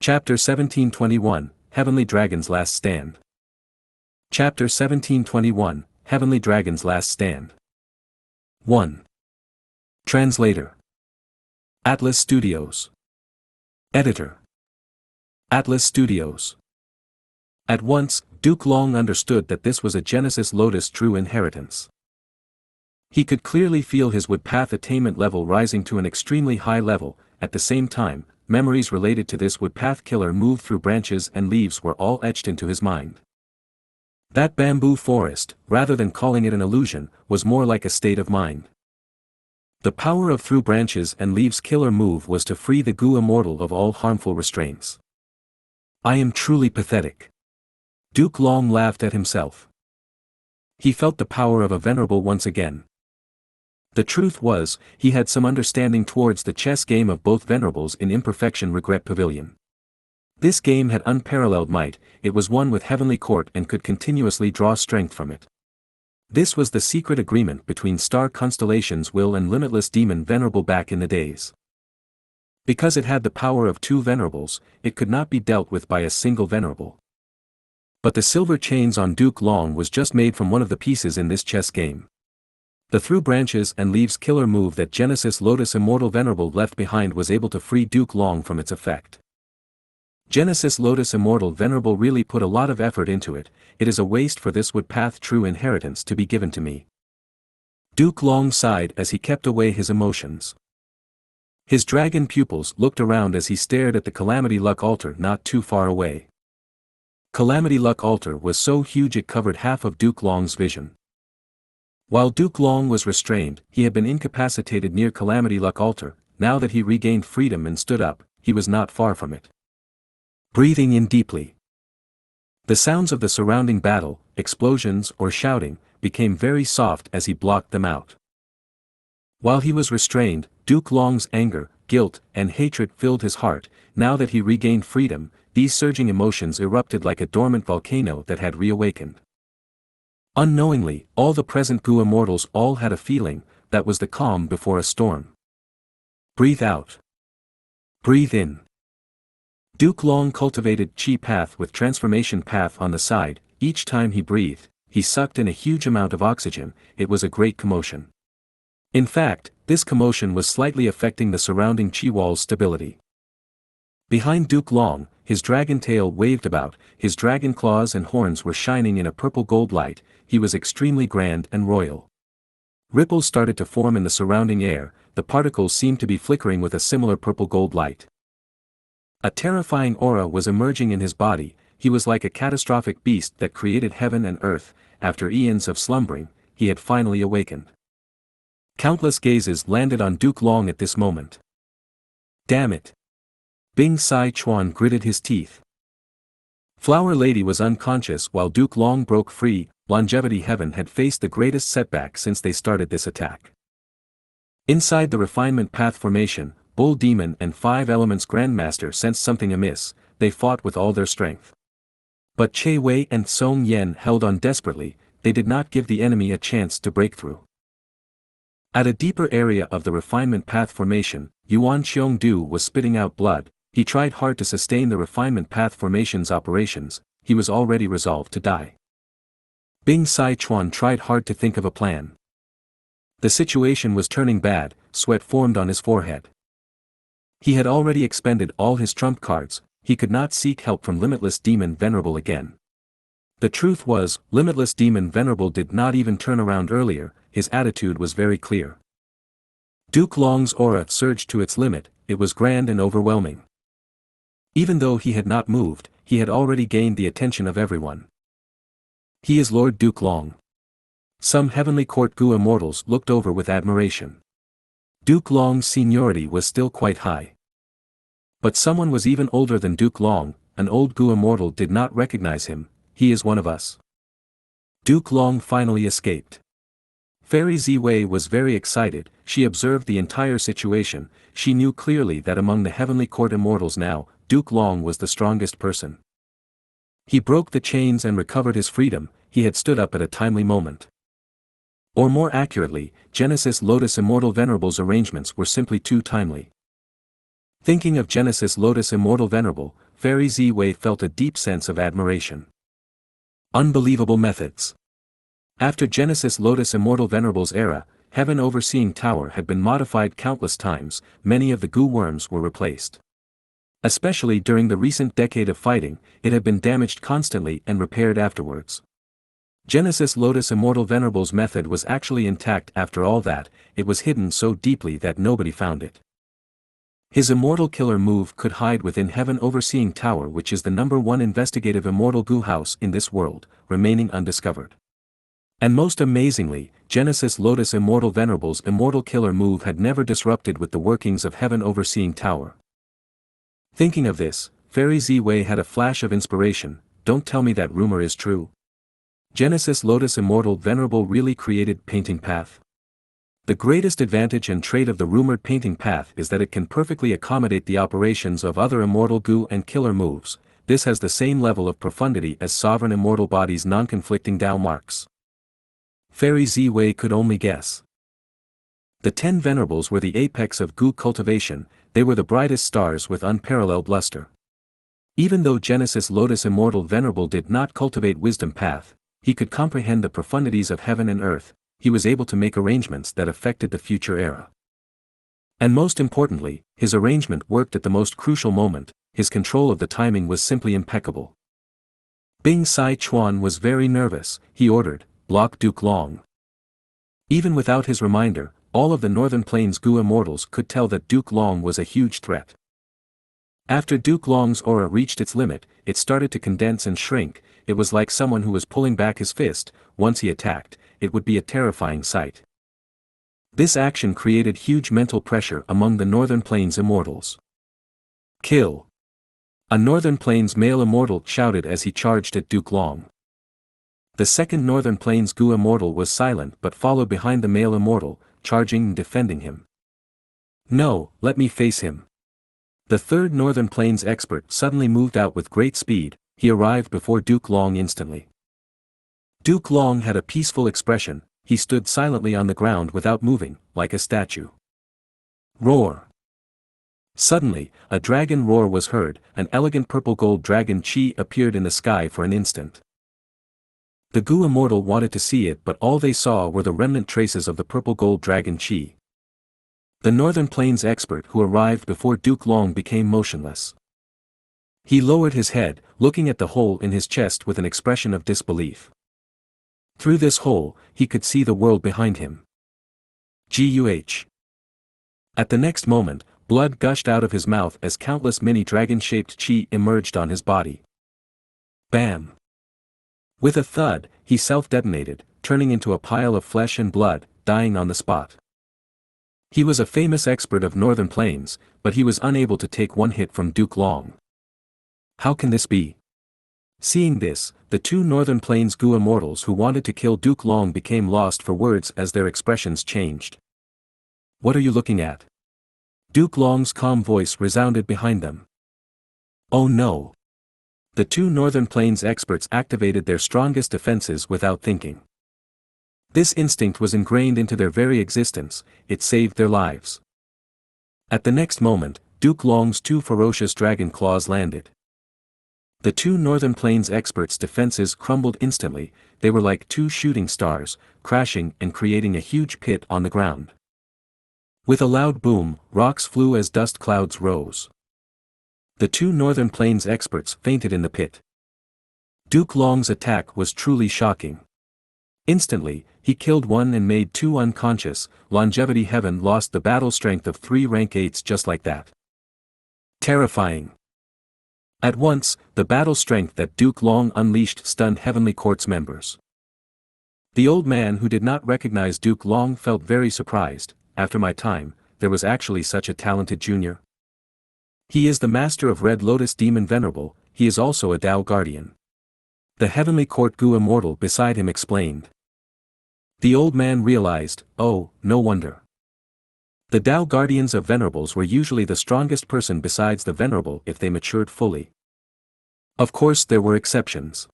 Chapter 1721, Heavenly Dragon's Last Stand. Chapter 1721, Heavenly Dragon's Last Stand. 1. Translator. Atlas Studios. Editor. Atlas Studios. At once, Duke Long understood that this was a Genesis Lotus true inheritance. He could clearly feel his woodpath attainment level rising to an extremely high level. At the same time, memories related to this woodpath killer moved through branches and leaves were all etched into his mind. That bamboo forest, rather than calling it an illusion, was more like a state of mind. The power of through branches and leaves killer move was to free the Gu immortal of all harmful restraints. I am truly pathetic. Duke Long laughed at himself. He felt the power of a venerable once again. The truth was, he had some understanding towards the chess game of both venerables in Imperfection Regret Pavilion. This game had unparalleled might, it was one with heavenly court and could continuously draw strength from it. This was the secret agreement between Star Constellation's Will and Limitless Demon Venerable back in the days. Because it had the power of two venerables, it could not be dealt with by a single venerable. But the silver chains on Duke Long was just made from one of the pieces in this chess game. The through branches and leaves killer move that Genesis Lotus Immortal Venerable left behind was able to free Duke Long from its effect. Genesis Lotus Immortal Venerable really put a lot of effort into it, it is a waste for this woodpath true inheritance to be given to me. Duke Long sighed as he kept away his emotions. His dragon pupils looked around as he stared at the Calamity Luck altar not too far away. Calamity Luck altar was so huge it covered half of Duke Long's vision. While Duke Long was restrained, he had been incapacitated near Calamity Luck altar. Now that he regained freedom and stood up, he was not far from it. Breathing in deeply. The sounds of the surrounding battle, explosions or shouting, became very soft as he blocked them out. While he was restrained, Duke Long's anger, guilt, and hatred filled his heart. Now that he regained freedom, these surging emotions erupted like a dormant volcano that had reawakened. Unknowingly, all the present Gu immortals all had a feeling, that was the calm before a storm. Breathe out. Breathe in. Duke Long cultivated Chi Path with Transformation Path on the side. Each time he breathed, he sucked in a huge amount of oxygen. It was a great commotion. In fact, this commotion was slightly affecting the surrounding Chi wall's stability. Behind Duke Long, his dragon tail waved about, his dragon claws and horns were shining in a purple gold light. He was extremely grand and royal. Ripples started to form in the surrounding air, the particles seemed to be flickering with a similar purple gold light. A terrifying aura was emerging in his body. He was like a catastrophic beast that created heaven and earth. After eons of slumbering, he had finally awakened. Countless gazes landed on Duke Long at this moment. Damn it! Bing Sai Chuan gritted his teeth. Flower Lady was unconscious while Duke Long broke free. Longevity Heaven had faced the greatest setback since they started this attack. Inside the Refinement Path formation, Bull Demon and Five Elements Grandmaster sensed something amiss. They fought with all their strength. But Che Wei and Song Yen held on desperately. They did not give the enemy a chance to break through. At a deeper area of the Refinement Path formation, Yuan Xiongdu was spitting out blood. He tried hard to sustain the Refinement Path formation's operations. He was already resolved to die. Bing Sai Chuan tried hard to think of a plan. The situation was turning bad. Sweat formed on his forehead. He had already expended all his trump cards. He could not seek help from Limitless Demon Venerable again. The truth was, Limitless Demon Venerable did not even turn around earlier. His attitude was very clear. Duke Long's aura surged to its limit. It was grand and overwhelming. Even though he had not moved, he had already gained the attention of everyone. He is Lord Duke Long. Some heavenly court Gu immortals looked over with admiration. Duke Long's seniority was still quite high. But someone was even older than Duke Long. An old Gu immortal did not recognize him. He is one of us. Duke Long finally escaped. Fairy Ziwei was very excited. She observed the entire situation. She knew clearly that among the heavenly court immortals now, Duke Long was the strongest person. He broke the chains and recovered his freedom. He had stood up at a timely moment. Or more accurately, Genesis Lotus Immortal Venerable's arrangements were simply too timely. Thinking of Genesis Lotus Immortal Venerable, Fairy Ziwei felt a deep sense of admiration. Unbelievable methods. After Genesis Lotus Immortal Venerable's era, Heaven Overseeing Tower had been modified countless times, many of the Gu worms were replaced. Especially during the recent decade of fighting, it had been damaged constantly and repaired afterwards. Genesis Lotus Immortal Venerable's method was actually intact after all that, it was hidden so deeply that nobody found it. His Immortal Killer move could hide within Heaven Overseeing Tower, which is the #1 investigative Immortal Gu house in this world, remaining undiscovered. And most amazingly, Genesis Lotus Immortal Venerable's Immortal Killer move had never disrupted with the workings of Heaven Overseeing Tower. Thinking of this, Fairy Ziwei had a flash of inspiration. Don't tell me that rumor is true. Genesis Lotus Immortal Venerable really created Painting Path? The greatest advantage and trait of the rumored Painting Path is that it can perfectly accommodate the operations of other Immortal Gu and Killer moves. This has the same level of profundity as Sovereign Immortal Body's non-conflicting Dao marks. Fairy Ziwei could only guess. The 10 Venerables were the apex of Gu cultivation, they were the brightest stars with unparalleled luster. Even though Genesis Lotus Immortal Venerable did not cultivate Wisdom Path, he could comprehend the profundities of heaven and earth, he was able to make arrangements that affected the future era. And most importantly, his arrangement worked at the most crucial moment, his control of the timing was simply impeccable. Bing Sai Chuan was very nervous, he ordered, "Block Duke Long." Even without his reminder, all of the Northern Plains Gu immortals could tell that Duke Long was a huge threat. After Duke Long's aura reached its limit, it started to condense and shrink, it was like someone who was pulling back his fist. Once he attacked, it would be a terrifying sight. This action created huge mental pressure among the Northern Plains immortals. "Kill!" A Northern Plains male immortal shouted as he charged at Duke Long. The second Northern Plains Gu immortal was silent but followed behind the male immortal, charging and defending him. "No, let me face him." The third Northern Plains expert suddenly moved out with great speed, he arrived before Duke Long instantly. Duke Long had a peaceful expression, he stood silently on the ground without moving, like a statue. Roar! Suddenly, a dragon roar was heard, an elegant purple-gold dragon chi appeared in the sky for an instant. The Gu immortal wanted to see it, but all they saw were the remnant traces of the purple-gold dragon chi. The Northern Plains expert who arrived before Duke Long became motionless. He lowered his head, looking at the hole in his chest with an expression of disbelief. Through this hole, he could see the world behind him. Guh. At the next moment, blood gushed out of his mouth as countless mini dragon-shaped chi emerged on his body. Bam! With a thud, he self-detonated, turning into a pile of flesh and blood, dying on the spot. He was a famous expert of Northern Plains, but he was unable to take one hit from Duke Long. How can this be? Seeing this, the two Northern Plains Gu immortals who wanted to kill Duke Long became lost for words as their expressions changed. "What are you looking at?" Duke Long's calm voice resounded behind them. Oh no! The two Northern Plains experts activated their strongest defenses without thinking. This instinct was ingrained into their very existence, it saved their lives. At the next moment, Duke Long's two ferocious dragon claws landed. The two Northern Plains experts' defenses crumbled instantly, they were like two shooting stars, crashing and creating a huge pit on the ground. With a loud boom, rocks flew as dust clouds rose. The two Northern Plains experts fainted in the pit. Duke Long's attack was truly shocking. Instantly, he killed one and made two unconscious. Longevity Heaven lost the battle strength of 3 rank 8s just like that. Terrifying. At once, the battle strength that Duke Long unleashed stunned Heavenly Court's members. The old man who did not recognize Duke Long felt very surprised. After my time, there was actually such a talented junior. He is the master of Red Lotus Demon Venerable, he is also a Dao Guardian. The Heavenly Court Gu immortal beside him explained. The old man realized, oh, no wonder. The Dao Guardians of Venerables were usually the strongest person besides the Venerable if they matured fully. Of course there were exceptions.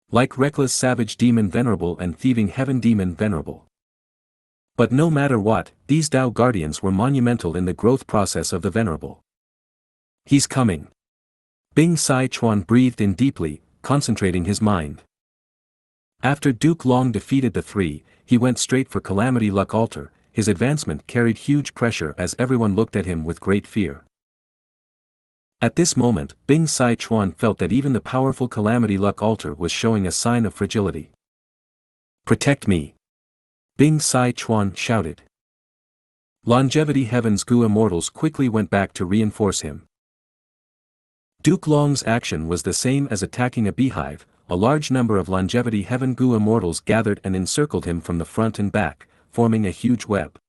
Like Reckless Savage Demon Venerable and Thieving Heaven Demon Venerable. But no matter what, these Dao Guardians were monumental in the growth process of the Venerable. He's coming. Bing Sai-chuan breathed in deeply, concentrating his mind. After Duke Long defeated the three, he went straight for Calamity Luck Altar. His advancement carried huge pressure as everyone looked at him with great fear. At this moment, Bing Sai-chuan felt that even the powerful Calamity Luck Altar was showing a sign of fragility. "Protect me!" Bing Sai-chuan shouted. Longevity Heaven's Gu immortals quickly went back to reinforce him. Duke Long's action was the same as attacking a beehive. A large number of Longevity Heaven Gu immortals gathered and encircled him from the front and back, forming a huge web.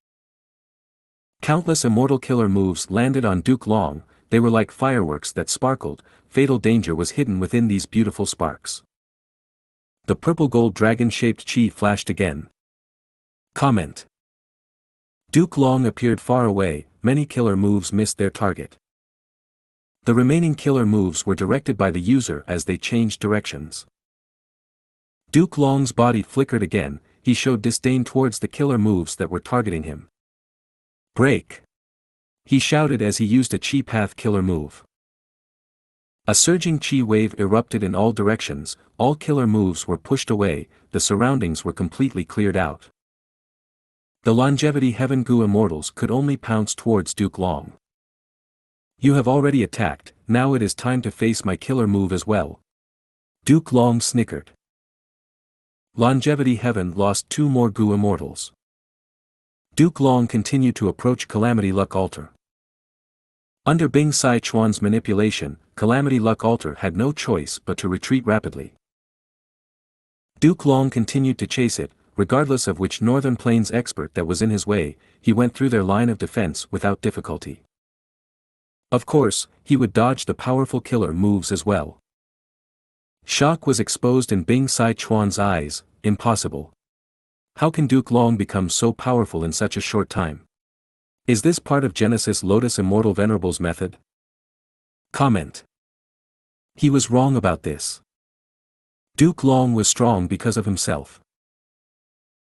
Countless immortal killer moves landed on Duke Long. They were like fireworks that sparkled. Fatal danger was hidden within these beautiful sparks. The purple-gold dragon-shaped chi flashed again. Comment. Duke Long appeared far away. Many killer moves missed their target. The remaining killer moves were directed by the user as they changed directions. Duke Long's body flickered again. He showed disdain towards the killer moves that were targeting him. "Break!" he shouted as he used a Chi Path killer move. A surging Chi wave erupted in all directions. All killer moves were pushed away. The surroundings were completely cleared out. The Longevity Heaven Gu immortals could only pounce towards Duke Long. "You have already attacked, now it is time to face my killer move as well." Duke Long snickered. Longevity Heaven lost 2 more Gu immortals. Duke Long continued to approach Calamity Luck Altar. Under Bing Sai-chuan's manipulation, Calamity Luck Altar had no choice but to retreat rapidly. Duke Long continued to chase it, regardless of which Northern Plains expert that was in his way. He went through their line of defense without difficulty. Of course, he would dodge the powerful killer moves as well. Shock was exposed in Bing Sai-chuan's eyes. Impossible. How can Duke Long become so powerful in such a short time? Is this part of Genesis Lotus Immortal Venerable's method? Comment. He was wrong about this. Duke Long was strong because of himself.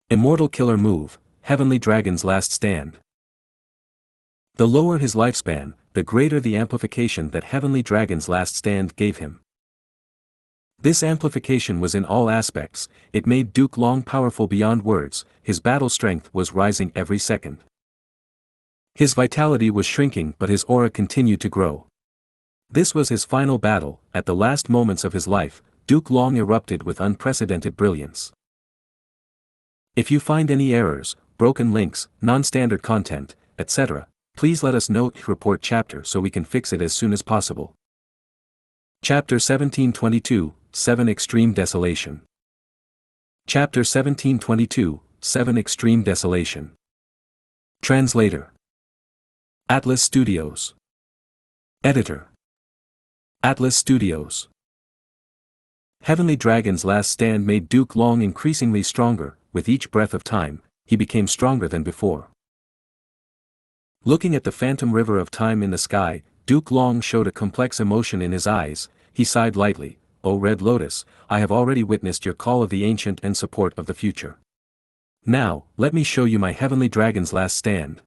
Immortal killer move, Heavenly Dragon's Last Stand. The lower his lifespan, the greater the amplification that Heavenly Dragon's Last Stand gave him. This amplification was in all aspects. It made Duke Long powerful beyond words. His battle strength was rising every second. His vitality was shrinking, but his aura continued to grow. This was his final battle. At the last moments of his life, Duke Long erupted with unprecedented brilliance. If you find any errors, broken links, non-standard content, etc., please let us know. Report chapter so we can fix it as soon as possible. Chapter 1722, 7 Extreme Desolation. Chapter 1722, 7 Extreme Desolation. Translator. Atlas Studios. Editor. Atlas Studios. Heavenly Dragon's Last Stand made Duke Long increasingly stronger. With each breath of time, he became stronger than before. Looking at the phantom river of time in the sky, Duke Long showed a complex emotion in his eyes. He sighed lightly. "O Red Lotus, I have already witnessed your call of the ancient and support of the future. Now, let me show you my Heavenly Dragon's Last Stand."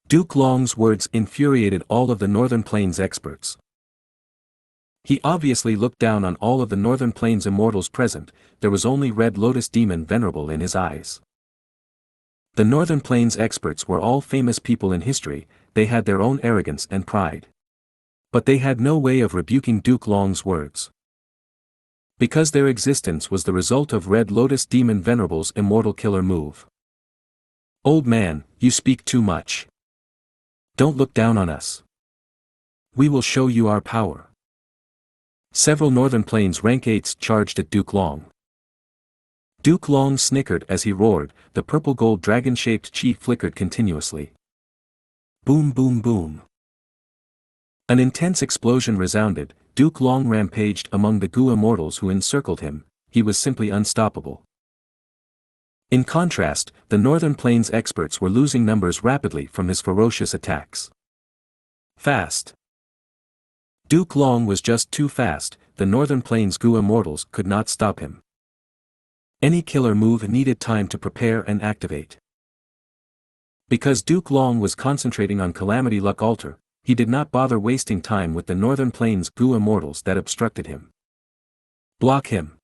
Duke Long's words infuriated all of the Northern Plains experts. He obviously looked down on all of the Northern Plains immortals present. There was only Red Lotus Demon Venerable in his eyes. The Northern Plains experts were all famous people in history. They had their own arrogance and pride. But they had no way of rebuking Duke Long's words. Because their existence was the result of Red Lotus Demon Venerable's immortal killer move. "Old man, you speak too much. Don't look down on us. We will show you our power." Several Northern Plains rank 8s charged at Duke Long. Duke Long snickered as he roared. The purple-gold dragon-shaped chi flickered continuously. Boom boom boom. An intense explosion resounded. Duke Long rampaged among the Gu immortals who encircled him. He was simply unstoppable. In contrast, the Northern Plains experts were losing numbers rapidly from his ferocious attacks. Fast. Duke Long was just too fast. The Northern Plains Gu immortals could not stop him. Any killer move needed time to prepare and activate. Because Duke Long was concentrating on Calamity Luck Altar, he did not bother wasting time with the Northern Plains Gu immortals that obstructed him. Block him.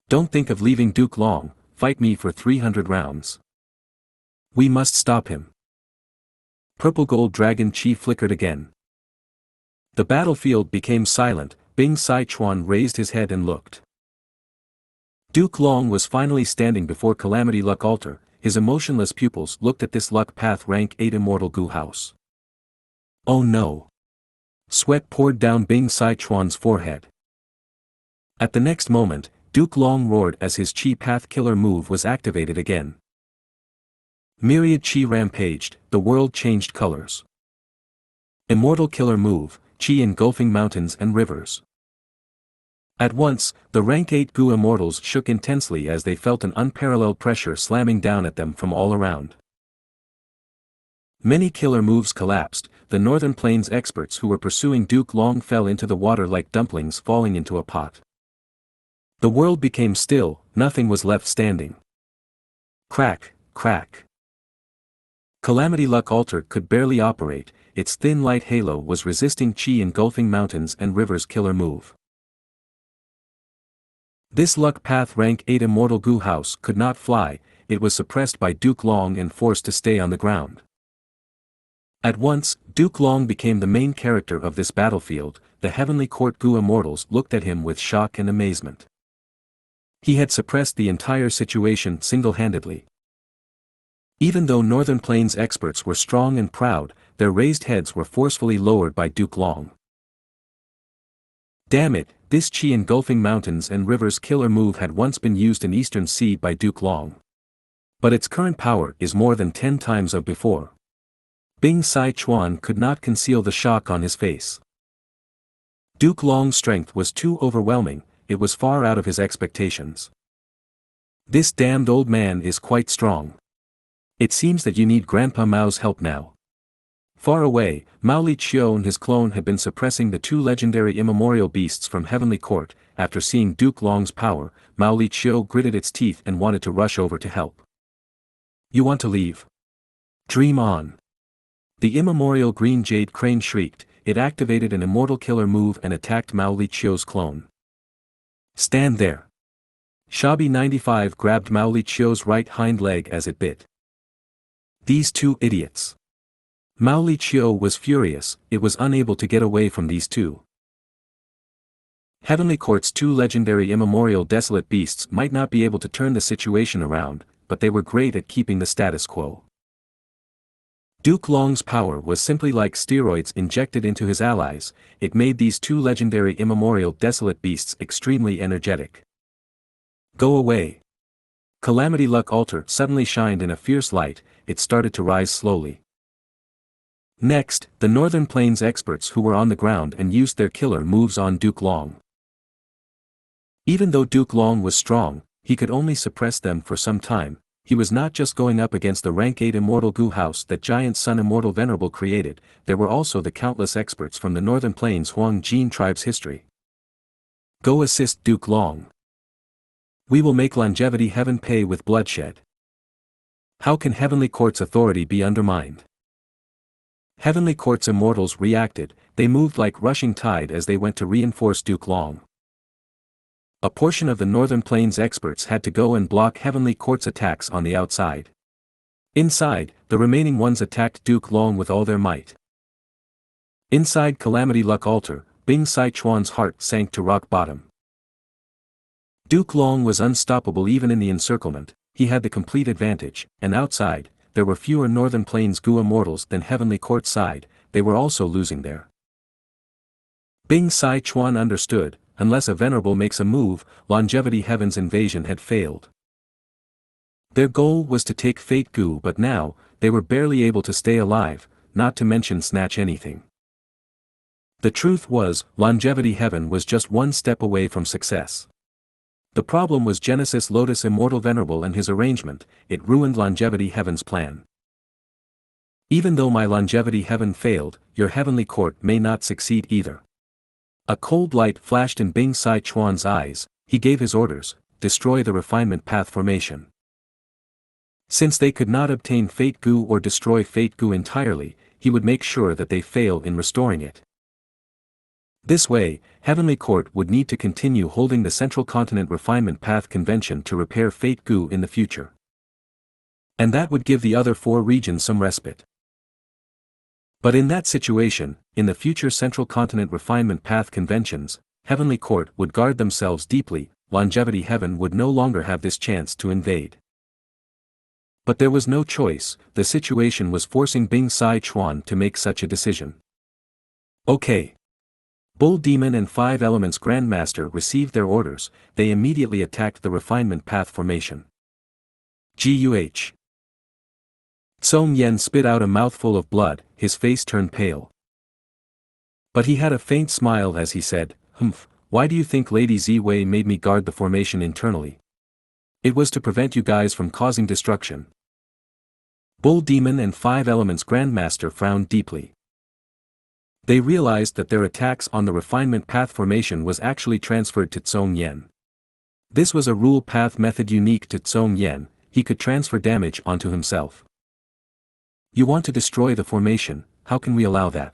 Don't think of leaving Duke long, fight me for 300 rounds. We must stop him. Purple Gold Dragon Chi flickered again. The battlefield became silent. Bing Sichuan raised his head and looked. Duke Long was finally standing before Calamity Luck Altar. His emotionless pupils looked at this Luck Path Rank 8 Immortal Gu house. Oh no! Sweat poured down Bing Sichuan's forehead. At the next moment, Duke Long roared as his Chi Path Killer move was activated again. Myriad Chi rampaged, the world changed colors. Immortal Killer move, Chi engulfing mountains and rivers. At once, the Rank 8 Gu immortals shook intensely as they felt an unparalleled pressure slamming down at them from all around. Many killer moves collapsed. The Northern Plains experts who were pursuing Duke Long fell into the water like dumplings falling into a pot. The world became still, nothing was left standing. Crack, crack. Calamity Luck Altar could barely operate, its thin light halo was resisting Chi engulfing mountains and rivers killer move. This Luck Path Rank 8 Immortal Gu house could not fly, it was suppressed by Duke Long and forced to stay on the ground. At once, Duke Long became the main character of this battlefield. The Heavenly Court Gu immortals looked at him with shock and amazement. He had suppressed the entire situation single-handedly. Even though Northern Plains experts were strong and proud, their raised heads were forcefully lowered by Duke Long. Damn it, this Chi engulfing mountains and rivers killer move had once been used in Eastern Sea by Duke Long. But its current power is more than 10 times of before. Bing Sichuan could not conceal the shock on his face. Duke Long's strength was too overwhelming, it was far out of his expectations. This damned old man is quite strong. It seems that you need Grandpa Mao's help now. Far away, Mao Li Qiu and his clone had been suppressing the two legendary immemorial beasts from Heavenly Court. After seeing Duke Long's power, Mao Li Qiu gritted its teeth and wanted to rush over to help. You want to leave? Dream on. The immemorial green jade crane shrieked, it activated an immortal killer move and attacked Mao Li Qiu's clone. Stand there. Shabby 95 grabbed Mao Li Qiu's right hind leg as it bit. These two idiots. Mao Li Qiu was furious, it was unable to get away from these two. Heavenly Court's two legendary immemorial desolate beasts might not be able to turn the situation around, but they were great at keeping the status quo. Duke Long's power was simply like steroids injected into his allies, it made these two legendary immemorial desolate beasts extremely energetic. Go away. Calamity Luck Altar suddenly shined in a fierce light, it started to rise slowly. Next, the Northern Plains experts who were on the ground and used their killer moves on Duke Long. Even though Duke Long was strong, he could only suppress them for some time. He was not just going up against the Rank 8 Immortal Gu house that Giant Sun Immortal Venerable created, there were also the countless experts from the Northern Plains Huang Jin tribe's history. Go assist Duke Long. We will make Longevity Heaven pay with bloodshed. How can Heavenly Court's authority be undermined? Heavenly Court's immortals reacted, they moved like rushing tide as they went to reinforce Duke Long. A portion of the Northern Plains experts had to go and block Heavenly Court's attacks on the outside. Inside, the remaining ones attacked Duke Long with all their might. Inside Calamity Luck Altar, Bing Sichuan's heart sank to rock bottom. Duke Long was unstoppable even in the encirclement, he had the complete advantage, and outside, there were fewer Northern Plains Gu immortals than Heavenly Court's side, they were also losing there. Bing Sichuan understood, unless a Venerable makes a move, Longevity Heaven's invasion had failed. Their goal was to take Fate Gu, but now, they were barely able to stay alive, not to mention snatch anything. The truth was, Longevity Heaven was just one step away from success. The problem was Genesis Lotus Immortal Venerable and his arrangement, it ruined Longevity Heaven's plan. Even though my Longevity Heaven failed, your Heavenly Court may not succeed either. A cold light flashed in Bing Sichuan's eyes, he gave his orders, destroy the refinement path formation. Since they could not obtain Fate Gu or destroy Fate Gu entirely, he would make sure that they fail in restoring it. This way, Heavenly Court would need to continue holding the Central Continent Refinement Path Convention to repair Fate Gu in the future. And that would give the other 4 regions some respite. But in that situation, in the future Central Continent Refinement Path Conventions, Heavenly Court would guard themselves deeply, Longevity Heaven would no longer have this chance to invade. But there was no choice, the situation was forcing Bing Sai Chuan to make such a decision. Okay. Bull Demon and 5 Elements Grandmaster received their orders, they immediately attacked the Refinement Path formation. Guh. Song Yen spit out a mouthful of blood, his face turned pale. But he had a faint smile as he said, "Humph, why do you think Lady Ziwei made me guard the formation internally? It was to prevent you guys from causing destruction." Bull Demon and 5 Elements Grandmaster frowned deeply. They realized that their attacks on the Refinement Path formation was actually transferred to Song Yen. This was a rule path method unique to Song Yen, he could transfer damage onto himself. You want to destroy the formation, how can we allow that?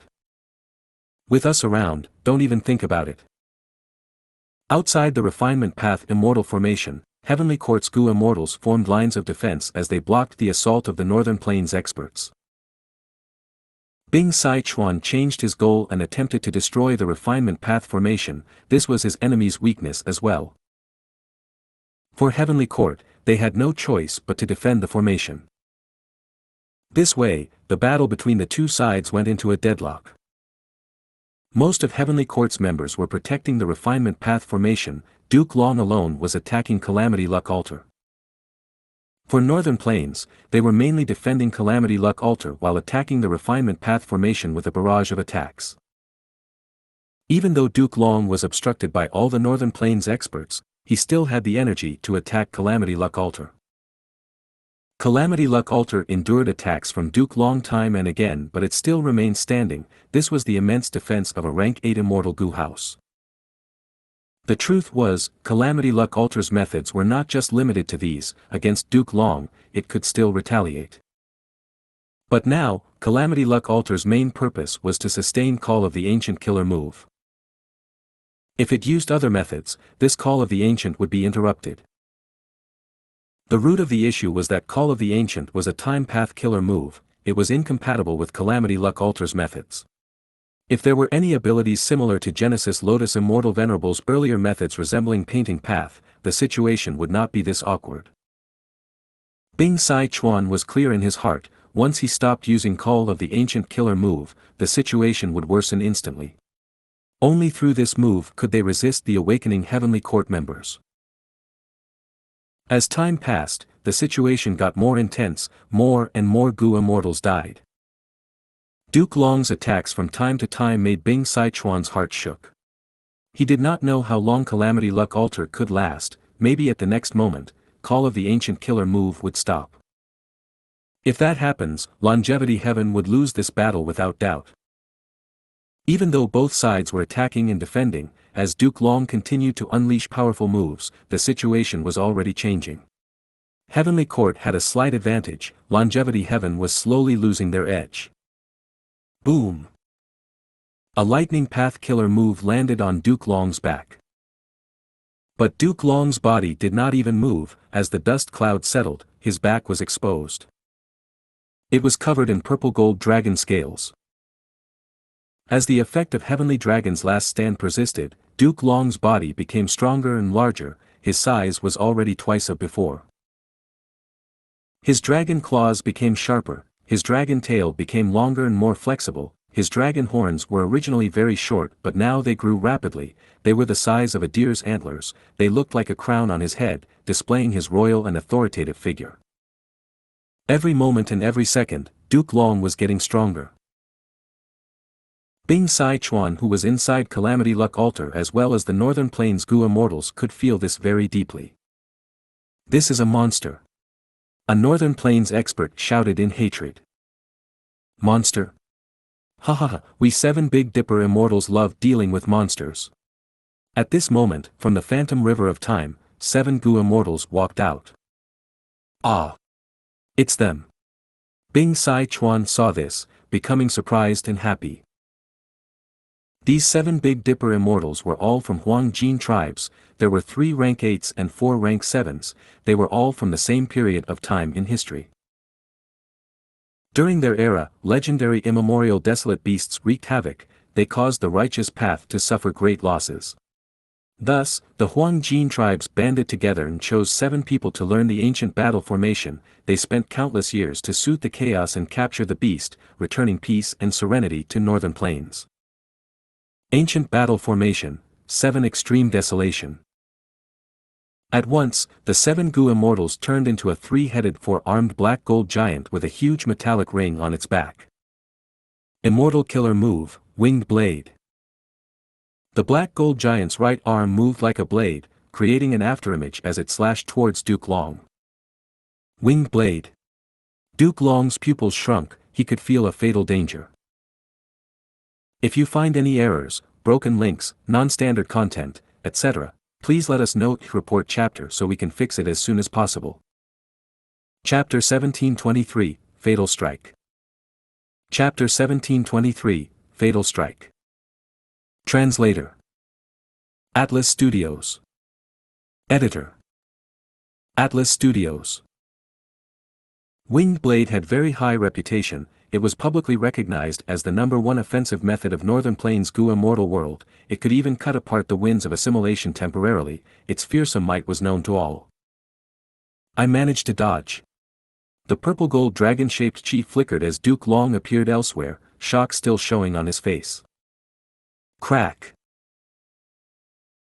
With us around, don't even think about it. Outside the Refinement Path Immortal Formation, Heavenly Court's Gu Immortals formed lines of defense as they blocked the assault of the Northern Plains experts. Bing Sai Chuan changed his goal and attempted to destroy the Refinement Path Formation, this was his enemy's weakness as well. For Heavenly Court, they had no choice but to defend the formation. This way, the battle between the two sides went into a deadlock. Most of Heavenly Court's members were protecting the Refinement Path formation, Duke Long alone was attacking Calamity Luck Altar. For Northern Plains, they were mainly defending Calamity Luck Altar while attacking the Refinement Path formation with a barrage of attacks. Even though Duke Long was obstructed by all the Northern Plains experts, he still had the energy to attack Calamity Luck Altar. Calamity Luck Altar endured attacks from Duke Long time and again but it still remained standing, this was the immense defense of a rank 8 immortal Gu house. The truth was, Calamity Luck Altar's methods were not just limited to these, against Duke Long, it could still retaliate. But now, Calamity Luck Altar's main purpose was to sustain Call of the Ancient killer move. If it used other methods, this Call of the Ancient would be interrupted. The root of the issue was that Call of the Ancient was a time path killer move, it was incompatible with Calamity Luck Altar's methods. If there were any abilities similar to Genesis Lotus Immortal Venerable's earlier methods resembling Painting Path, the situation would not be this awkward. Bing Sai Chuan was clear in his heart, once he stopped using Call of the Ancient killer move, the situation would worsen instantly. Only through this move could they resist the awakening Heavenly Court members. As time passed, the situation got more intense, more and more Gu Immortals died. Duke Long's attacks from time to time made Bing Sai Chuan's heart shook. He did not know how long Calamity Luck Altar could last, maybe at the next moment, Call of the Ancient killer move would stop. If that happens, Longevity Heaven would lose this battle without doubt. Even though both sides were attacking and defending, as Duke Long continued to unleash powerful moves, the situation was already changing. Heavenly Court had a slight advantage, Longevity Heaven was slowly losing their edge. Boom! A lightning path killer move landed on Duke Long's back. But Duke Long's body did not even move, as the dust cloud settled, his back was exposed. It was covered in purple gold dragon scales. As the effect of Heavenly Dragon's last stand persisted, Duke Long's body became stronger and larger, his size was already twice of before. His dragon claws became sharper, his dragon tail became longer and more flexible, his dragon horns were originally very short but now they grew rapidly, they were the size of a deer's antlers, they looked like a crown on his head, displaying his royal and authoritative figure. Every moment and every second, Duke Long was getting stronger. Bing Sai Chuan, who was inside Calamity Luck Altar as well as the Northern Plains Gu Immortals, could feel this very deeply. This is a monster. A Northern Plains expert shouted in hatred. Monster? Ha ha ha, we 7 Big Dipper Immortals love dealing with monsters. At this moment, from the Phantom River of Time, 7 Gu Immortals walked out. Ah! It's them. Bing Sai Chuan saw this, becoming surprised and happy. These 7 Big Dipper immortals were all from Huangjin tribes. There were 3 rank 8s and 4 rank 7s, they were all from the same period of time in history. During their era, legendary immemorial desolate beasts wreaked havoc, they caused the righteous path to suffer great losses. Thus, the Huangjin tribes banded together and chose 7 people to learn the ancient battle formation. They spent countless years to soothe the chaos and capture the beast, returning peace and serenity to northern plains. Ancient battle formation, 7 extreme desolation. At once, the 7 Gu immortals turned into a 3-headed 4-armed black gold giant with a huge metallic ring on its back. Immortal killer move, winged blade. The black gold giant's right arm moved like a blade, creating an afterimage as it slashed towards Duke Long. Winged blade. Duke Long's pupils shrunk, he could feel a fatal danger. If you find any errors, broken links, non-standard content, etc., please let us know. Report chapter so we can fix it as soon as possible. Chapter 1723, Fatal Strike. Chapter 1723, Fatal Strike. Translator. Atlas Studios. Editor. Atlas Studios. Winged blade had very high reputation. It was publicly recognized as the #1 offensive method of Northern Plains Gu immortal world. It could even cut apart the winds of assimilation temporarily. Its fearsome might was known to all. I managed to dodge. The purple-gold dragon-shaped chief flickered as Duke Long appeared elsewhere, shock still showing on his face. Crack.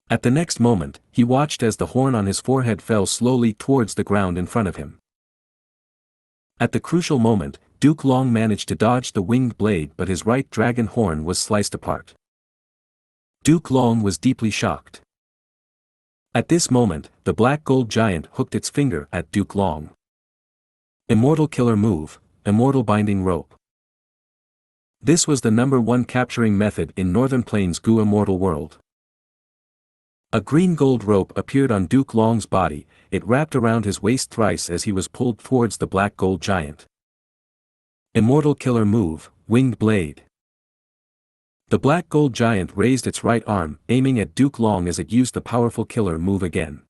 At the next moment, he watched as the horn on his forehead fell slowly towards the ground in front of him. At the crucial moment, Duke Long managed to dodge the winged blade, but his right dragon horn was sliced apart. Duke Long was deeply shocked. At this moment, the black gold giant hooked its finger at Duke Long. Immortal killer move, immortal binding rope. This was the #1 capturing method in Northern Plains Gu immortal world. A green gold rope appeared on Duke Long's body, it wrapped around his waist thrice as he was pulled towards the black gold giant. Immortal killer move, winged blade. The black gold giant raised its right arm, aiming at Duke Long as it used the powerful killer move again.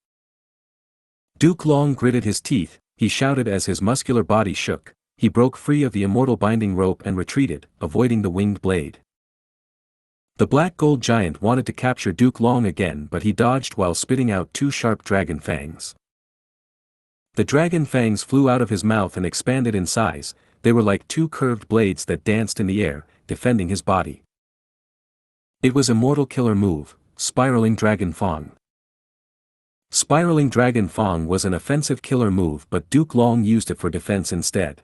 Duke Long gritted his teeth, he shouted as his muscular body shook, he broke free of the immortal binding rope and retreated, avoiding the winged blade. The black gold giant wanted to capture Duke Long again, but he dodged while spitting out 2 sharp dragon fangs. The dragon fangs flew out of his mouth and expanded in size, they were like 2 curved blades that danced in the air, defending his body. It was immortal killer move, spiraling dragon fang. Spiraling dragon fang was an offensive killer move, but Duke Long used it for defense instead.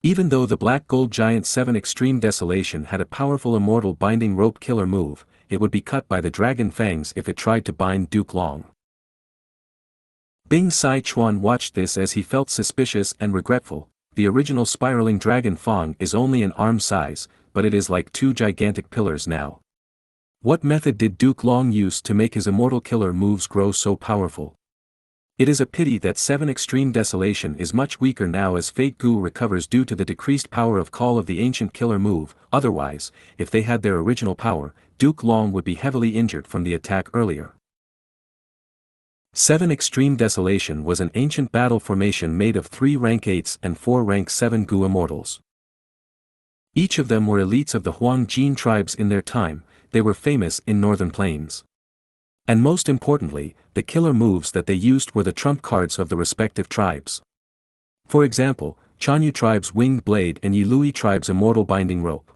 Even though the black gold giant 7 extreme desolation had a powerful immortal binding rope killer move, it would be cut by the dragon fangs if it tried to bind Duke Long. Bing Sai Chuan watched this as he felt suspicious and regretful. The original spiraling dragon fang is only an arm size, but it is like 2 gigantic pillars now. What method did Duke Long use to make his immortal killer moves grow so powerful? It is a pity that 7 Extreme Desolation is much weaker now as Fate Gu recovers due to the decreased power of Call of the Ancient Killer move. Otherwise, if they had their original power, Duke Long would be heavily injured from the attack earlier. 7 Extreme Desolation was an ancient battle formation made of 3 rank 8s and 4 rank 7 Gu immortals. Each of them were elites of the Huangjin tribes in their time, they were famous in Northern Plains. And most importantly, the killer moves that they used were the trump cards of the respective tribes. For example, Chanyu tribe's winged blade and Yilui tribe's immortal binding rope.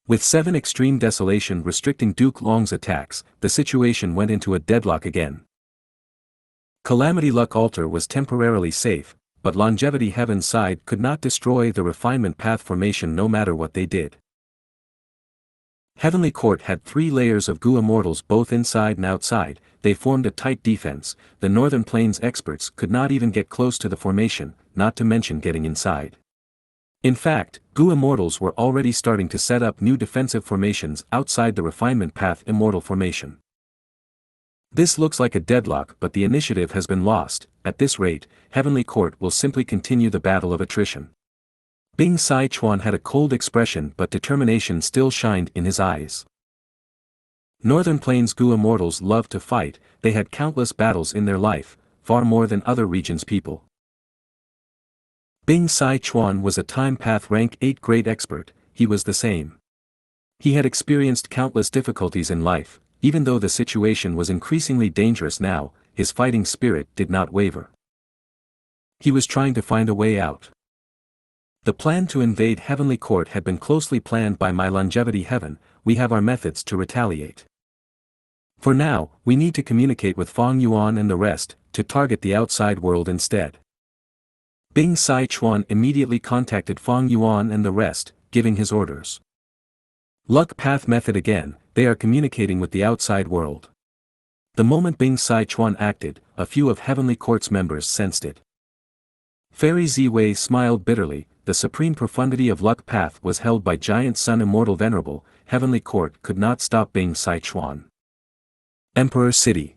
With 7 Extreme Desolation restricting Duke Long's attacks, the situation went into a deadlock again. Calamity Luck Altar was temporarily safe, but Longevity Heaven's side could not destroy the Refinement Path formation no matter what they did. Heavenly Court had 3 layers of Gu immortals both inside and outside, they formed a tight defense, the Northern Plains experts could not even get close to the formation, not to mention getting inside. In fact, Gu immortals were already starting to set up new defensive formations outside the Refinement Path immortal formation. This looks like a deadlock, but the initiative has been lost. At this rate, Heavenly Court will simply continue the battle of attrition. Bing Sichuan had a cold expression, but determination still shined in his eyes. Northern Plains Gu immortals loved to fight, they had countless battles in their life, far more than other regions' people. Bing Sichuan was a time path rank 8 grade expert, he was the same. He had experienced countless difficulties in life, even though the situation was increasingly dangerous now, his fighting spirit did not waver. He was trying to find a way out. The plan to invade Heavenly Court had been closely planned by my longevity heaven, we have our methods to retaliate. For now, we need to communicate with Fang Yuan and the rest, to target the outside world instead. Bing Sichuan immediately contacted Fang Yuan and the rest, giving his orders. Luck path method again, they are communicating with the outside world. The moment Bing Sichuan acted, a few of Heavenly Court's members sensed it. Fairy Ziwei smiled bitterly, the supreme profundity of Luck path was held by Giant Sun Immortal Venerable, Heavenly Court could not stop Bing Sichuan. Emperor City.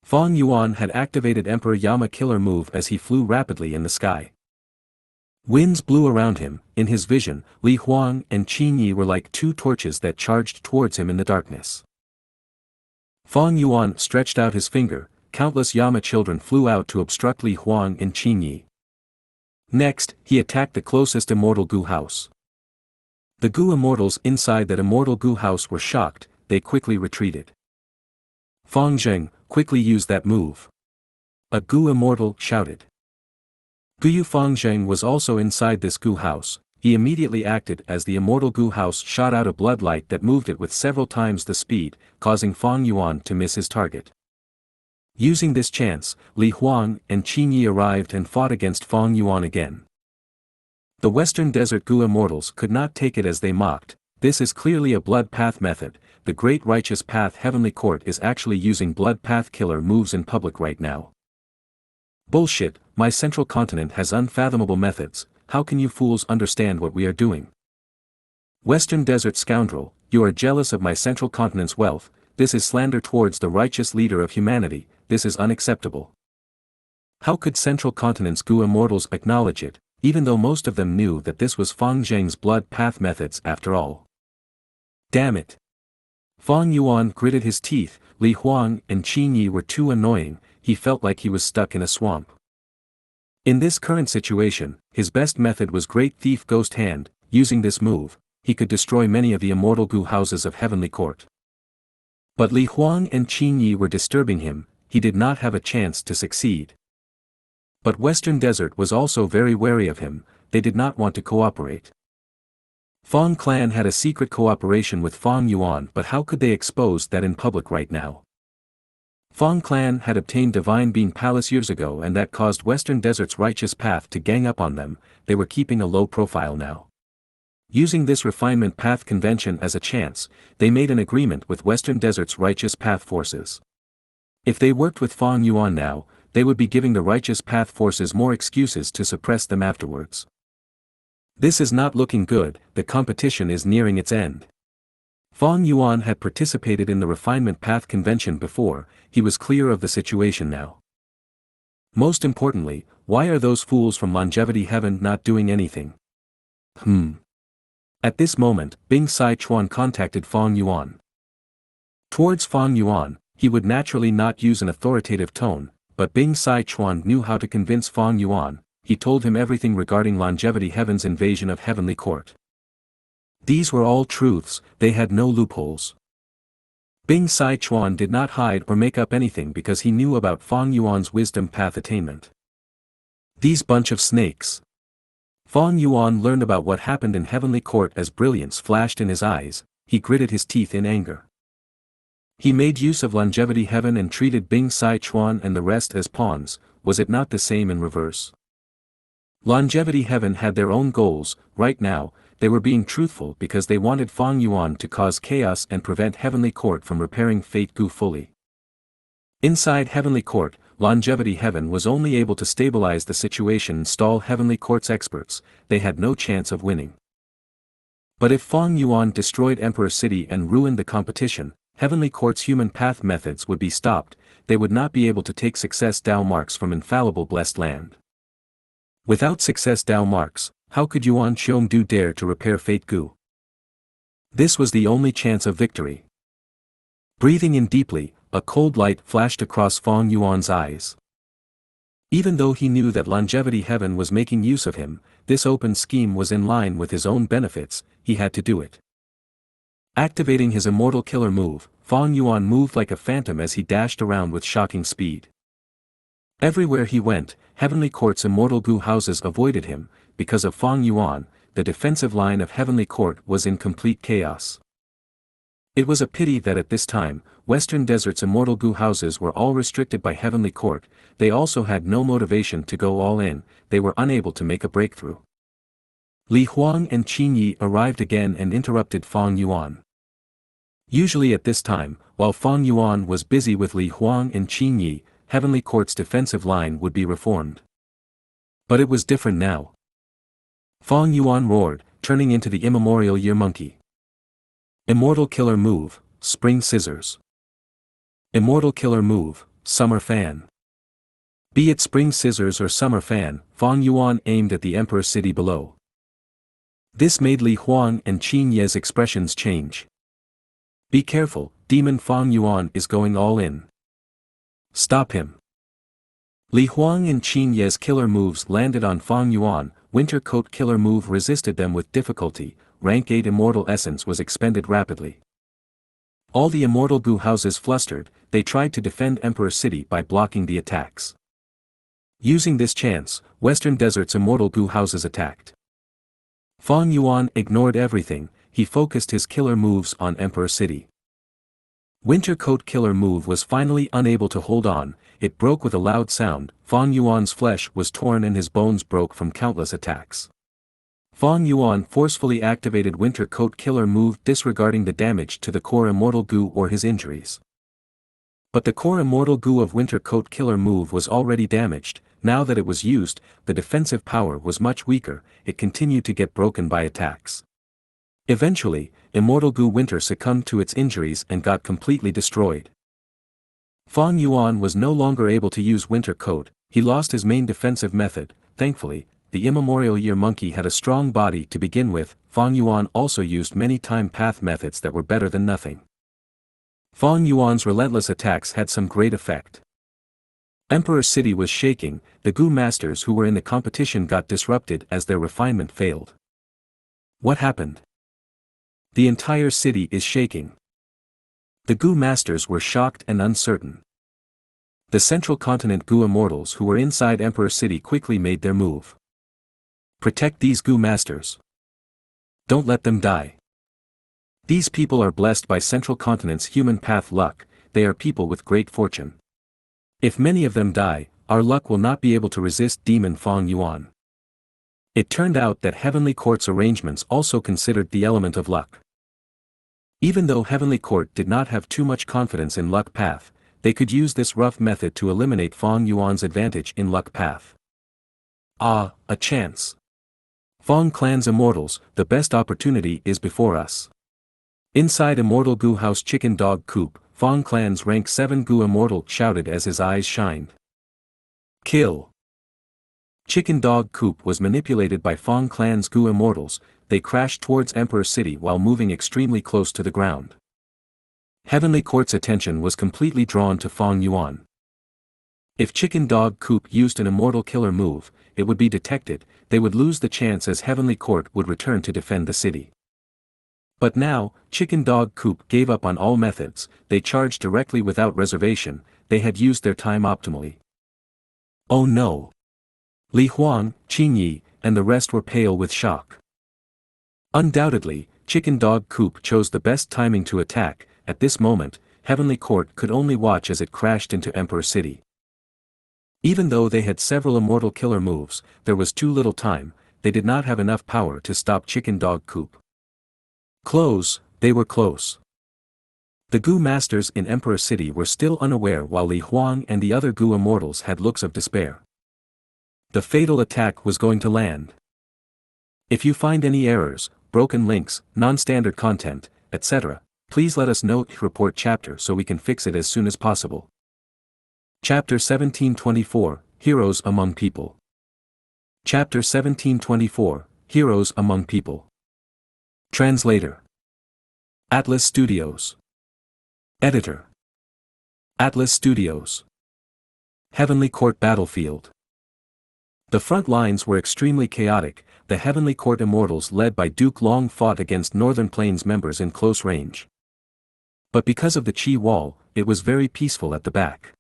Fang Yuan had activated Emperor Yama killer move as he flew rapidly in the sky. Winds blew around him, in his vision, Li Huang and Qin Yi were like 2 torches that charged towards him in the darkness. Fang Yuan stretched out his finger, countless Yama children flew out to obstruct Li Huang and Qin Yi. Next, he attacked the closest immortal Gu house. The Gu immortals inside that immortal Gu house were shocked, they quickly retreated. Fang Zheng quickly used that move. A Gu immortal shouted. Guyu Fang Zheng was also inside this Gu house, he immediately acted as the immortal Gu house shot out a blood light that moved it with several times the speed, causing Fang Yuan to miss his target. Using this chance, Li Huang and Qin Yi arrived and fought against Fang Yuan again. The Western Desert Gu immortals could not take it as they mocked, this is clearly a blood path method, the great righteous path Heavenly Court is actually using blood path killer moves in public right now. Bullshit, my central continent has unfathomable methods, how can you fools understand what we are doing? Western Desert scoundrel, you are jealous of my central continent's wealth, this is slander towards the righteous leader of humanity, this is unacceptable. How could central continent's Gu immortals acknowledge it, even though most of them knew that this was Fang Zheng's blood path methods after all? Damn it. Fang Yuan gritted his teeth, Li Huang and Qin Yi were too annoying, he felt like he was stuck in a swamp. In this current situation, his best method was Great Thief Ghost Hand, using this move, he could destroy many of the immortal Gu houses of Heavenly Court. But Li Huang and Qin Yi were disturbing him, he did not have a chance to succeed. But Western Desert was also very wary of him, they did not want to cooperate. Fang clan had a secret cooperation with Fang Yuan, but how could they expose that in public right now? Fang clan had obtained Divine Being Palace years ago and that caused Western Desert's righteous path to gang up on them, they were keeping a low profile now. Using this refinement path convention as a chance, they made an agreement with Western Desert's righteous path forces. If they worked with Fang Yuan now, they would be giving the righteous path forces more excuses to suppress them afterwards. This is not looking good, the competition is nearing its end. Fang Yuan had participated in the refinement path convention before, he was clear of the situation now. Most importantly, why are those fools from longevity heaven not doing anything? At this moment, Bing Sichuan contacted Fang Yuan. Towards Fang Yuan, he would naturally not use an authoritative tone, but Bing Sichuan knew how to convince Fang Yuan, he told him everything regarding longevity heaven's invasion of Heavenly Court. These were all truths, they had no loopholes. Bing Sichuan did not hide or make up anything because he knew about Fang Yuan's wisdom path attainment. These bunch of snakes. Fang Yuan learned about what happened in Heavenly Court as brilliance flashed in his eyes, he gritted his teeth in anger. He made use of longevity heaven and treated Bing Sichuan and the rest as pawns, was it not the same in reverse? Longevity heaven had their own goals, right now, they were being truthful because they wanted Fang Yuan to cause chaos and prevent Heavenly Court from repairing Fate Gu fully. Inside Heavenly Court, longevity heaven was only able to stabilize the situation and stall Heavenly Court's experts, they had no chance of winning. But if Fang Yuan destroyed Emperor City and ruined the competition, Heavenly Court's human path methods would be stopped, they would not be able to take success Dao marks from infallible blessed land. Without success Dao marks, how could Yuan Xiongdu dare to repair Fate Gu? This was the only chance of victory. Breathing in deeply, a cold light flashed across Fang Yuan's eyes. Even though he knew that Longevity Heaven was making use of him, this open scheme was in line with his own benefits, he had to do it. Activating his immortal killer move, Fang Yuan moved like a phantom as he dashed around with shocking speed. Everywhere he went, Heavenly Court's immortal Gu houses avoided him. Because of Fang Yuan, the defensive line of Heavenly Court was in complete chaos. It was a pity that at this time, Western Desert's immortal Gu houses were all restricted by Heavenly Court. They also had no motivation to go all in, they were unable to make a breakthrough. Li Huang and Qin Yi arrived again and interrupted Fang Yuan. Usually at this time, while Fang Yuan was busy with Li Huang and Qin Yi, Heavenly Court's defensive line would be reformed. But it was different now. Fang Yuan roared, turning into the immemorial Year Monkey. Immortal Killer Move, Spring Scissors. Immortal Killer Move, Summer Fan. Be it Spring Scissors or Summer Fan, Fang Yuan aimed at the Emperor City below. This made Li Huang and Qin Yi's expressions change. Be careful, Demon Fang Yuan is going all in. Stop him. Li Huang and Qin Yi's killer moves landed on Fang Yuan. Winter Coat killer move resisted them with difficulty. Rank 8 immortal essence was expended rapidly. All the immortal Gu houses flustered, they tried to defend Emperor City by blocking the attacks. Using this chance, Western Desert's immortal Gu houses attacked. Fang Yuan ignored everything, he focused his killer moves on Emperor City. Winter Coat killer move was finally unable to hold on, it broke with a loud sound. Fang Yuan's flesh was torn and his bones broke from countless attacks. Fang Yuan forcefully activated Winter Coat killer move, disregarding the damage to the core immortal Gu or his injuries. But the core immortal Gu of Winter Coat killer move was already damaged. Now that it was used, the defensive power was much weaker, it continued to get broken by attacks. Eventually, Immortal Gu Winter succumbed to its injuries and got completely destroyed. Fang Yuan was no longer able to use Winter Coat, he lost his main defensive method. Thankfully, the immemorial Year Monkey had a strong body to begin with. Fang Yuan also used many time path methods that were better than nothing. Fang Yuan's relentless attacks had some great effect. Emperor City was shaking, the Gu masters who were in the competition got disrupted as their refinement failed. What happened? The entire city is shaking. The Gu masters were shocked and uncertain. The Central Continent Gu immortals who were inside Emperor City quickly made their move. Protect these Gu masters. Don't let them die. These people are blessed by Central Continent's human path luck, they are people with great fortune. If many of them die, our luck will not be able to resist Demon Fang Yuan. It turned out that Heavenly Court's arrangements also considered the element of luck. Even though Heavenly Court did not have too much confidence in luck path, they could use this rough method to eliminate Fang Yuan's advantage in luck path. Ah, a chance. Fang Clan's immortals, the best opportunity is before us. Inside Immortal Gu House Chicken Dog Coop, Fang Clan's rank 7 Gu immortal shouted as his eyes shined. Kill! Chicken Dog Coop was manipulated by Fang Clan's Gu immortals, they crashed towards Emperor City while moving extremely close to the ground. Heavenly Court's attention was completely drawn to Fang Yuan. If Chicken Dog Coop used an immortal killer move, it would be detected, they would lose the chance as Heavenly Court would return to defend the city. But now, Chicken Dog Coop gave up on all methods, they charged directly without reservation, they had used their time optimally. Oh no! Li Huang, Qin Yi, and the rest were pale with shock. Undoubtedly, Chicken Dog Coop chose the best timing to attack. At this moment, Heavenly Court could only watch as it crashed into Emperor City. Even though they had several immortal killer moves, there was too little time, they did not have enough power to stop Chicken Dog Coop. Close, they were close. The Gu masters in Emperor City were still unaware while Li Huang and the other Gu immortals had looks of despair. The fatal attack was going to land. If you find any errors, broken links, non-standard content, etc., please let us know. Report chapter so we can fix it as soon as possible. Chapter 1724, Heroes Among People. Chapter 1724, Heroes Among People. Translator. Atlas Studios. Editor. Atlas Studios. Heavenly Court Battlefield. The front lines were extremely chaotic. The Heavenly Court Immortals led by Duke Long fought against Northern Plains members in close range. But because of the Qi Wall, it was very peaceful at the back.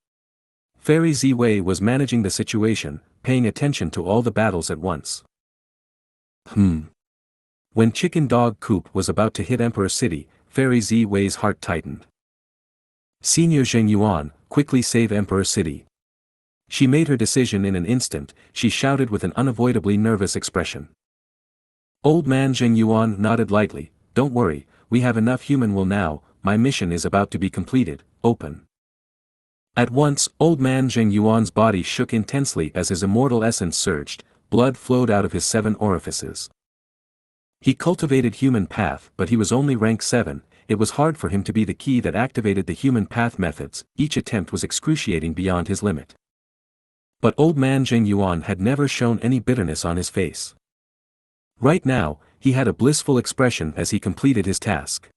Fairy Ziwei was managing the situation, paying attention to all the battles at once. When Chicken Dog Coop was about to hit Emperor City, Fairy Ziwei's heart tightened. Senior Zheng Yuan, quickly save Emperor City. She made her decision in an instant. She shouted with an unavoidably nervous expression. Old man Zheng Yuan nodded lightly. Don't worry, we have enough human will now, my mission is about to be completed, open. At once, old man Zheng Yuan's body shook intensely as his immortal essence surged, blood flowed out of his 7 orifices. He cultivated human path, but he was only rank 7, it was hard for him to be the key that activated the human path methods, each attempt was excruciating beyond his limit. But old man Zheng Yuan had never shown any bitterness on his face. Right now, he had a blissful expression as he completed his task.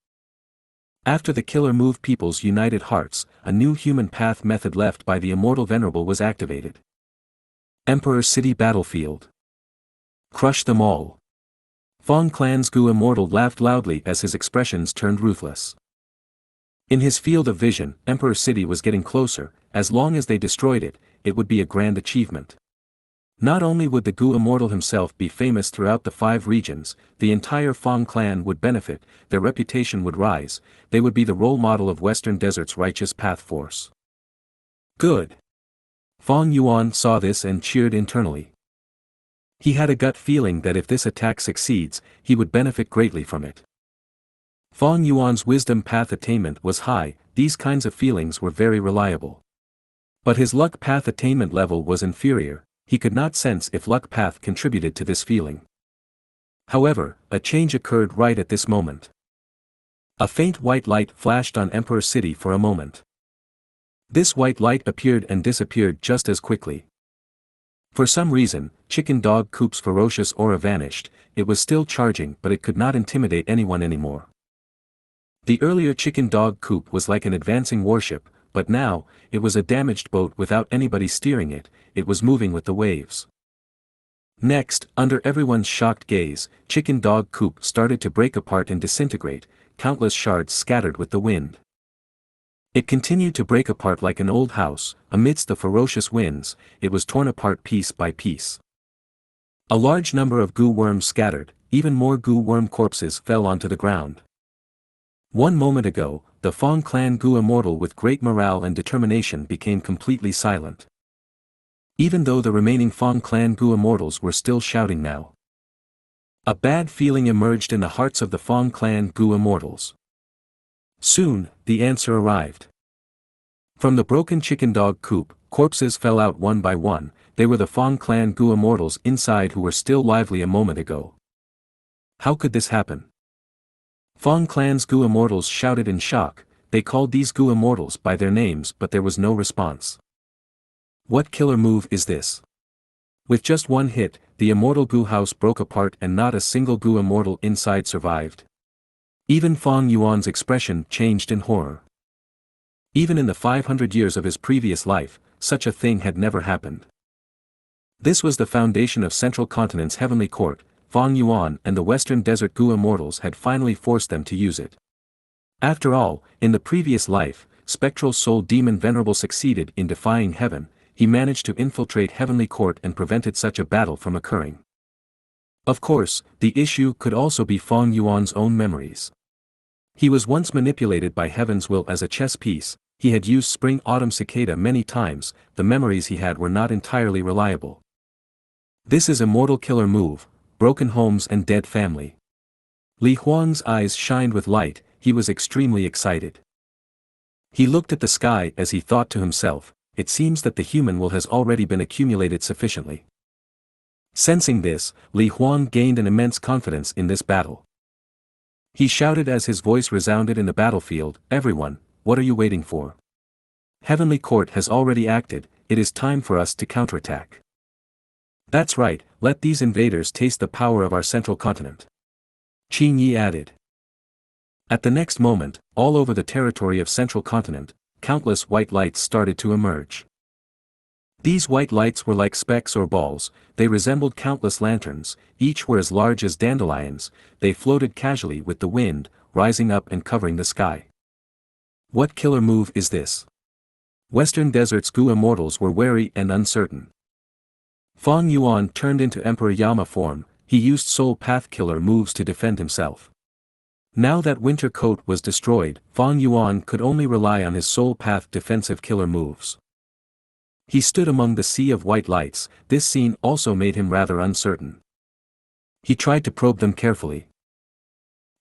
After the killer move People's United Hearts, a new human path method left by the Immortal Venerable was activated. Emperor City Battlefield. Crush them all. Fong Clan's Gu Immortal laughed loudly as his expressions turned ruthless. In his field of vision, Emperor City was getting closer. As long as they destroyed it, it would be a grand achievement. Not only would the Gu Immortal himself be famous throughout the 5 regions, the entire Fong clan would benefit, their reputation would rise, they would be the role model of Western Desert's righteous path force. Good. Fong Yuan saw this and cheered internally. He had a gut feeling that if this attack succeeds, he would benefit greatly from it. Fong Yuan's wisdom path attainment was high, these kinds of feelings were very reliable. But his luck path attainment level was inferior, he could not sense if luck path contributed to this feeling. However, a change occurred right at this moment. A faint white light flashed on Emperor City for a moment. This white light appeared and disappeared just as quickly. For some reason, Chicken Dog Coop's ferocious aura vanished, it was still charging but it could not intimidate anyone anymore. The earlier Chicken Dog Coop was like an advancing warship, but now, it was a damaged boat without anybody steering it, it was moving with the waves. Next, under everyone's shocked gaze, Chicken Dog Coop started to break apart and disintegrate, countless shards scattered with the wind. It continued to break apart like an old house, amidst the ferocious winds, it was torn apart piece by piece. A large number of goo worms scattered, even more goo worm corpses fell onto the ground. One moment ago, the Fong clan Gu Immortal with great morale and determination became completely silent. Even though the remaining Fong clan Gu Immortals were still shouting now. A bad feeling emerged in the hearts of the Fong clan Gu Immortals. Soon, the answer arrived. From the broken Chicken Dog Coop, corpses fell out one by one, they were the Fong clan Gu Immortals inside who were still lively a moment ago. How could this happen? Fong clan's Gu Immortals shouted in shock, they called these Gu Immortals by their names but there was no response. What killer move is this? With just one hit, the Immortal Gu house broke apart and not a single Gu Immortal inside survived. Even Fong Yuan's expression changed in horror. Even in the 500 years of his previous life, such a thing had never happened. This was the foundation of Central Continent's Heavenly Court, Fong Yuan and the Western Desert Gu Immortals had finally forced them to use it. After all, in the previous life, Spectral Soul Demon Venerable succeeded in defying heaven, he managed to infiltrate Heavenly Court and prevented such a battle from occurring. Of course, the issue could also be Fong Yuan's own memories. He was once manipulated by Heaven's will as a chess piece, he had used Spring-Autumn Cicada many times, the memories he had were not entirely reliable. This is a mortal killer move, broken homes and dead family. Li Huang's eyes shined with light, he was extremely excited. He looked at the sky as he thought to himself, it seems that the human will has already been accumulated sufficiently. Sensing this, Li Huang gained an immense confidence in this battle. He shouted as his voice resounded in the battlefield, everyone, what are you waiting for? Heavenly Court has already acted, it is time for us to counterattack. That's right, let these invaders taste the power of our central continent. Qin Yi added. At the next moment, all over the territory of central continent, countless white lights started to emerge. These white lights were like specks or balls, they resembled countless lanterns, each were as large as dandelions, they floated casually with the wind, rising up and covering the sky. What killer move is this? Western Daoist Gu immortals were wary and uncertain. Fang Yuan turned into Emperor Yama form, he used soul path killer moves to defend himself. Now that winter coat was destroyed, Fang Yuan could only rely on his soul path defensive killer moves. He stood among the sea of white lights, this scene also made him rather uncertain. He tried to probe them carefully.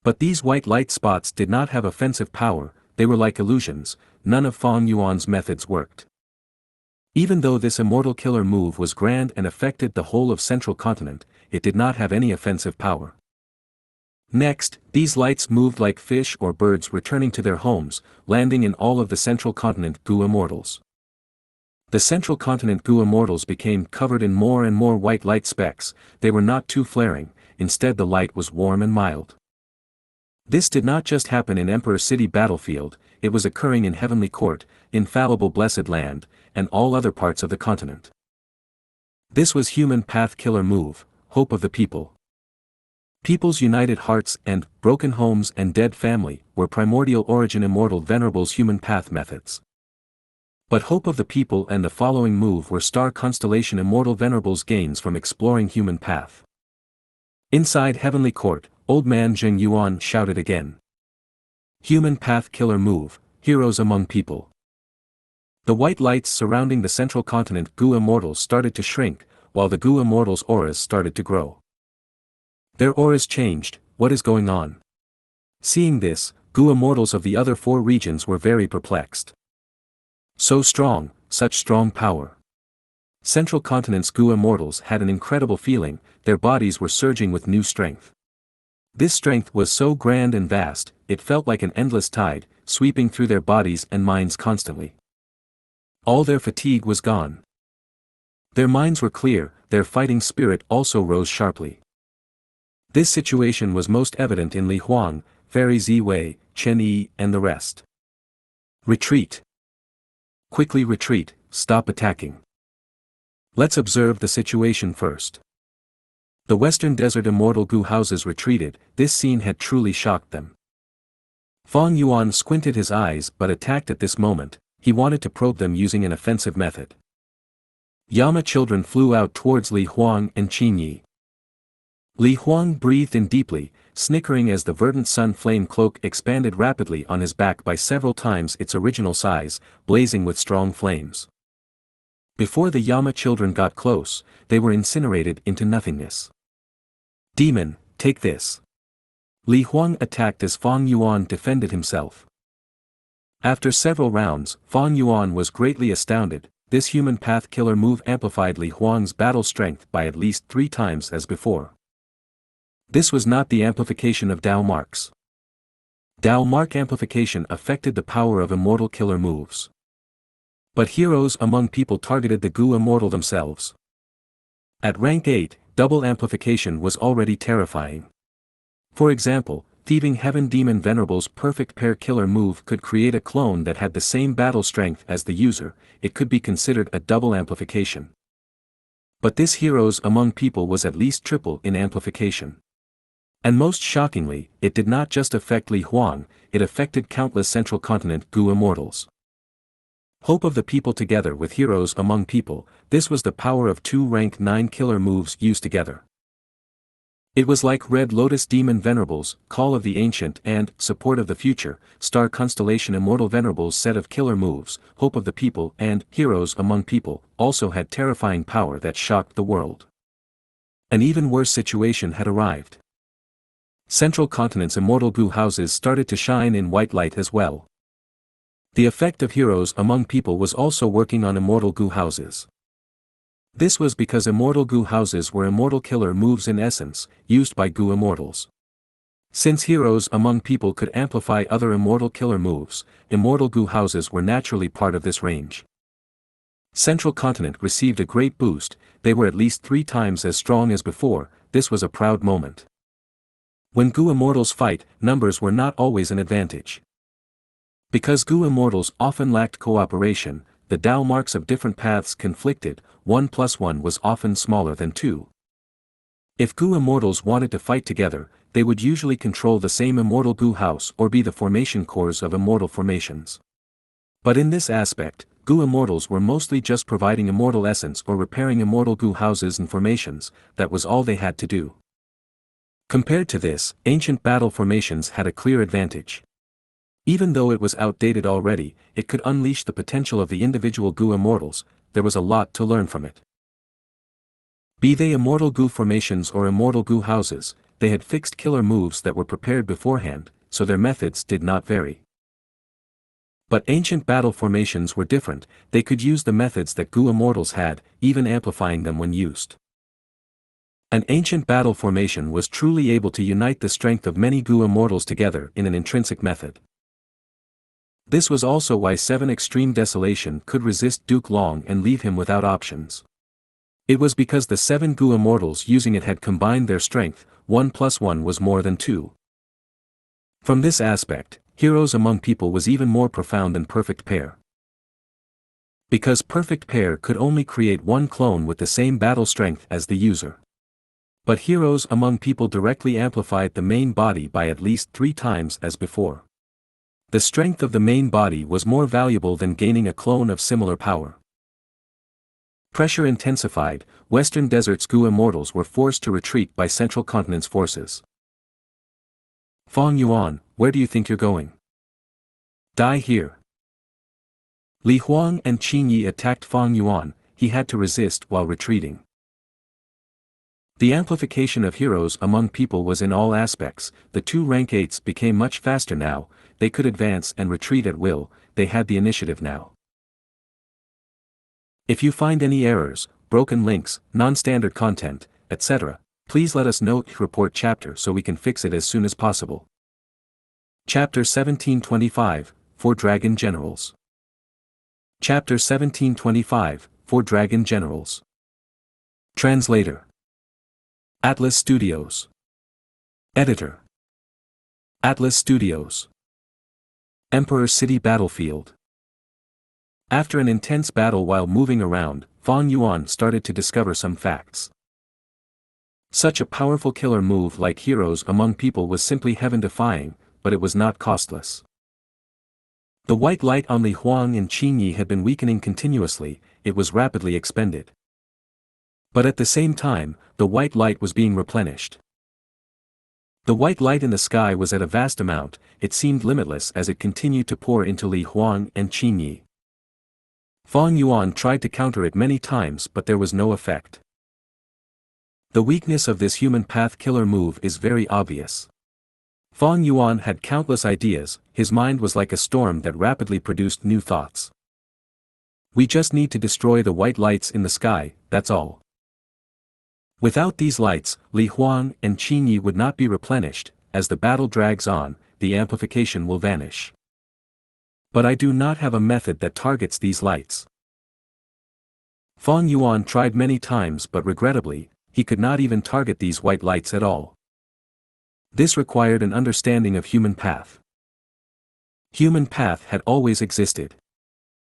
But these white light spots did not have offensive power, they were like illusions, none of Fang Yuan's methods worked. Even though this immortal killer move was grand and affected the whole of central continent, it did not have any offensive power. Next, these lights moved like fish or birds returning to their homes, landing in all of the central continent Gu immortals. The central continent Gu immortals became covered in more and more white light specks, they were not too flaring, instead the light was warm and mild. This did not just happen in Emperor City battlefield, it was occurring in Heavenly Court, infallible blessed land, and all other parts of the continent. This was human path killer move, hope of the people. People's united hearts and broken homes and dead family were primordial origin immortal venerables human path methods. But hope of the people and the following move were star constellation immortal venerables gains from exploring human path. Inside Heavenly Court, old man Zheng Yuan shouted again. Human path killer move, heroes among people. The white lights surrounding the central continent Gu immortals started to shrink, while the Gu immortals' auras started to grow. Their auras changed, what is going on? Seeing this, Gu immortals of the other 4 regions were very perplexed. So strong, such strong power. Central continent's Gu immortals had an incredible feeling, their bodies were surging with new strength. This strength was so grand and vast, it felt like an endless tide, sweeping through their bodies and minds constantly. All their fatigue was gone. Their minds were clear, their fighting spirit also rose sharply. This situation was most evident in Li Huang, Fairy Ziwei, Chen Yi, and the rest. Retreat. Quickly retreat, stop attacking. Let's observe the situation first. The Western Desert Immortal Gu houses retreated, this scene had truly shocked them. Fang Yuan squinted his eyes but attacked at this moment, he wanted to probe them using an offensive method. Yama children flew out towards Li Huang and Qin Yi. Li Huang breathed in deeply, snickering as the verdant sun flame cloak expanded rapidly on his back by several times its original size, blazing with strong flames. Before the Yama children got close, they were incinerated into nothingness. Demon, take this. Li Huang attacked as Fang Yuan defended himself. After several rounds, Fang Yuan was greatly astounded, this human path killer move amplified Li Huang's battle strength by at least 3 times as before. This was not the amplification of Dao marks. Dao mark amplification affected the power of immortal killer moves. But heroes among people targeted the Gu immortal themselves. At rank 8, double amplification was already terrifying. For example, Thieving Heaven Demon Venerable's perfect pair killer move could create a clone that had the same battle strength as the user, it could be considered a double amplification. But this heroes among people was at least triple in amplification. And most shockingly, it did not just affect Li Huang, it affected countless central continent Gu immortals. Hope of the people together with heroes among people, this was the power of 2 rank 9 killer moves used together. It was like Red Lotus Demon Venerables, Call of the Ancient and Support of the Future, Star Constellation Immortal Venerables set of killer moves, Hope of the People and Heroes Among People, also had terrifying power that shocked the world. An even worse situation had arrived. Central Continent's Immortal Gu houses started to shine in white light as well. The effect of Heroes Among People was also working on Immortal Gu houses. This was because Immortal Gu houses were immortal killer moves in essence, used by Gu immortals. Since Heroes Among People could amplify other immortal killer moves, Immortal Gu houses were naturally part of this range. Central Continent received a great boost, they were at least 3 times as strong as before. This was a proud moment. When Gu immortals fight, numbers were not always an advantage. Because Gu immortals often lacked cooperation, the Dao marks of different paths conflicted. 1 plus 1 was often smaller than 2. If Gu immortals wanted to fight together, they would usually control the same immortal Gu house or be the formation cores of immortal formations. But in this aspect, Gu immortals were mostly just providing immortal essence or repairing immortal Gu houses and formations. That was all they had to do. Compared to this, ancient battle formations had a clear advantage. Even though it was outdated already, it could unleash the potential of the individual Gu immortals. There was a lot to learn from it. Be they immortal Gu formations or immortal Gu houses, they had fixed killer moves that were prepared beforehand, so their methods did not vary. But ancient battle formations were different. They could use the methods that Gu immortals had, even amplifying them when used. An ancient battle formation was truly able to unite the strength of many Gu immortals together in an intrinsic method. This was also why 7 Extreme Desolation could resist Duke Long and leave him without options. It was because the 7 Gu immortals using it had combined their strength. 1 plus 1 was more than 2. From this aspect, Heroes Among People was even more profound than Perfect Pair. Because Perfect Pair could only create one clone with the same battle strength as the user. But Heroes Among People directly amplified the main body by at least 3 times as before. The strength of the main body was more valuable than gaining a clone of similar power. Pressure intensified, Western Desert's Gu immortals were forced to retreat by Central Continent's forces. Fang Yuan, where do you think you're going? Die here. Li Huang and Qin Yi attacked Fang Yuan. He had to resist while retreating. The amplification of Heroes Among People was in all aspects. The 2 rank 8s became much faster now. They could advance and retreat at will. They had the initiative now. If you find any errors, broken links, non-standard content, etc., please let us know. Report chapter so we can fix it as soon as possible. Chapter 1725, 4 Dragon Generals. Chapter 1725, 4 Dragon Generals. Translator. Atlas Studios. Editor. Atlas Studios. Emperor City Battlefield. After an intense battle while moving around, Fang Yuan started to discover some facts. Such a powerful killer move like Heroes Among People was simply heaven-defying, but it was not costless. The white light on Li Huang and Qin Yi had been weakening continuously. It was rapidly expended. But at the same time, the white light was being replenished. The white light in the sky was at a vast amount. It seemed limitless as it continued to pour into Li Huang and Qin Yi. Fang Yuan tried to counter it many times but there was no effect. The weakness of this human path killer move is very obvious. Fang Yuan had countless ideas. His mind was like a storm that rapidly produced new thoughts. We just need to destroy the white lights in the sky, that's all. Without these lights, Li Huang and Qin Yi would not be replenished. As the battle drags on, the amplification will vanish. But I do not have a method that targets these lights. Fang Yuan tried many times but regrettably, he could not even target these white lights at all. This required an understanding of human path. Human path had always existed.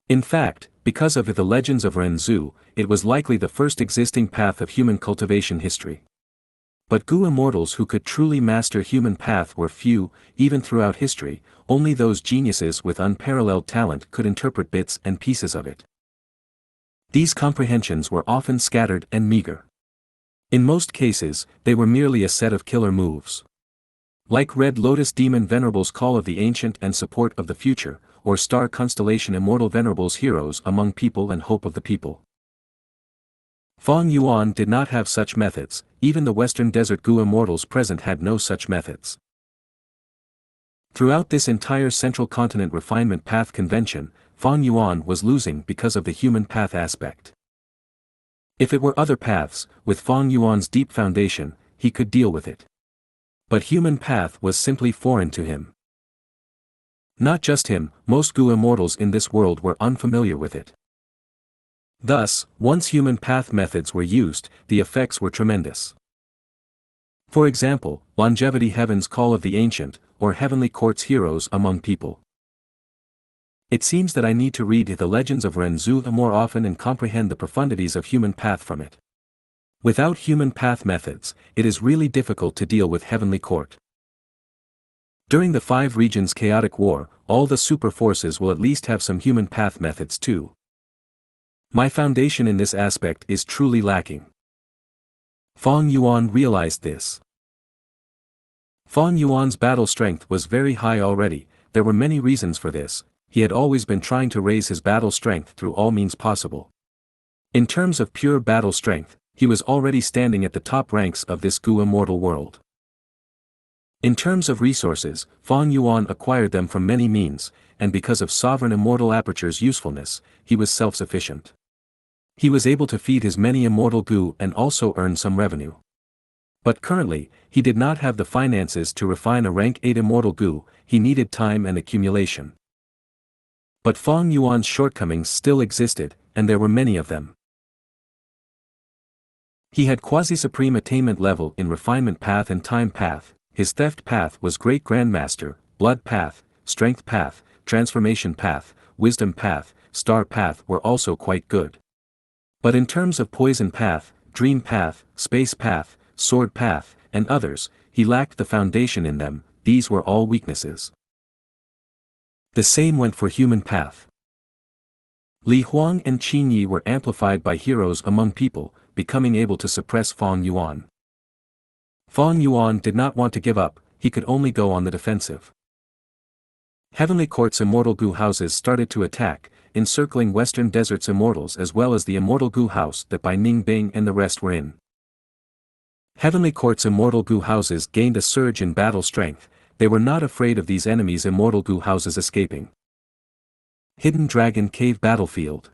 In fact, because of the legends of Renzu, it was likely the first existing path of human cultivation history. But Gu immortals who could truly master human path were few. Even throughout history, only those geniuses with unparalleled talent could interpret bits and pieces of it. These comprehensions were often scattered and meager. In most cases, they were merely a set of killer moves. Like Red Lotus Demon Venerable's Call of the Ancient and Support of the Future, or Star Constellation Immortal Venerable's Heroes Among People and Hope of the People. Fang Yuan did not have such methods. Even the Western Desert Gu immortals present had no such methods. Throughout this entire Central Continent Refinement Path Convention, Fang Yuan was losing because of the human path aspect. If it were other paths, with Fang Yuan's deep foundation, he could deal with it. But human path was simply foreign to him. Not just him, most Gu immortals in this world were unfamiliar with it. Thus, once human path methods were used, the effects were tremendous. For example, longevity heaven's call of the ancient, or heavenly court's heroes among people. It seems that I need to read the legends of Ren Zhu more often and comprehend the profundities of human path from it. Without human path methods, it is really difficult to deal with heavenly court. During the 5 regions chaotic war, all the super forces will at least have some human path methods too. My foundation in this aspect is truly lacking. Feng Yuan realized this. Feng Yuan's battle strength was very high already. There were many reasons for this. He had always been trying to raise his battle strength through all means possible. In terms of pure battle strength, he was already standing at the top ranks of this Gu immortal world. In terms of resources, Feng Yuan acquired them from many means, and because of sovereign immortal aperture's usefulness, he was self-sufficient. He was able to feed his many immortal Gu and also earn some revenue. But currently, he did not have the finances to refine a rank 8 immortal Gu. He needed time and accumulation. But Feng Yuan's shortcomings still existed, and there were many of them. He had quasi-supreme attainment level in refinement path and time path. His theft path was great grandmaster, blood path, strength path, transformation path, wisdom path, star path were also quite good. But in terms of poison path, dream path, space path, sword path, and others, he lacked the foundation in them. These were all weaknesses. The same went for human path. Li Huang and Qin Yi were amplified by heroes among people, becoming able to suppress Feng Yuan. Feng Yuan did not want to give up, he could only go on the defensive. Heavenly Court's immortal Gu houses started to attack, encircling Western Desert's immortals as well as the immortal Gu house that Bai Ning Bing and the rest were in. Heavenly Court's immortal Gu houses gained a surge in battle strength. They were not afraid of these enemies' immortal Gu houses escaping. Hidden Dragon Cave Battlefield.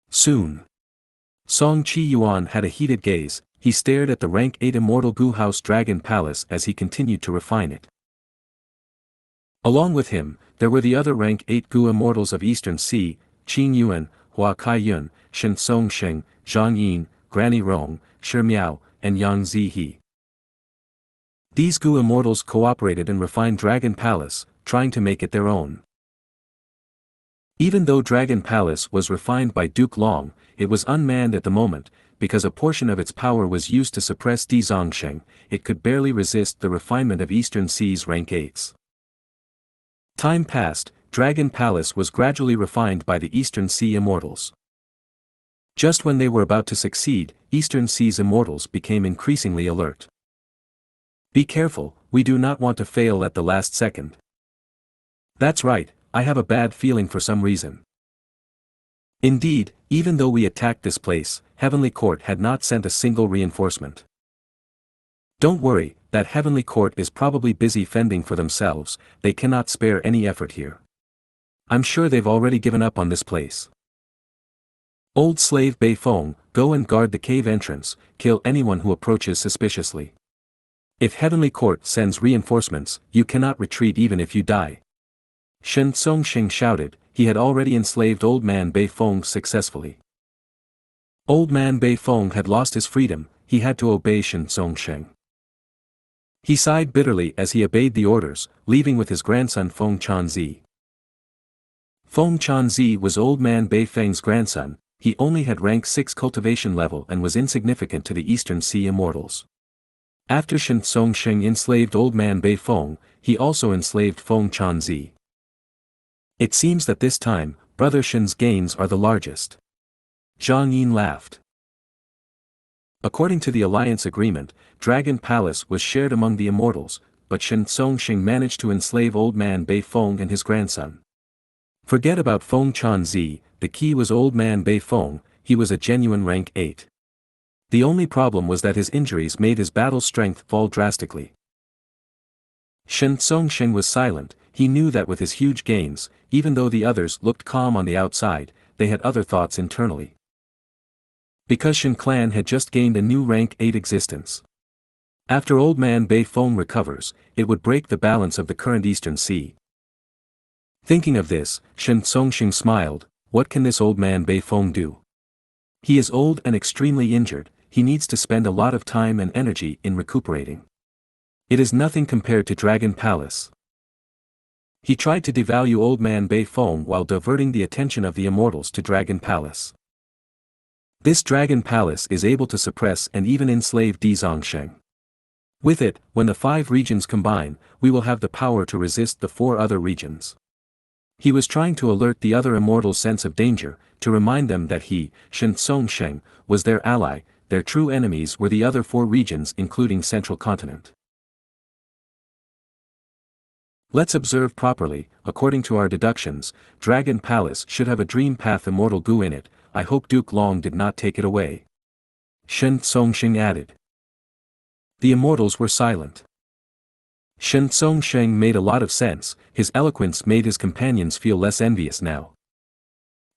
Soon. Song Chi Yuan had a heated gaze. He stared at the rank 8 immortal Gu house Dragon Palace as he continued to refine it. Along with him, there were the other rank 8 Gu immortals of Eastern Sea, Qing Yuan, Hua Kai Yun, Shen Song Sheng, Zhang Yin, Granny Rong, Shi Miao, and Yang Zihe. These Gu immortals cooperated and refined Dragon Palace, trying to make it their own. Even though Dragon Palace was refined by Duke Long, it was unmanned at the moment, because a portion of its power was used to suppress Di Zongsheng. It could barely resist the refinement of Eastern Sea's rank 8s. Time passed, Dragon Palace was gradually refined by the Eastern Sea immortals. Just when they were about to succeed, Eastern Sea's immortals became increasingly alert. Be careful, we do not want to fail at the last second. That's right, I have a bad feeling for some reason. Indeed, even though we attacked this place, Heavenly Court had not sent a single reinforcement. Don't worry, that Heavenly Court is probably busy fending for themselves, they cannot spare any effort here. I'm sure they've already given up on this place. Old slave Bei Feng, go and guard the cave entrance, kill anyone who approaches suspiciously. If Heavenly Court sends reinforcements, you cannot retreat even if you die. Shen Songxing shouted. He had already enslaved Old Man Bei Feng successfully. Old Man Bei Feng had lost his freedom, he had to obey Shen Songxing. He sighed bitterly as he obeyed the orders, leaving with his grandson Feng Chanzi. Feng Chanzi was Old Man Bei Feng's grandson. He only had rank 6 cultivation level and was insignificant to the Eastern Sea immortals. After Shen Songxing enslaved Old Man Bei Feng, he also enslaved Feng Chanzi. It seems that this time, Brother Shen's gains are the largest. Zhang Yin laughed. According to the alliance agreement, Dragon Palace was shared among the immortals, but Shen Songxing managed to enslave Old Man Bei Feng and his grandson. Forget about Feng Chanzi, the key was Old Man Bei Feng, he was a genuine rank 8. The only problem was that his injuries made his battle strength fall drastically. Shen Songxing was silent. He knew that with his huge gains, even though the others looked calm on the outside, they had other thoughts internally. Because Shen Clan had just gained a new rank 8 existence. After Old Man Bei Feng recovers, it would break the balance of the current Eastern Sea. Thinking of this, Shen Songxing smiled. What can this Old Man Bei Feng do? He is old and extremely injured, he needs to spend a lot of time and energy in recuperating. It is nothing compared to Dragon Palace. He tried to devalue Old Man Bei Feng while diverting the attention of the immortals to Dragon Palace. This Dragon Palace is able to suppress and even enslave Di Zongsheng. With it, when the 5 regions combine, we will have the power to resist the 4 other regions. He was trying to alert the other immortals' sense of danger, to remind them that he, Xianxia, was their ally, their true enemies were the other 4 regions including Central Continent. Let's observe properly, according to our deductions, Dragon Palace should have a dream path Immortal Gu in it, I hope Duke Long did not take it away. Xianxia added. The immortals were silent. Xianxia made a lot of sense, his eloquence made his companions feel less envious now.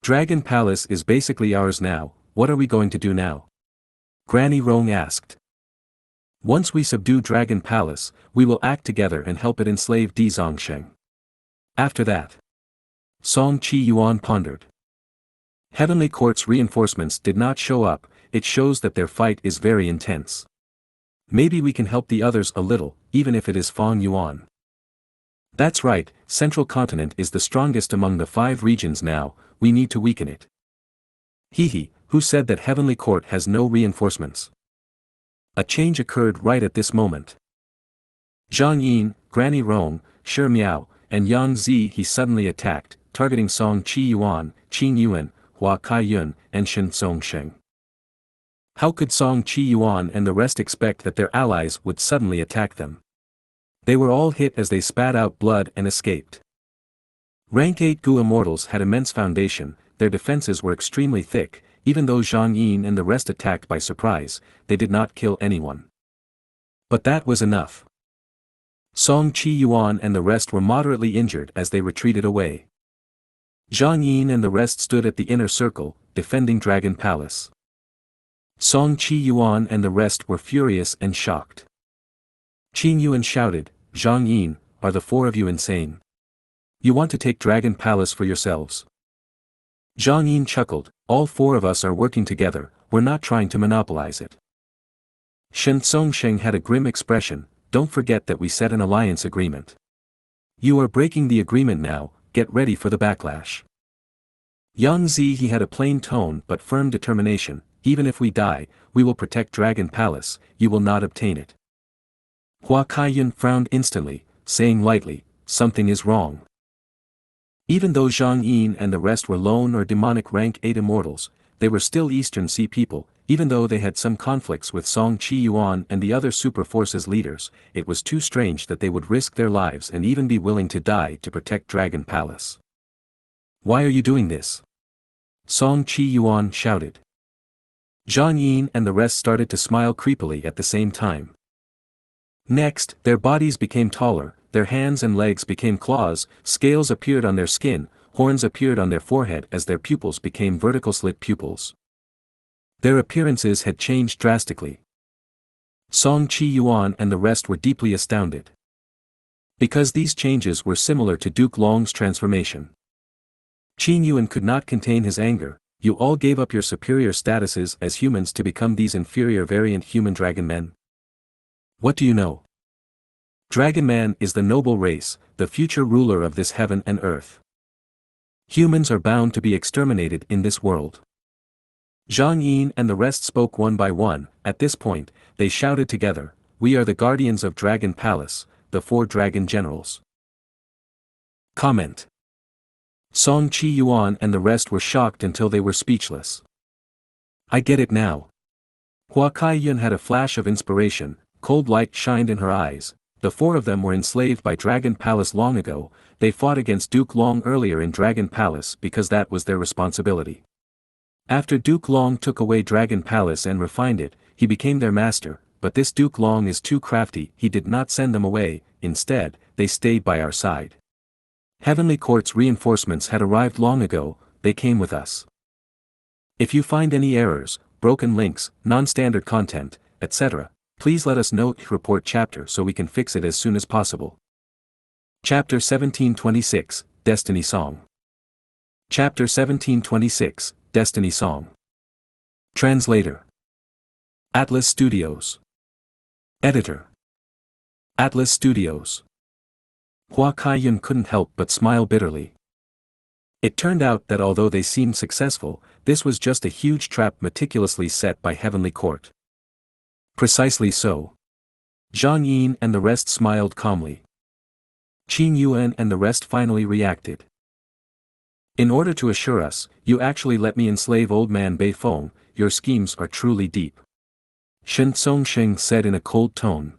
Dragon Palace is basically ours now, what are we going to do now? Granny Rong asked. Once we subdue Dragon Palace, we will act together and help it enslave Di Zongsheng. After that. Song Qi Yuan pondered. Heavenly Court's reinforcements did not show up, it shows that their fight is very intense. Maybe we can help the others a little, even if it is Fang Yuan. That's right, Central Continent is the strongest among the 5 regions now, we need to weaken it. Hehe, who said that Heavenly Court has no reinforcements? A change occurred right at this moment. Zhang Yin, Granny Rong, Shi Miao, and Yang Zi he suddenly attacked, targeting Song Qi Yuan, Qin Yuan, Hua Kai Yun, and Shen Songsheng. How could Song Qi Yuan and the rest expect that their allies would suddenly attack them? They were all hit as they spat out blood and escaped. Rank 8 Gu immortals had immense foundation, their defenses were extremely thick, even though Zhang Yin and the rest attacked by surprise, they did not kill anyone. But that was enough. Song Qi Yuan and the rest were moderately injured as they retreated away. Zhang Yin and the rest stood at the inner circle, defending Dragon Palace. Song Qi Yuan and the rest were furious and shocked. Qin Yuan shouted, Zhang Yin, are the 4 of you insane? You want to take Dragon Palace for yourselves? Zhang Yin chuckled, all 4 of us are working together, we're not trying to monopolize it. Shen Songsheng had a grim expression, don't forget that we set an alliance agreement. You are breaking the agreement now, get ready for the backlash. Yang Zi he had a plain tone but firm determination, even if we die, we will protect Dragon Palace, you will not obtain it. Hua Kaiyun frowned instantly, saying lightly, something is wrong. Even though Zhang Yin and the rest were lone or demonic rank 8 immortals, they were still Eastern Sea people, even though they had some conflicts with Song Qi Yuan and the other super forces leaders, it was too strange that they would risk their lives and even be willing to die to protect Dragon Palace. Why are you doing this? Song Qi Yuan shouted. Zhang Yin and the rest started to smile creepily at the same time. Next, their bodies became taller, their hands and legs became claws, scales appeared on their skin, horns appeared on their forehead as their pupils became vertical slit pupils. Their appearances had changed drastically. Song Qi Yuan and the rest were deeply astounded. Because these changes were similar to Duke Long's transformation. Qin Yuan could not contain his anger, you all gave up your superior statuses as humans to become these inferior variant human dragon men. What do you know? Dragon Man is the noble race, the future ruler of this heaven and earth. Humans are bound to be exterminated in this world. Zhang Yin and the rest spoke one by one, at this point, they shouted together, we are the guardians of Dragon Palace, the 4 dragon generals. Comment. Song Qi Yuan and the rest were shocked until they were speechless. I get it now. Hua Kaiyun had a flash of inspiration, cold light shined in her eyes, the 4 of them were enslaved by Dragon Palace long ago, they fought against Duke Long earlier in Dragon Palace because that was their responsibility. After Duke Long took away Dragon Palace and refined it, he became their master, but this Duke Long is too crafty, he did not send them away, instead, they stayed by our side. Heavenly Court's reinforcements had arrived long ago, they came with us. If you find any errors, broken links, non-standard content, etc., please let us know, report chapter so we can fix it as soon as possible. Chapter 1726, Destiny Song. Chapter 1726, Destiny Song. Translator. Atlas Studios. Editor. Atlas Studios. Hua Kaiyun couldn't help but smile bitterly. It turned out that although they seemed successful, this was just a huge trap meticulously set by Heavenly Court. Precisely so. Zhang Yin and the rest smiled calmly. Qin Yuan and the rest finally reacted. In order to assure us, you actually let me enslave old man Beifeng, your schemes are truly deep. Shen Songsheng said in a cold tone.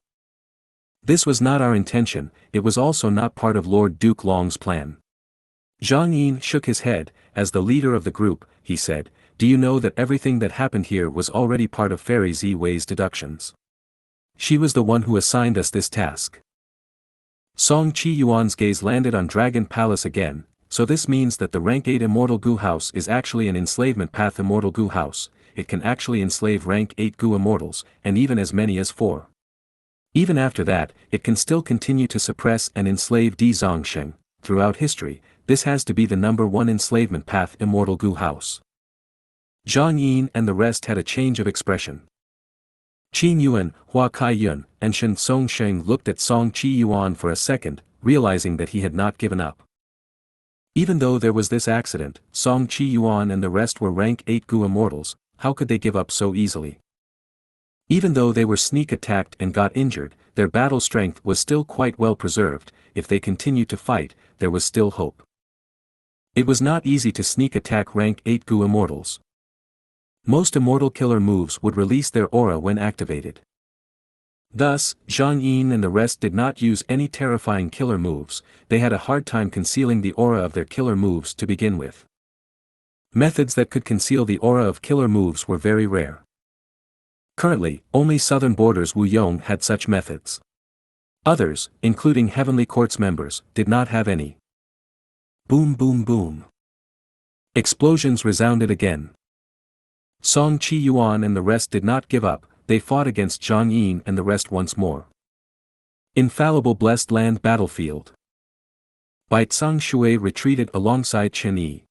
This was not our intention, it was also not part of Lord Duke Long's plan. Zhang Yin shook his head, as the leader of the group, he said, do you know that everything that happened here was already part of Fairy Ziwei's deductions? She was the one who assigned us this task. Song Chi Yuan's gaze landed on Dragon Palace again, so this means that the rank 8 Immortal Gu House is actually an enslavement path Immortal Gu House, it can actually enslave rank 8 Gu Immortals, and even as many as 4. Even after that, it can still continue to suppress and enslave Di Zongsheng. Throughout history, this has to be the number 1 enslavement path Immortal Gu House. Zhang Yin and the rest had a change of expression. Qin Yuan, Hua Kaiyun, and Shen Songsheng looked at Song Chi Yuan for a second, realizing that he had not given up. Even though there was this accident, Song Chi Yuan and the rest were rank 8 Gu Immortals, how could they give up so easily? Even though they were sneak attacked and got injured, their battle strength was still quite well preserved, if they continued to fight, there was still hope. It was not easy to sneak attack rank 8 Gu Immortals. Most immortal killer moves would release their aura when activated. Thus, Zhang Yin and the rest did not use any terrifying killer moves, they had a hard time concealing the aura of their killer moves to begin with. Methods that could conceal the aura of killer moves were very rare. Currently, only Southern Borders Wu Yong had such methods. Others, including Heavenly Court's members, did not have any. Boom boom boom. Explosions resounded again. Song Chi Yuan and the rest did not give up, they fought against Zhang Yin and the rest once more. Infallible Blessed Land Battlefield. Baizang Shui retreated alongside Chen Yi.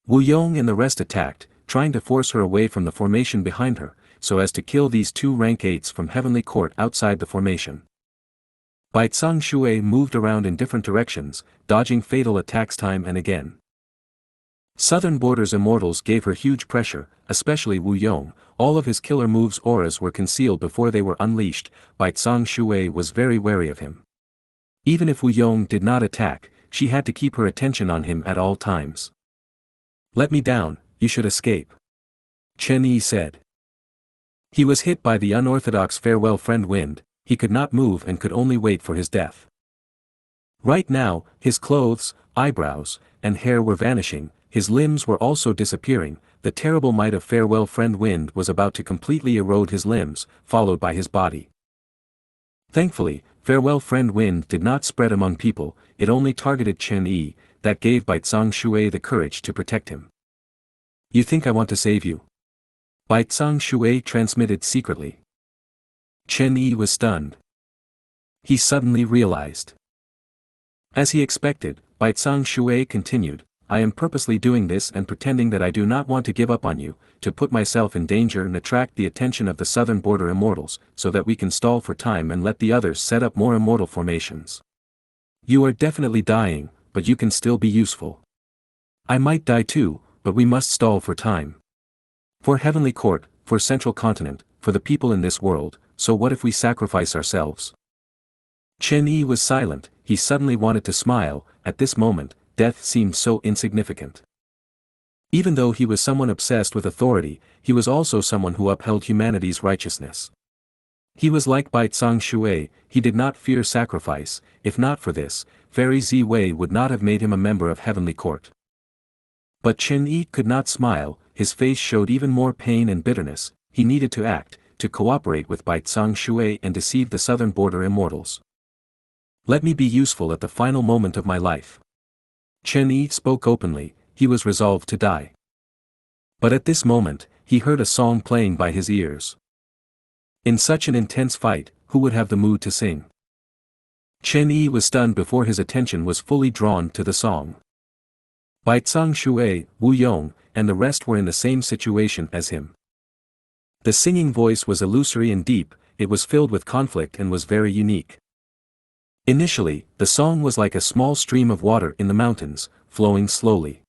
Wu Yong and the rest attacked, trying to force her away from the formation behind her, so as to kill these 2 rank 8s from Heavenly Court outside the formation. Baizang Shui moved around in different directions, dodging fatal attacks time and again. Southern Borders Immortals gave her huge pressure, especially Wu Yong, all of his killer moves' auras were concealed before they were unleashed, Baizang Shui was very wary of him. Even if Wu Yong did not attack, she had to keep her attention on him at all times. Let me down, you should escape. Chen Yi said. He was hit by the unorthodox farewell friend wind, he could not move and could only wait for his death. Right now, his clothes, eyebrows, and hair were vanishing, his limbs were also disappearing, the terrible might of farewell friend wind was about to completely erode his limbs, followed by his body. Thankfully, farewell friend wind did not spread among people, it only targeted Chen Yi, that gave Baizang Shui the courage to protect him. You think I want to save you? Baizang Shui transmitted secretly. Chen Yi was stunned. He suddenly realized. As he expected, Baizang Shui continued, I am purposely doing this and pretending that I do not want to give up on you, to put myself in danger and attract the attention of the Southern Border Immortals, so that we can stall for time and let the others set up more immortal formations. You are definitely dying, but you can still be useful. I might die too, but we must stall for time. For Heavenly Court, for Central Continent, for the people in this world, so what if we sacrifice ourselves? Chen Yi was silent, he suddenly wanted to smile, at this moment, death seemed so insignificant. Even though he was someone obsessed with authority, he was also someone who upheld humanity's righteousness. He was like Baizang Shui, he did not fear sacrifice, if not for this, Fairy Ziwei would not have made him a member of Heavenly Court. But Chen Yi could not smile, his face showed even more pain and bitterness, he needed to act, to cooperate with Baizang Shui and deceive the Southern Border Immortals. Let me be useful at the final moment of my life. Chen Yi spoke openly, he was resolved to die. But at this moment, he heard a song playing by his ears. In such an intense fight, who would have the mood to sing? Chen Yi was stunned before his attention was fully drawn to the song. Baizang Shui, Wu Yong, and the rest were in the same situation as him. The singing voice was illusory and deep, it was filled with conflict and was very unique. Initially, the song was like a small stream of water in the mountains, flowing slowly.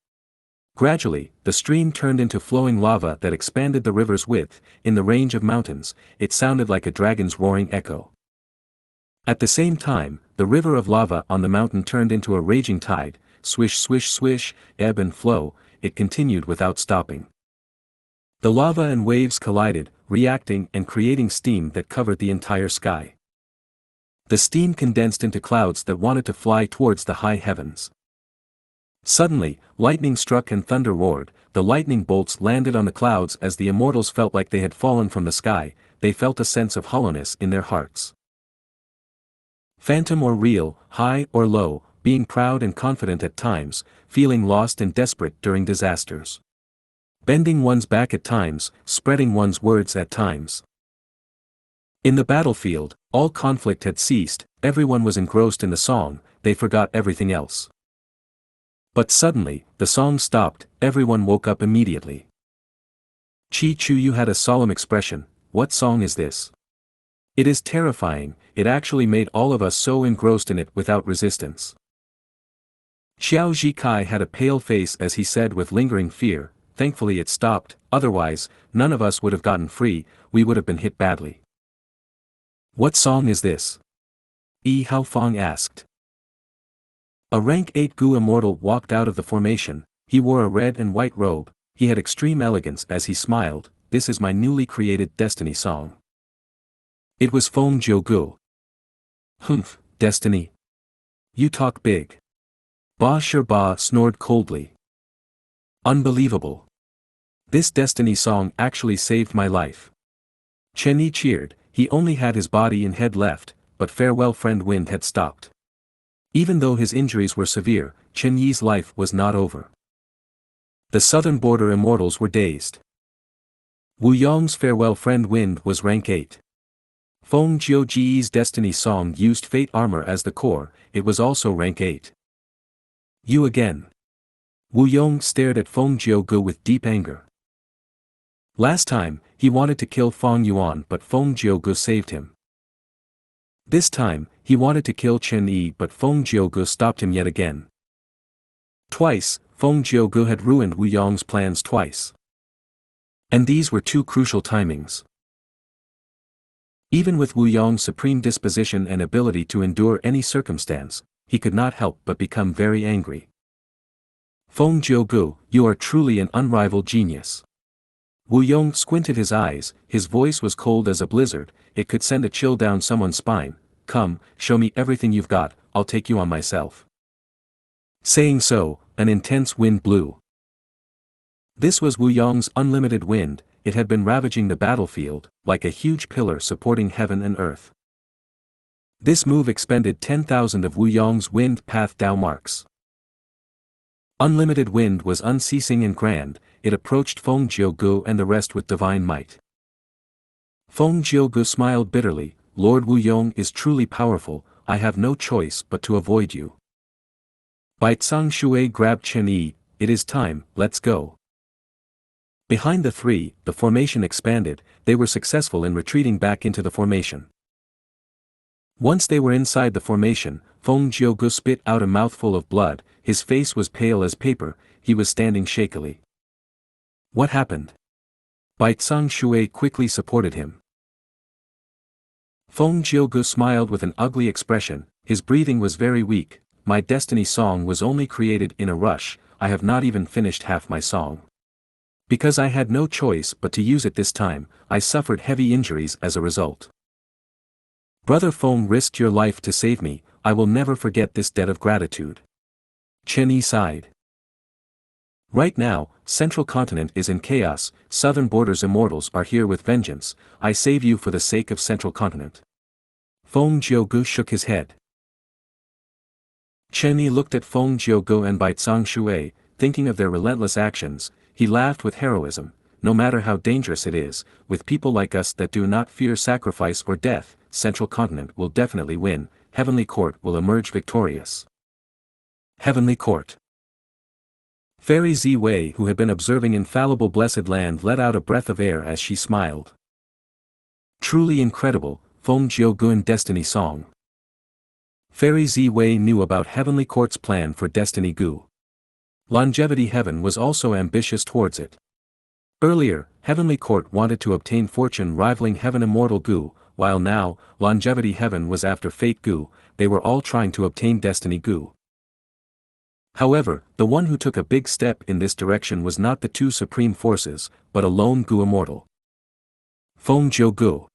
Gradually, the stream turned into flowing lava that expanded the river's width. In the range of mountains, it sounded like a dragon's roaring echo. At the same time, the river of lava on the mountain turned into a raging tide, swish swish swish, ebb and flow, it continued without stopping. The lava and waves collided, reacting and creating steam that covered the entire sky. The steam condensed into clouds that wanted to fly towards the high heavens. Suddenly, lightning struck and thunder roared. The lightning bolts landed on the clouds as the immortals felt like they had fallen from the sky. They felt a sense of hollowness in their hearts. Phantom or real, high or low, being proud and confident at times, feeling lost and desperate during disasters. Bending one's back at times, spreading one's words at times. In the battlefield, all conflict had ceased, everyone was engrossed in the song, they forgot everything else. But suddenly, the song stopped, everyone woke up immediately. Chi Chuyu had a solemn expression. What song is this? It is terrifying, it actually made all of us so engrossed in it without resistance. Xiao Zhikai had a pale face as he said with lingering fear, thankfully it stopped, otherwise, none of us would have gotten free, we would have been hit badly. What song is this? Yi Haofeng asked. A rank 8 Gu immortal walked out of the formation. He wore a red and white robe, he had extreme elegance as he smiled. This is my newly created destiny song. It was Feng Gu. Humph, destiny. You talk big. Ba Ba snored coldly. Unbelievable. This destiny song actually saved my life. Chen Yi cheered, he only had his body and head left, but farewell friend Wind had stopped. Even though his injuries were severe, Chen Yi's life was not over. The southern border immortals were dazed. Wu Yong's farewell friend Wind was rank 8. Feng Jiuji's destiny song used fate armor as the core, it was also rank 8. You again. Wu Yong stared at Feng Gu with deep anger. Last time, he wanted to kill Feng Yuan but Feng Gu saved him. This time, he wanted to kill Chen Yi but Feng Gu stopped him yet again. Twice, Feng Gu had ruined Wu Yong's plans twice. And these were two crucial timings. Even with Wu Yong's supreme disposition and ability to endure any circumstance, he could not help but become very angry. Feng Gu, you are truly an unrivaled genius. Wu Yong squinted his eyes, his voice was cold as a blizzard, it could send a chill down someone's spine. Come, show me everything you've got, I'll take you on myself. Saying so, an intense wind blew. This was Wu Yong's unlimited wind, it had been ravaging the battlefield, like a huge pillar supporting heaven and earth. This move expended 10,000 of Wu Yong's wind path Dao marks. Unlimited wind was unceasing and grand, it approached Feng Gu and the rest with divine might. Feng Gu smiled bitterly, Lord Wu Yong is truly powerful, I have no choice but to avoid you. Baicang Shui grabbed Chen Yi, it is time, let's go. Behind the three, the formation expanded, they were successful in retreating back into the formation. Once they were inside the formation, Feng Gu spit out a mouthful of blood, his face was pale as paper, he was standing shakily. What happened? Baicang Shui quickly supported him. Feng Gu smiled with an ugly expression, his breathing was very weak, my destiny song was only created in a rush, I have not even finished half my song. Because I had no choice but to use it this time, I suffered heavy injuries as a result. Brother Feng risked your life to save me, I will never forget this debt of gratitude. Chen Yi sighed. Right now, Central Continent is in chaos, Southern Borders immortals are here with vengeance, I save you for the sake of Central Continent. Feng Gu shook his head. Chen Yi looked at Feng Gu and Baicang Shui, thinking of their relentless actions, he laughed with heroism, no matter how dangerous it is, with people like us that do not fear sacrifice or death, Central Continent will definitely win, Heavenly Court will emerge victorious. Heavenly Court. Fairy Zi Wei who had been observing infallible blessed land let out a breath of air as she smiled. Truly incredible, Feng Jiugun Destiny Song. Fairy Zi Wei knew about Heavenly Court's plan for Destiny Gu. Longevity Heaven was also ambitious towards it. Earlier, Heavenly Court wanted to obtain fortune rivaling Heaven Immortal Gu, while now, Longevity Heaven was after Fate Gu. They were all trying to obtain Destiny Gu. However, the one who took a big step in this direction was not the two supreme forces, but a lone Gu Immortal. Feng Jiugu.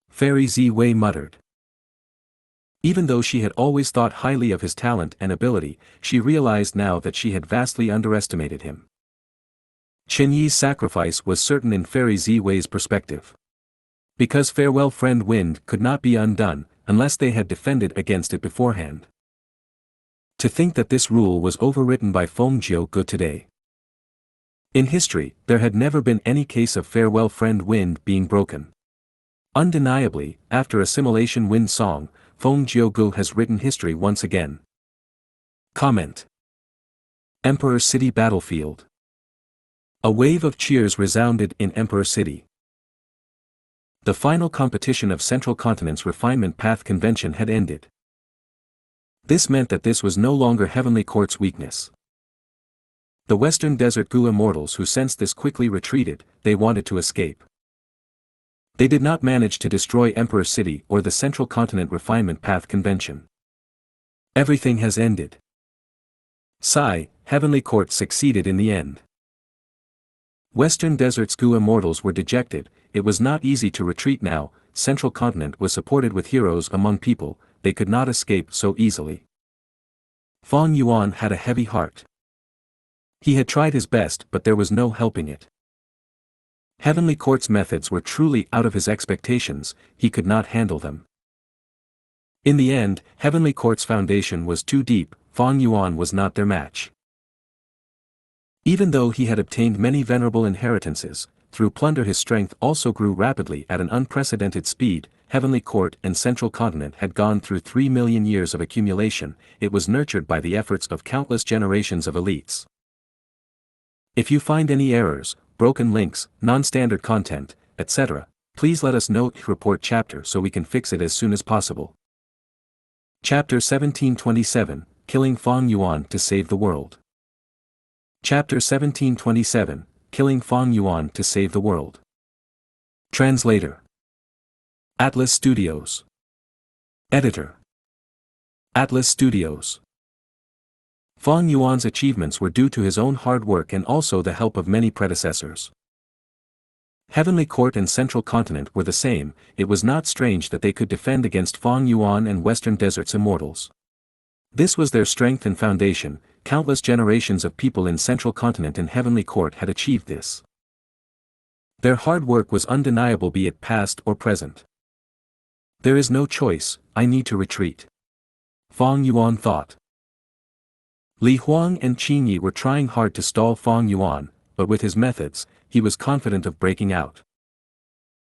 Fairy Zi Wei muttered. Even though she had always thought highly of his talent and ability, she realized now that she had vastly underestimated him. Chen Yi's sacrifice was certain in Fairy Zi Wei's perspective. Because Farewell Friend Wind could not be undone, unless they had defended against it beforehand. To think that this rule was overwritten by Feng Jiugu today. In history, there had never been any case of Farewell Friend Wind being broken. Undeniably, after Assimilation Wind Song, Feng Jiugu has written history once again. Comment. Emperor City Battlefield. A wave of cheers resounded in Emperor City. The final competition of Central Continent's Refinement Path Convention had ended. This meant that this was no longer Heavenly Court's weakness. The Western Desert Gu Immortals who sensed this quickly retreated. They wanted to escape. They did not manage to destroy Emperor City or the Central Continent Refinement Path Convention. Everything has ended. Sigh, Heavenly Court succeeded in the end. Western Desert's Gu Immortals were dejected. It was not easy to retreat now. Central Continent was supported with heroes among people. They could not escape so easily. Feng Yuan had a heavy heart. He had tried his best but there was no helping it. Heavenly Court's methods were truly out of his expectations. He could not handle them. In the end, Heavenly Court's foundation was too deep. Feng Yuan was not their match. Even though he had obtained many venerable inheritances, through plunder his strength also grew rapidly at an unprecedented speed. Heavenly Court and Central Continent had gone through 3 million years of accumulation. It was nurtured by the efforts of countless generations of elites. If you find any errors, broken links, non-standard content, etc., please let us know. Report chapter so we can fix it as soon as possible. Chapter 1727, Killing Feng Yuan to Save the World. Chapter 1727, Killing Feng Yuan to Save the World. Translator. Atlas Studios. Editor. Atlas Studios. Feng Yuan's achievements were due to his own hard work and also the help of many predecessors. Heavenly Court and Central Continent were the same. It was not strange that they could defend against Feng Yuan and Western Desert's Immortals. This was their strength and foundation. Countless generations of people in Central Continent and Heavenly Court had achieved this. Their hard work was undeniable, be it past or present. There is no choice, I need to retreat. Feng Yuan thought. Li Huang and Qin Yi were trying hard to stall Feng Yuan, but with his methods, he was confident of breaking out.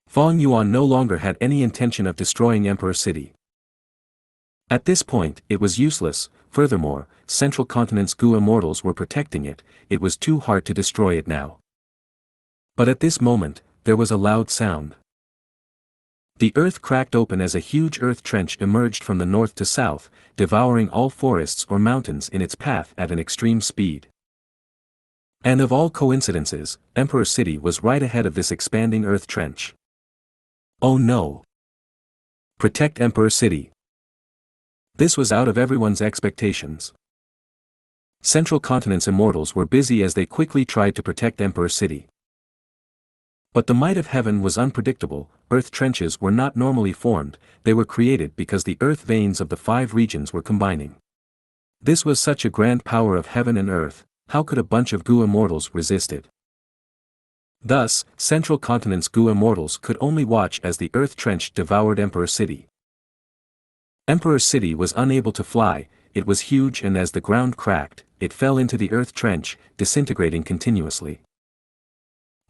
Feng Yuan no longer had any intention of destroying Emperor City. At this point, it was useless. Furthermore, Central Continent's Gu Immortals were protecting it. It was too hard to destroy it now. But at this moment, there was a loud sound. The earth cracked open as a huge earth trench emerged from the north to south, devouring all forests or mountains in its path at an extreme speed. And of all coincidences, Emperor City was right ahead of this expanding earth trench. Oh no! Protect Emperor City! This was out of everyone's expectations. Central Continent's Immortals were busy as they quickly tried to protect Emperor City. But the might of heaven was unpredictable. Earth trenches were not normally formed, they were created because the earth veins of the 5 regions were combining. This was such a grand power of heaven and earth, how could a bunch of Gu Immortals resist it? Thus, Central Continent's Gu Immortals could only watch as the earth trench devoured Emperor City. Emperor City was unable to fly, it was huge, and as the ground cracked, it fell into the earth trench, disintegrating continuously.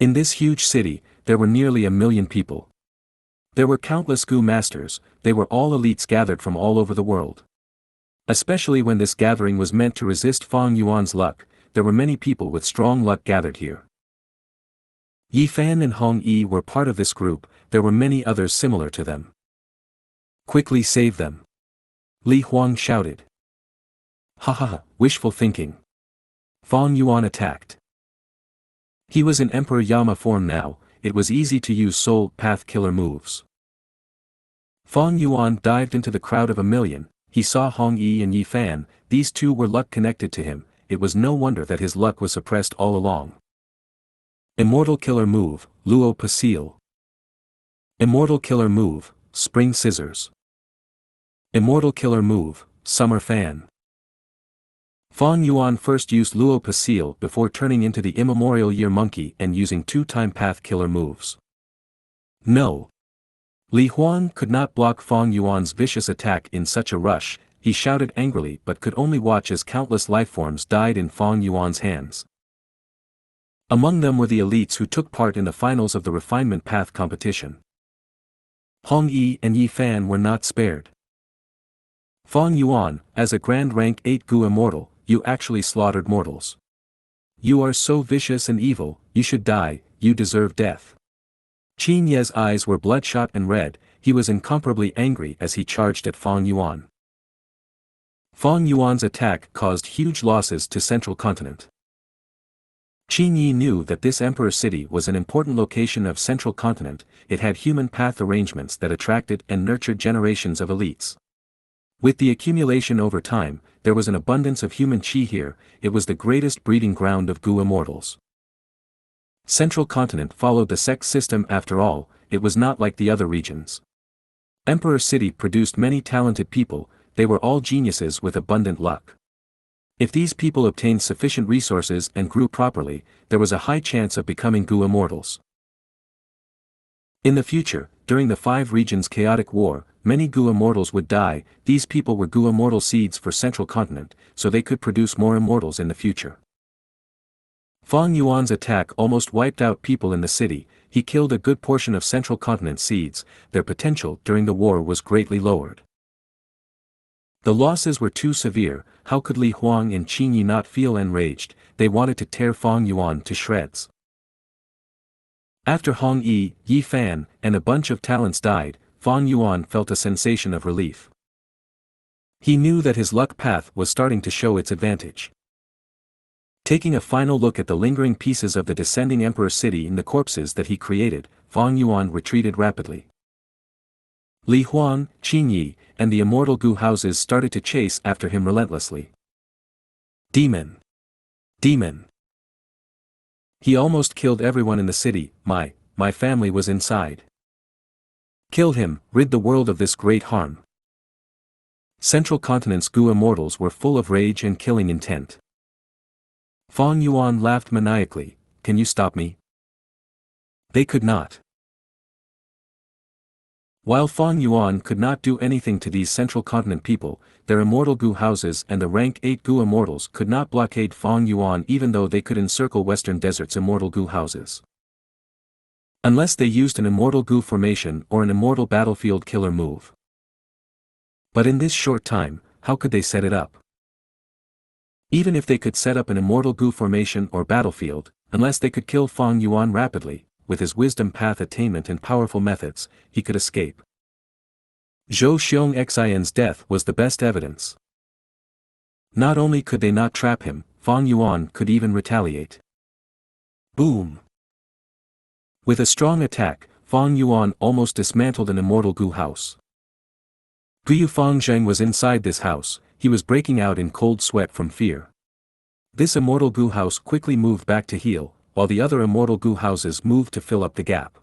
In this huge city, there were nearly 1 million people. There were countless Gu masters, they were all elites gathered from all over the world. Especially when this gathering was meant to resist Feng Yuan's luck, there were many people with strong luck gathered here. Yi Fan and Hong Yi were part of this group, there were many others similar to them. Quickly save them. Li Huang shouted. Ha ha ha, wishful thinking. Fang Yuan attacked. He was in Emperor Yama form now, it was easy to use soul path killer moves. Fang Yuan dived into the crowd of 1,000,000, he saw Hong Yi and Yi Fan, these two were luck connected to him, it was no wonder that his luck was suppressed all along. Immortal killer move, Luo Pasil. Immortal killer move, Spring Scissors. Immortal killer move, Summer Fan. Fang Yuan first used Luo Pasil before turning into the immemorial Year Monkey and using 2-time path killer moves. No. Li Huan could not block Fang Yuan's vicious attack in such a rush, he shouted angrily but could only watch as countless lifeforms died in Fang Yuan's hands. Among them were the elites who took part in the finals of the refinement path competition. Hong Yi and Yi Fan were not spared. Fang Yuan, as a grand rank 8 Gu immortal, you actually slaughtered mortals. You are so vicious and evil, you should die, you deserve death. Qin Ye's eyes were bloodshot and red, he was incomparably angry as he charged at Fang Yuan. Fang Yuan's attack caused huge losses to Central Continent. Qin Yi knew that this Emperor City was an important location of Central Continent, it had human path arrangements that attracted and nurtured generations of elites. With the accumulation over time, there was an abundance of human qi here, it was the greatest breeding ground of Gu immortals. Central Continent followed the sex system after all, it was not like the other regions. Emperor City produced many talented people, they were all geniuses with abundant luck. If these people obtained sufficient resources and grew properly, there was a high chance of becoming Gu immortals. In the future, during the 5 regions chaotic war, many Gu immortals would die, these people were Gu immortal seeds for Central Continent, so they could produce more immortals in the future. Fang Yuan's attack almost wiped out people in the city, he killed a good portion of Central Continent seeds, their potential during the war was greatly lowered. The losses were too severe, how could Li Huang and Qin Yi not feel enraged, they wanted to tear Fang Yuan to shreds. After Hong Yi, Yi Fan, and a bunch of talents died, Fang Yuan felt a sensation of relief. He knew that his luck path was starting to show its advantage. Taking a final look at the lingering pieces of the descending Emperor City and the corpses that he created, Fang Yuan retreated rapidly. Li Huang, Qin Yi, and the immortal Gu houses started to chase after him relentlessly. Demon! Demon! He almost killed everyone in the city, my family was inside. Kill him, rid the world of this great harm. Central Continent's Gu immortals were full of rage and killing intent. Fang Yuan laughed maniacally, can you stop me? They could not. While Fang Yuan could not do anything to these Central Continent people, their immortal Gu houses and the rank 8 Gu immortals could not blockade Fang Yuan even though they could encircle Western Desert's immortal Gu houses. Unless they used an immortal Gu formation or an immortal battlefield killer move. But in this short time, how could they set it up? Even if they could set up an immortal Gu formation or battlefield, unless they could kill Fang Yuan rapidly, with his wisdom path attainment and powerful methods, he could escape. Zhou Xianxian's death was the best evidence. Not only could they not trap him, Fang Yuan could even retaliate. Boom! With a strong attack, Fang Yuan almost dismantled an immortal Gu house. Guyu Fangzheng was inside this house, he was breaking out in cold sweat from fear. This immortal Gu house quickly moved back to heal, while the other immortal Gu houses moved to fill up the gap.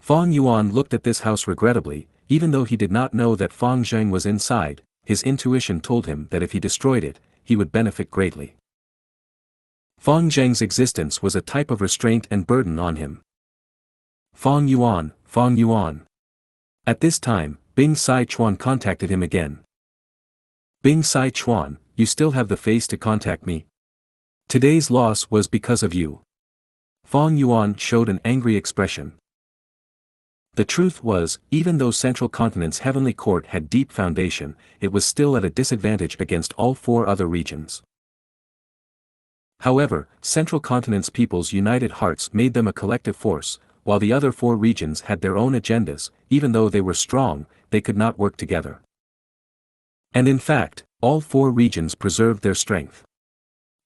Fang Yuan looked at this house regrettably, even though he did not know that Fangzheng was inside, his intuition told him that if he destroyed it, he would benefit greatly. Fangzheng's existence was a type of restraint and burden on him. Fang Yuan, Fang Yuan. At this time, Bing Sai Chuan contacted him again. Bing Sai Chuan, you still have the face to contact me? Today's loss was because of you. Fang Yuan showed an angry expression. The truth was, even though Central Continent's heavenly court had deep foundation, it was still at a disadvantage against all 4 other regions. However, Central Continent's people's united hearts made them a collective force, while the other 4 regions had their own agendas. Even though they were strong, they could not work together. And in fact, all 4 regions preserved their strength.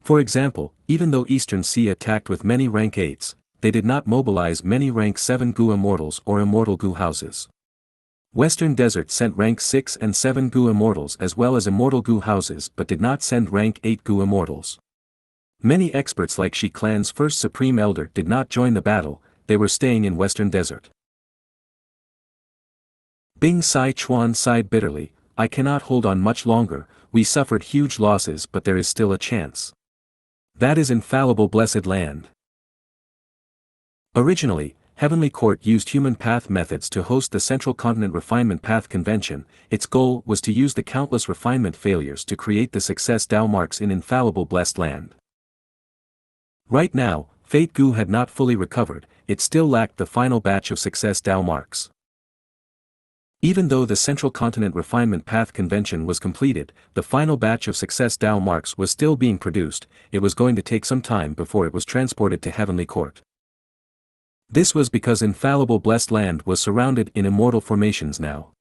For example, even though Eastern Sea attacked with many rank 8s, they did not mobilize many rank 7 Gu immortals or immortal Gu houses. Western Desert sent rank 6 and 7 Gu immortals as well as immortal Gu houses but did not send rank 8 Gu immortals. Many experts like Shi Clan's first Supreme Elder did not join the battle, they were staying in Western Desert. Bing Sai Chuan sighed bitterly, I cannot hold on much longer, we suffered huge losses but there is still a chance. That is infallible blessed land. Originally, Heavenly Court used human path methods to host the Central Continent Refinement Path Convention. Its goal was to use the countless refinement failures to create the success Dao marks in infallible blessed land. Right now, Fate Gu had not fully recovered, it still lacked the final batch of success Dao marks. Even though the Central Continent Refinement Path Convention was completed, the final batch of success Dao marks was still being produced. It was going to take some time before it was transported to Heavenly Court. This was because infallible blessed land was surrounded in immortal formations now.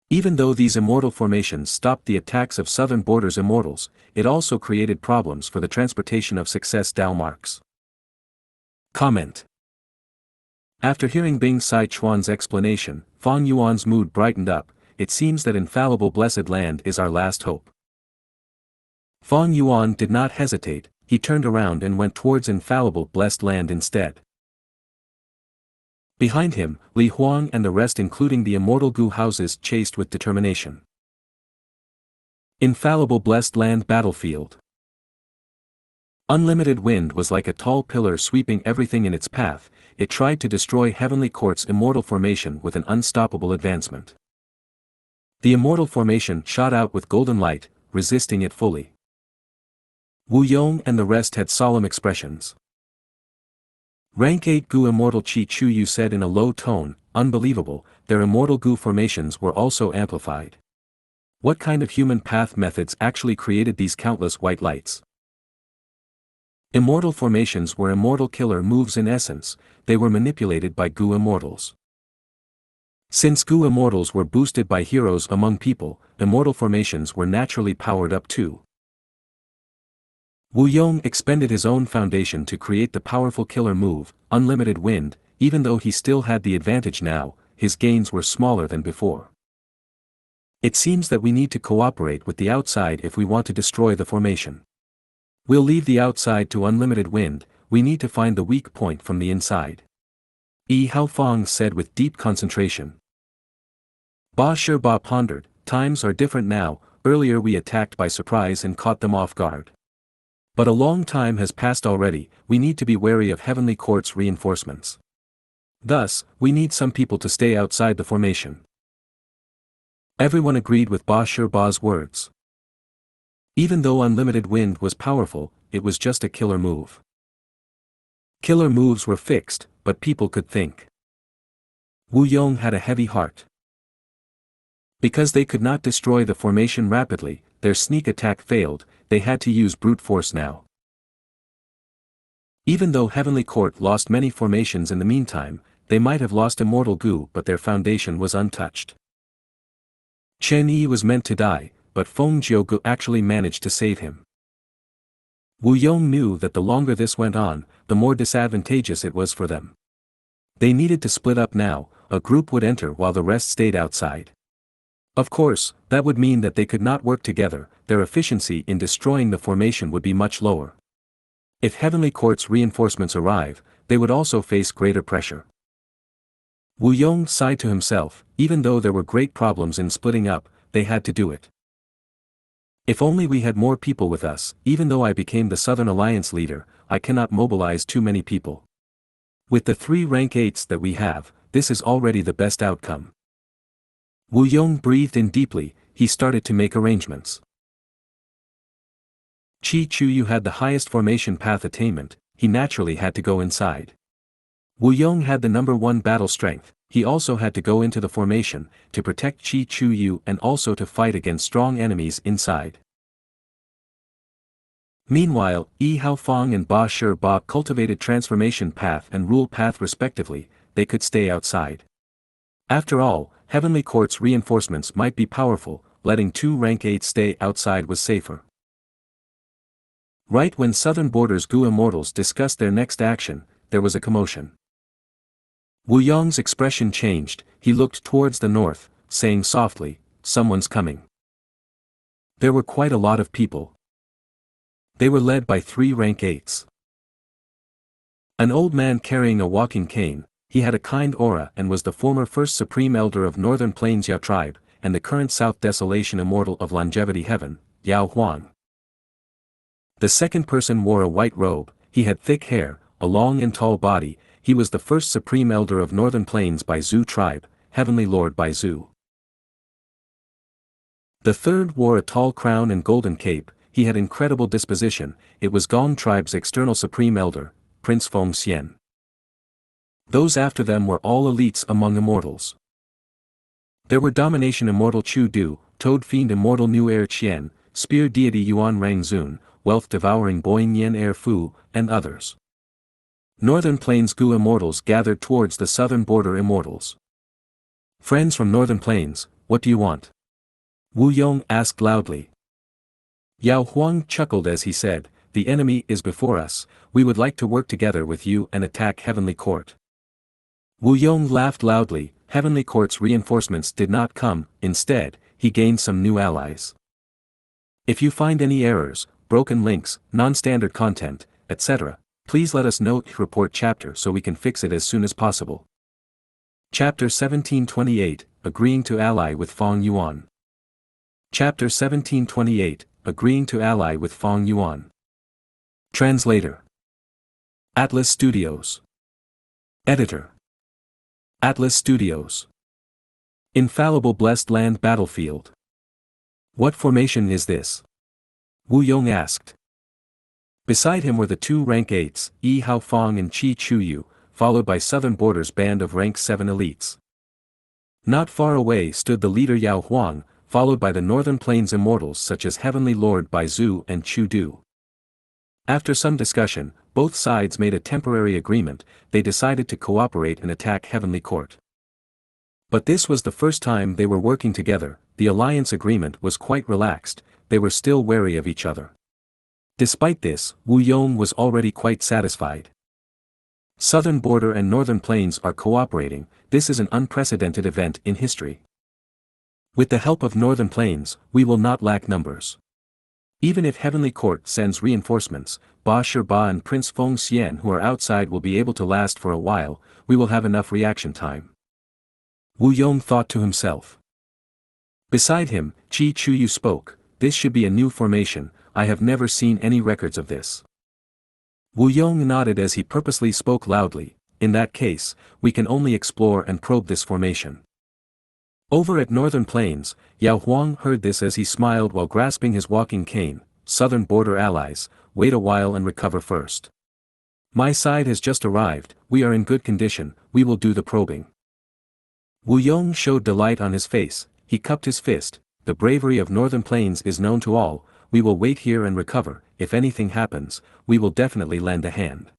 Even though these immortal formations stopped the attacks of Southern Borders immortals, it also created problems for the transportation of success Dao marks. Comment. After hearing Bing Sai Chuan's explanation, Fang Yuan's mood brightened up. It seems that infallible blessed land is our last hope. Fang Yuan did not hesitate, he turned around and went towards infallible blessed land instead. Behind him, Li Huang and the rest including the immortal Gu houses chased with determination. Infallible blessed land battlefield. Unlimited wind was like a tall pillar sweeping everything in its path. It tried to destroy Heavenly Court's immortal formation with an unstoppable advancement. The immortal formation shot out with golden light, resisting it fully. Wu Yong and the rest had solemn expressions. Rank 8 Gu immortal Qi Chu Yu said in a low tone, unbelievable, their immortal Gu formations were also amplified. What kind of human path methods actually created these countless white lights? Immortal formations were immortal killer moves in essence, they were manipulated by Gu immortals. Since Gu immortals were boosted by heroes among people, immortal formations were naturally powered up too. Wu Yong expended his own foundation to create the powerful killer move, Unlimited Wind. Even though he still had the advantage now, his gains were smaller than before. It seems that we need to cooperate with the outside if we want to destroy the formation. We'll leave the outside to Unlimited Wind, we need to find the weak point from the inside. Yi Haofang said with deep concentration. Ba Shirba pondered, times are different now, earlier we attacked by surprise and caught them off guard. But a long time has passed already, we need to be wary of Heavenly Court's reinforcements. Thus, we need some people to stay outside the formation. Everyone agreed with Ba Shirba's words. Even though Unlimited Wind was powerful, it was just a killer move. Killer moves were fixed, but people could think. Wu Yong had a heavy heart. Because they could not destroy the formation rapidly, their sneak attack failed, they had to use brute force now. Even though Heavenly Court lost many formations in the meantime, they might have lost Immortal Gu but their foundation was untouched. Chen Yi was meant to die, but Feng Jiugu actually managed to save him. Wu Yong knew that the longer this went on, the more disadvantageous it was for them. They needed to split up now, a group would enter while the rest stayed outside. Of course, that would mean that they could not work together, their efficiency in destroying the formation would be much lower. If Heavenly Court's reinforcements arrive, they would also face greater pressure. Wu Yong sighed to himself, even though there were great problems in splitting up, they had to do it. If only we had more people with us, even though I became the Southern Alliance leader, I cannot mobilize too many people. With the 3 rank 8s that we have, this is already the best outcome. Wu Yong breathed in deeply, he started to make arrangements. Qi Chu Yu had the highest formation path attainment, he naturally had to go inside. Wu Yong had the number 1 battle strength, he also had to go into the formation, to protect Qi Chu Yu and also to fight against strong enemies inside. Meanwhile, Yi Haofang and Ba Shi Ba cultivated Transformation Path and Rule Path respectively. They could stay outside. After all, Heavenly Court's reinforcements might be powerful, letting 2 rank 8 stay outside was safer. Right when Southern Border's Gu immortals discussed their next action, there was a commotion. Wu Yong's expression changed. He looked towards the north, saying softly, "Someone's coming." There were quite a lot of people. They were led by 3 rank 8s. An old man carrying a walking cane. He had a kind aura and was the former first supreme elder of Northern Plains Ya tribe, and the current South Desolation immortal of Longevity Heaven, Yao Huang. The second person wore a white robe. He had thick hair, a long and tall body. He was the first supreme elder of Northern Plains by Zhu tribe, Heavenly Lord by Zhu. The third wore a tall crown and golden cape. He had incredible disposition. It was Gong tribe's external supreme elder, Prince Feng Xian. Those after them were all elites among immortals. There were Domination Immortal Chu Du, Toad Fiend Immortal New Air Qian, Spear Deity Yuan Rang Zun, Wealth Devouring Boing Yen Air Fu, and others. Northern Plains Gu immortals gathered towards the Southern Border immortals. "Friends from Northern Plains, what do you want?" Wu Yong asked loudly. Yao Huang chuckled as he said, "The enemy is before us. We would like to work together with you and attack Heavenly Court." Wu Yong laughed loudly. Heavenly Court's reinforcements did not come. Instead, he gained some new allies. "If you find any errors, broken links, non-standard content, etc., please let us know. Report chapter so we can fix it as soon as possible." Chapter 1728, Agreeing to Ally with Fong Yuan. Chapter 1728, Agreeing to Ally with Fong Yuan. Translator. Atlas Studios. Editor. Atlas Studios. Infallible Blessed Land Battlefield. "What formation is this?" Wu Yong asked. Beside him were the 2 rank 8s, Yi Haofang and Qi Chuyu, followed by Southern Border's band of rank 7 elites. Not far away stood the leader Yao Huang, followed by the Northern Plains immortals such as Heavenly Lord Bai Zhu and Chu Du. After some discussion, both sides made a temporary agreement. They decided to cooperate and attack Heavenly Court. But this was the first time they were working together. The alliance agreement was quite relaxed. They were still wary of each other. Despite this, Wu Yong was already quite satisfied. Southern Border and Northern Plains are cooperating. This is an unprecedented event in history. With the help of Northern Plains, we will not lack numbers. Even if Heavenly Court sends reinforcements, Ba Shi Ba and Prince Feng Xian who are outside will be able to last for a while. We will have enough reaction time. Wu Yong thought to himself. Beside him, Qi Chuyu spoke. "This should be a new formation. I have never seen any records of this." Wu Yong nodded as he purposely spoke loudly. "In that case, we can only explore and probe this formation." Over at Northern Plains, Yao Huang heard this as he smiled while grasping his walking cane. "Southern Border allies, wait a while and recover first. My side has just arrived. We are in good condition. We will do the probing." Wu Yong showed delight on his face. He cupped his fist. "The bravery of Northern Plains is known to all. We will wait here and recover. If anything happens, we will definitely lend a hand."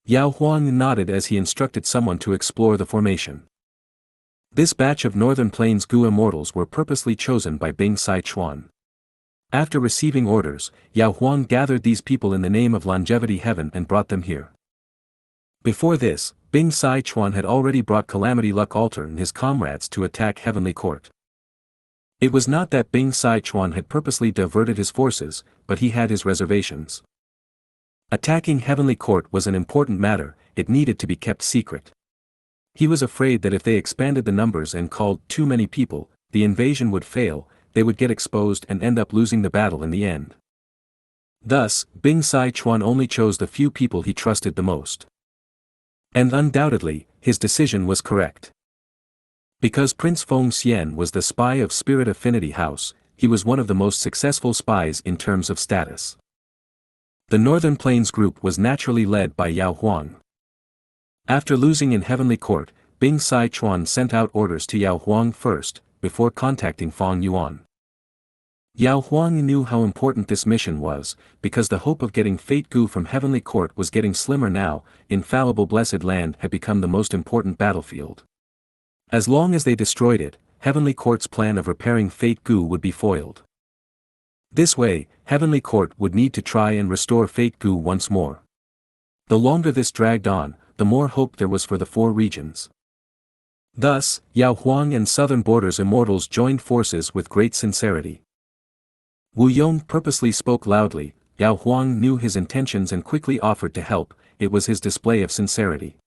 Yao Huang nodded as he instructed someone to explore the formation. This batch of Northern Plains Gu immortals were purposely chosen by Bing Sai Chuan. After receiving orders, Yao Huang gathered these people in the name of Longevity Heaven and brought them here. Before this, Bing Sai Chuan had already brought Calamity Luck Altar and his comrades to attack Heavenly Court. It was not that Bing Sai Chuan had purposely diverted his forces, but he had his reservations. Attacking Heavenly Court was an important matter. It needed to be kept secret. He was afraid that if they expanded the numbers and called too many people, the invasion would fail. They would get exposed and end up losing the battle in the end. Thus, Bing Sai Chuan only chose the few people he trusted the most. And undoubtedly, his decision was correct. Because Prince Feng Xian was the spy of Spirit Affinity House, he was one of the most successful spies in terms of status. The Northern Plains group was naturally led by Yao Huang. After losing in Heavenly Court, Bing Sai Chuan sent out orders to Yao Huang first, before contacting Fong Yuan. Yao Huang knew how important this mission was, because the hope of getting Fate Gu from Heavenly Court was getting slimmer now. Infallible Blessed Land had become the most important battlefield. As long as they destroyed it, Heavenly Court's plan of repairing Fate Gu would be foiled. This way, Heavenly Court would need to try and restore Fate Gu once more. The longer this dragged on, the more hope there was for the four regions. Thus, Yao Huang and Southern Borders Immortals joined forces with great sincerity. Wu Yong purposely spoke loudly. Yao Huang knew his intentions and quickly offered to help. It was his display of sincerity.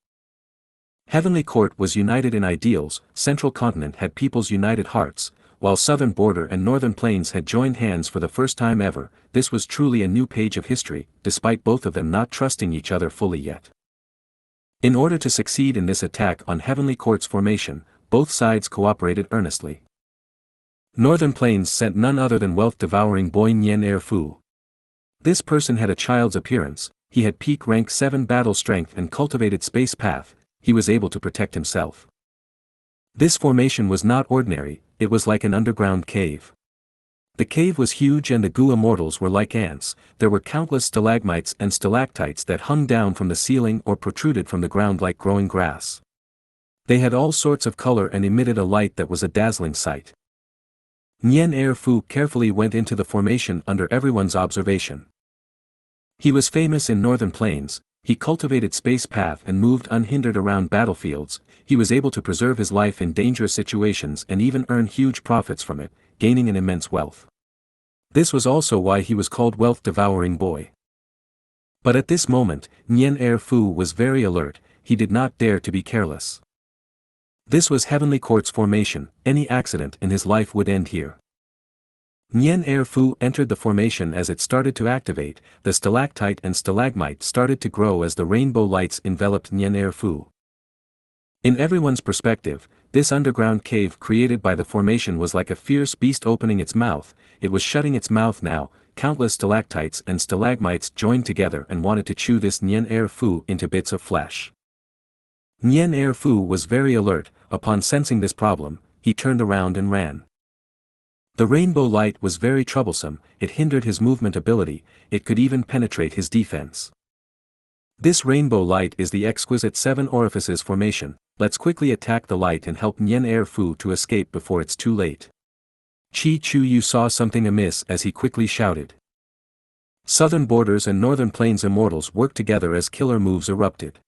Heavenly Court was united in ideals, Central Continent had people's united hearts, while Southern Border and Northern Plains had joined hands for the first time ever. This was truly a new page of history, despite both of them not trusting each other fully yet. In order to succeed in this attack on Heavenly Court's formation, both sides cooperated earnestly. Northern Plains sent none other than wealth-devouring boy Nian Er Fu. This person had a child's appearance, he had peak rank 7 battle strength and cultivated space path. He was able to protect himself. This formation was not ordinary, it was like an underground cave. The cave was huge and the Gu immortals were like ants. There were countless stalagmites and stalactites that hung down from the ceiling or protruded from the ground like growing grass. They had all sorts of color and emitted a light that was a dazzling sight. Nian Er Fu carefully went into the formation under everyone's observation. He was famous in Northern Plains. He cultivated space path and moved unhindered around battlefields. He was able to preserve his life in dangerous situations and even earn huge profits from it, gaining an immense wealth. This was also why he was called Wealth-Devouring Boy. But at this moment, Nian Er Fu was very alert. He did not dare to be careless. This was Heavenly Court's formation. Any accident in his life would end here. Nian Er Fu entered the formation. As it started to activate, the stalactite and stalagmite started to grow as the rainbow lights enveloped Nian Er Fu. In everyone's perspective, this underground cave created by the formation was like a fierce beast opening its mouth. It was shutting its mouth now. Countless stalactites and stalagmites joined together and wanted to chew this Nian Er Fu into bits of flesh. Nian Er Fu was very alert. Upon sensing this problem, he turned around and ran. The rainbow light was very troublesome, it hindered his movement ability, it could even penetrate his defense. This rainbow light is the exquisite 7 orifices formation. Let's quickly attack the light and help Nian Er Fu to escape before it's too late. Chi Chu Yu saw something amiss as he quickly shouted. Southern Borders and Northern Plains Immortals worked together as killer moves erupted.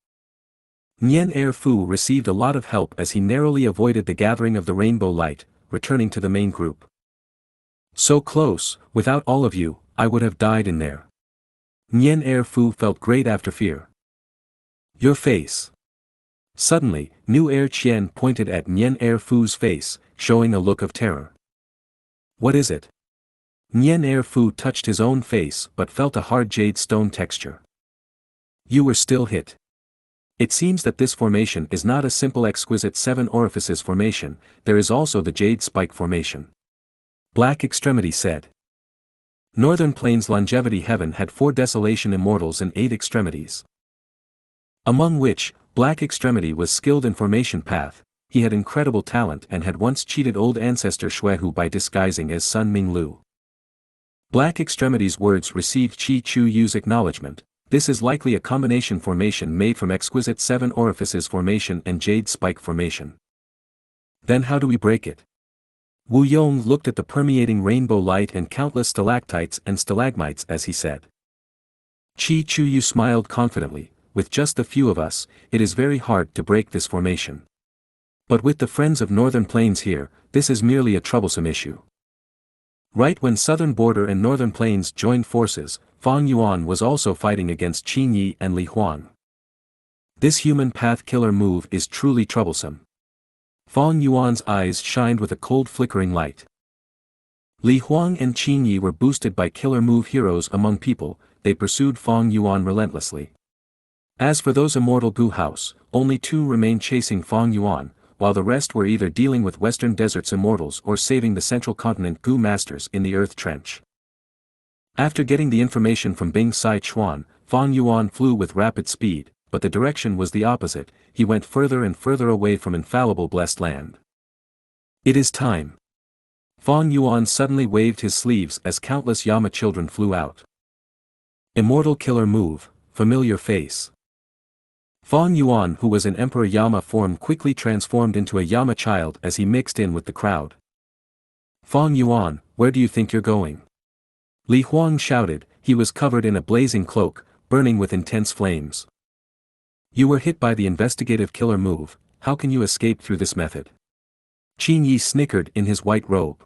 Nian Er Fu received a lot of help as he narrowly avoided the gathering of the rainbow light, returning to the main group. So close, without all of you, I would have died in there. Nian Er Fu felt great after fear. Your face. Suddenly, Nu Er Qian pointed at Nian Er Fu's face, showing a look of terror. What is it? Nian Er Fu touched his own face but felt a hard jade stone texture. You were still hit. It seems that this formation is not a simple exquisite 7 orifices formation, there is also the jade spike formation. Black Extremity said. Northern Plains Longevity Heaven had 4 Desolation Immortals and 8 Extremities. Among which, Black Extremity was skilled in formation path, he had incredible talent and had once cheated old ancestor Xuehu by disguising as Sun Minglu. Black Extremity's words received Chi Chu Yu's acknowledgement. This is likely a combination formation made from exquisite 7 orifices formation and jade spike formation. Then how do we break it? Wu Yong looked at the permeating rainbow light and countless stalactites and stalagmites as he said. Chi Chu Yu smiled confidently, with just a few of us, it is very hard to break this formation. But with the friends of Northern Plains here, this is merely a troublesome issue. Right when Southern Border and Northern Plains joined forces, Fang Yuan was also fighting against Qin Yi and Li Huang. This human path killer move is truly troublesome. Fang Yuan's eyes shined with a cold flickering light. Li Huang and Qin Yi were boosted by killer move heroes among people, they pursued Fang Yuan relentlessly. As for those immortal Gu house, only 2 remained chasing Fang Yuan, while the rest were either dealing with Western Desert's immortals or saving the Central Continent Gu masters in the Earth Trench. After getting the information from Bing Sai Chuan, Fang Yuan flew with rapid speed, but the direction was the opposite, he went further and further away from infallible blessed land. It is time. Fang Yuan suddenly waved his sleeves as countless Yama children flew out. Immortal killer move, familiar face. Fang Yuan, who was in Emperor Yama form, quickly transformed into a Yama child as he mixed in with the crowd. Fang Yuan, where do you think you're going? Li Huang shouted. He was covered in a blazing cloak, burning with intense flames. You were hit by the investigative killer move, how can you escape through this method? Qin Yi snickered in his white robe.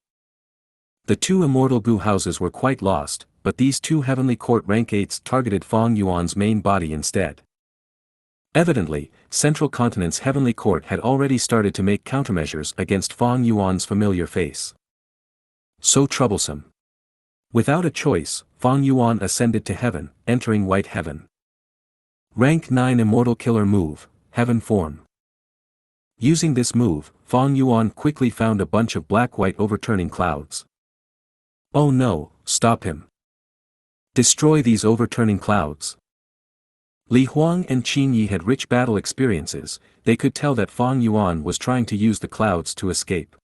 The two immortal Gu houses were quite lost, but these two heavenly court rank 8s targeted Fang Yuan's main body instead. Evidently, Central Continent's heavenly court had already started to make countermeasures against Fang Yuan's familiar face. So troublesome. Without a choice, Fang Yuan ascended to heaven, entering White Heaven. Rank 9 Immortal Killer Move, Heaven Form. Using this move, Fang Yuan quickly found a bunch of black-white overturning clouds. Oh no, stop him. Destroy these overturning clouds. Li Huang and Qin Yi had rich battle experiences, they could tell that Fang Yuan was trying to use the clouds to escape.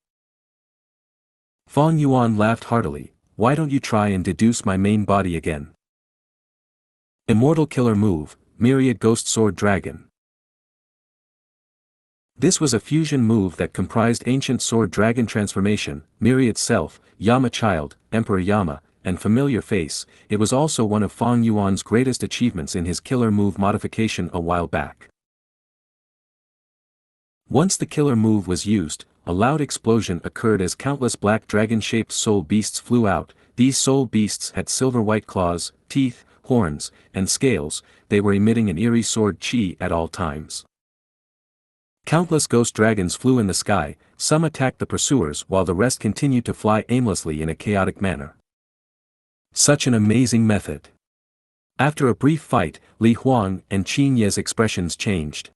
Fang Yuan laughed heartily, why don't you try and deduce my main body again? Immortal Killer Move, Myriad Ghost Sword Dragon. This was a fusion move that comprised Ancient Sword Dragon Transformation, Myriad Self, Yama Child, Emperor Yama, and Familiar Face. It was also one of Fang Yuan's greatest achievements in his killer move modification a while back. Once the killer move was used, a loud explosion occurred as countless black dragon-shaped soul beasts flew out. These soul beasts had silver-white claws, teeth, horns, and scales. They were emitting an eerie sword chi at all times. Countless ghost dragons flew in the sky, some attacked the pursuers while the rest continued to fly aimlessly in a chaotic manner. Such an amazing method. After a brief fight, Li Huang and Qin Yi's expressions changed.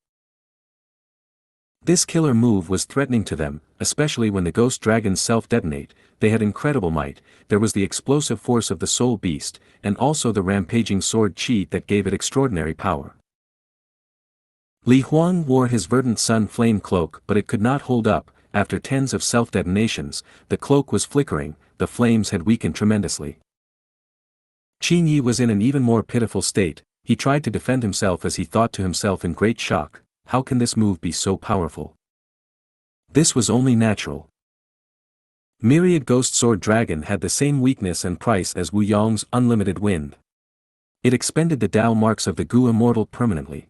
This killer move was threatening to them, especially when the ghost dragons self-detonate. They had incredible might, there was the explosive force of the soul beast, and also the rampaging sword chi that gave it extraordinary power. Li Huang wore his verdant sun flame cloak, but it could not hold up. After tens of self-detonations, the cloak was flickering, the flames had weakened tremendously. Qin Yi was in an even more pitiful state. He tried to defend himself as he thought to himself in great shock, how can this move be so powerful? This was only natural. Myriad Ghost Sword Dragon had the same weakness and price as Wu Yong's Unlimited Wind. It expended the Dao marks of the Gu Immortal permanently.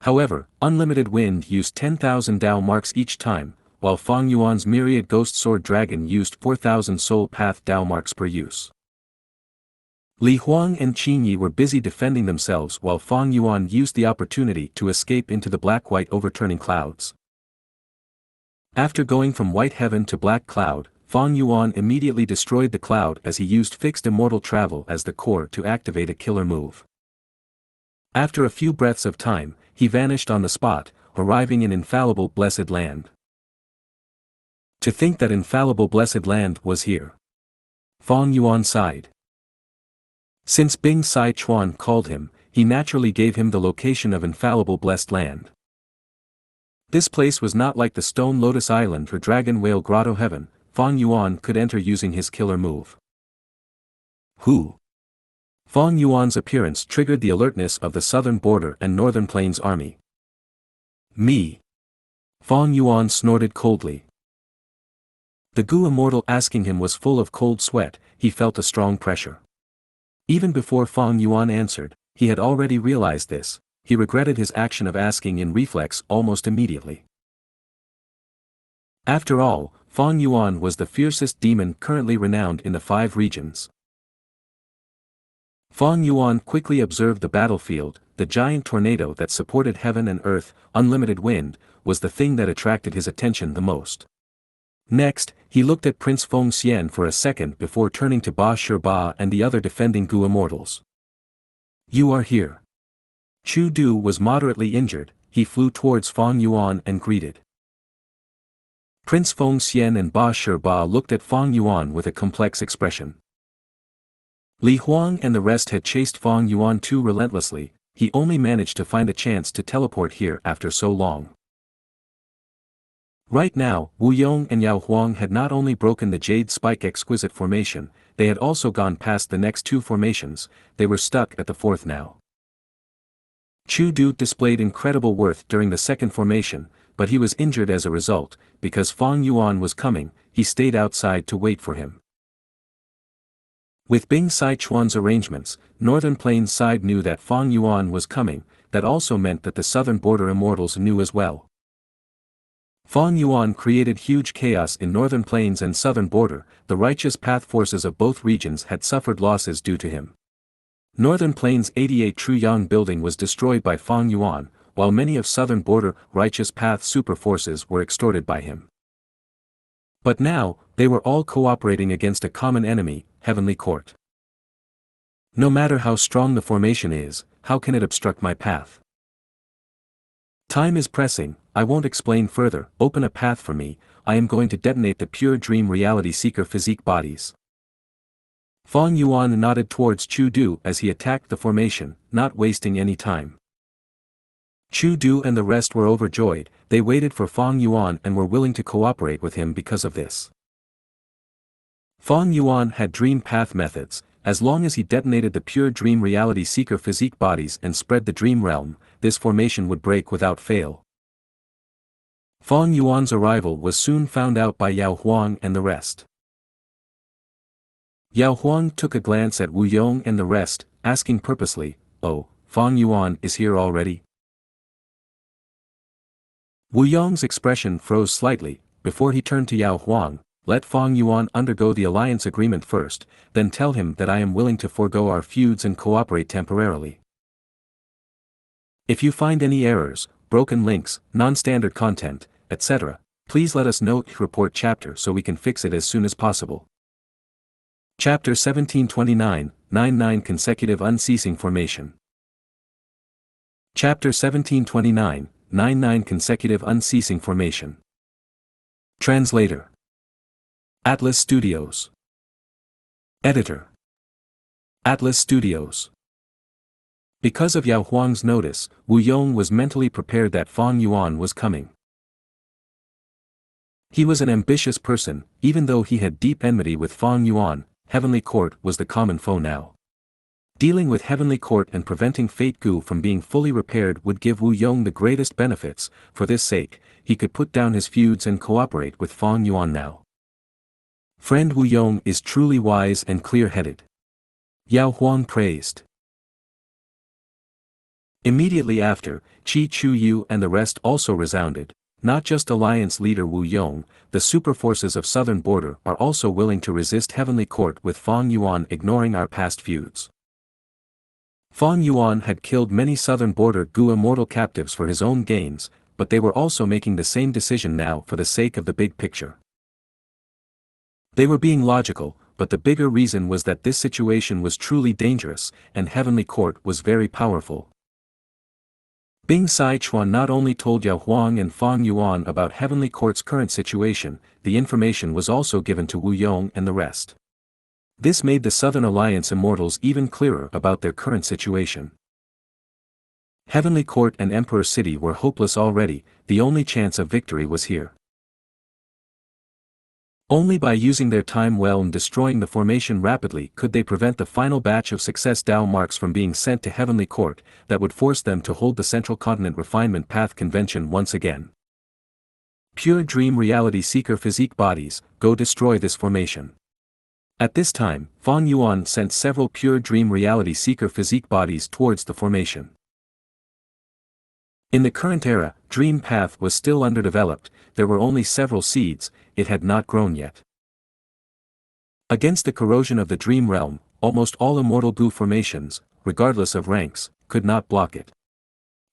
However, Unlimited Wind used 10,000 Dao marks each time, while Fang Yuan's Myriad Ghost Sword Dragon used 4,000 Soul Path Dao marks per use. Li Huang and Qin Yi were busy defending themselves while Fang Yuan used the opportunity to escape into the black-white overturning clouds. After going from White Heaven to Black Cloud, Fang Yuan immediately destroyed the cloud as he used fixed immortal travel as the core to activate a killer move. After a few breaths of time, he vanished on the spot, arriving in Infallible Blessed Land. To think that Infallible Blessed Land was here. Fang Yuan sighed. Since Bing Sai Chuan called him, he naturally gave him the location of Infallible Blessed Land. This place was not like the Stone Lotus Island or Dragon Whale Grotto Heaven. Fang Yuan could enter using his killer move. Who? Fang Yuan's appearance triggered the alertness of the Southern Border and Northern Plains Army. Me. Fang Yuan snorted coldly. The Gu Immortal asking him was full of cold sweat, he felt a strong pressure. Even before Fang Yuan answered, he had already realized this. He regretted his action of asking in reflex almost immediately. After all, Fang Yuan was the fiercest demon currently renowned in the 5 regions. Fang Yuan quickly observed the battlefield. The giant tornado that supported heaven and earth, Unlimited Wind, was the thing that attracted his attention the most. Next, he looked at Prince Feng Xian for a second before turning to Ba Shirba and the other defending Gu Immortals. You are here. Chu Du was moderately injured, he flew towards Fang Yuan and greeted. Prince Feng Xian and Ba Shirba looked at Fang Yuan with a complex expression. Li Huang and the rest had chased Fang Yuan too relentlessly, he only managed to find a chance to teleport here after so long. Right now, Wu Yong and Yao Huang had not only broken the Jade Spike Exquisite formation, they had also gone past the next two formations, they were stuck at the fourth now. Chu Du displayed incredible worth during the second formation, but he was injured as a result, because Fang Yuan was coming, he stayed outside to wait for him. With Bing Sai Chuan's arrangements, Northern Plains side knew that Fang Yuan was coming, that also meant that the Southern Border Immortals knew as well. Fang Yuan created huge chaos in Northern Plains and Southern Border, the righteous path forces of both regions had suffered losses due to him. Northern Plains' 88 Truyang building was destroyed by Fang Yuan, while many of Southern Border righteous path super forces were extorted by him. But now, they were all cooperating against a common enemy, Heavenly Court. No matter how strong the formation is, how can it obstruct my path? Time is pressing, I won't explain further, open a path for me, I am going to detonate the pure dream reality seeker physique bodies. Fang Yuan nodded towards Chu Du as he attacked the formation, not wasting any time. Chu Du and the rest were overjoyed, they waited for Fang Yuan and were willing to cooperate with him because of this. Fang Yuan had dream path methods, as long as he detonated the pure dream reality seeker physique bodies and spread the dream realm, this formation would break without fail. Fang Yuan's arrival was soon found out by Yao Huang and the rest. Yao Huang took a glance at Wu Yong and the rest, asking purposely, "Oh, Fang Yuan is here already?" Wu Yong's expression froze slightly, before he turned to Yao Huang, "Let Fang Yuan undergo the alliance agreement first, then tell him that I am willing to forego our feuds and cooperate temporarily. If you find any errors, broken links, non-standard content, etc., please let us know, report chapter so we can fix it as soon as possible." Chapter 1729, 99 Consecutive Unceasing Formation. Chapter 1729, 99 Consecutive Unceasing Formation. Translator. Atlas Studios. Editor. Atlas Studios. Because of Yao Huang's notice, Wu Yong was mentally prepared that Fang Yuan was coming. He was an ambitious person, even though he had deep enmity with Fang Yuan, Heavenly Court was the common foe now. Dealing with Heavenly Court and preventing Fate Gu from being fully repaired would give Wu Yong the greatest benefits, for this sake, he could put down his feuds and cooperate with Fang Yuan now. Friend Wu Yong is truly wise and clear-headed. Yao Huang praised. Immediately after, Qi Chu Yu and the rest also resounded. Not just Alliance leader Wu Yong, the super forces of Southern Border are also willing to resist Heavenly Court with Fang Yuan ignoring our past feuds. Fang Yuan had killed many Southern Border Gu immortal captives for his own gains, but they were also making the same decision now for the sake of the big picture. They were being logical, but the bigger reason was that this situation was truly dangerous, and Heavenly Court was very powerful. Bing Sai Chuan not only told Yao Huang and Fang Yuan about Heavenly Court's current situation, the information was also given to Wu Yong and the rest. This made the Southern Alliance immortals even clearer about their current situation. Heavenly Court and Emperor City were hopeless already, the only chance of victory was here. Only by using their time well and destroying the formation rapidly could they prevent the final batch of success Dao marks from being sent to Heavenly Court, that would force them to hold the Central Continent Refinement Path Convention once again. Pure Dream Reality Seeker Physique Bodies, go destroy this formation. At this time, Fang Yuan sent several Pure Dream Reality Seeker Physique Bodies towards the formation. In the current era, Dream Path was still underdeveloped, there were only several seeds, it had not grown yet. Against the corrosion of the Dream Realm, almost all immortal Gu formations, regardless of ranks, could not block it.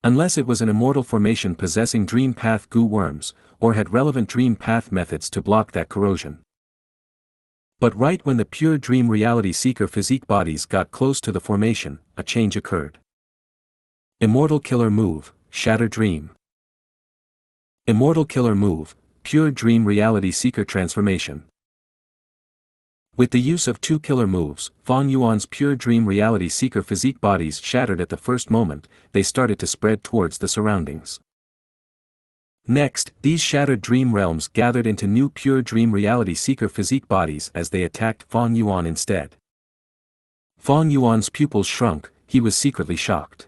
Unless it was an immortal formation possessing Dream Path Gu worms, or had relevant Dream Path methods to block that corrosion. But right when the Pure Dream Reality Seeker Physique Bodies got close to the formation, a change occurred. Immortal Killer Move, Shatter Dream. Immortal Killer Move, Pure Dream Reality Seeker Transformation. With the use of two killer moves, Fang Yuan's Pure Dream Reality Seeker Physique Bodies shattered at the first moment, they started to spread towards the surroundings. Next, these shattered dream realms gathered into new pure dream reality seeker physique bodies as they attacked Fang Yuan instead. Fang Yuan's pupils shrunk, he was secretly shocked.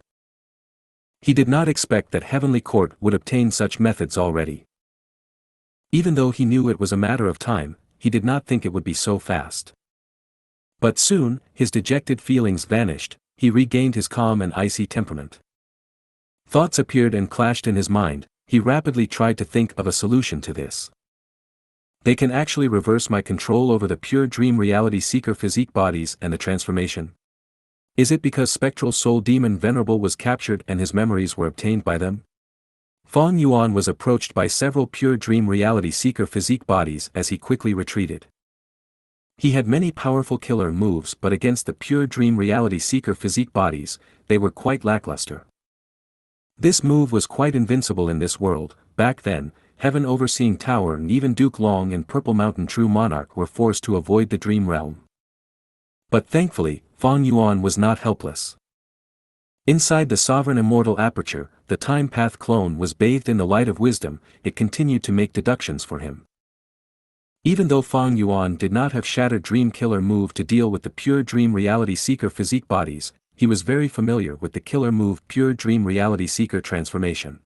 He did not expect that Heavenly Court would obtain such methods already. Even though he knew it was a matter of time, he did not think it would be so fast. But soon, his dejected feelings vanished, he regained his calm and icy temperament. Thoughts appeared and clashed in his mind, he rapidly tried to think of a solution to this. They can actually reverse my control over the pure dream reality seeker physique bodies and the transformation? Is it because spectral soul demon Venerable was captured and his memories were obtained by them? Fang Yuan was approached by several pure dream reality seeker physique bodies as he quickly retreated. He had many powerful killer moves, but against the pure dream reality seeker physique bodies, they were quite lackluster. This move was quite invincible in this world. Back then, Heaven Overseeing Tower and even Duke Long and Purple Mountain True Monarch were forced to avoid the dream realm. But thankfully, Fang Yuan was not helpless. Inside the sovereign immortal aperture, the time path clone was bathed in the light of wisdom, it continued to make deductions for him. Even though Fang Yuan did not have Shattered Dream Killer move to deal with the pure dream reality seeker physique bodies, he was very familiar with the killer move Pure Dream Reality Seeker Transformation.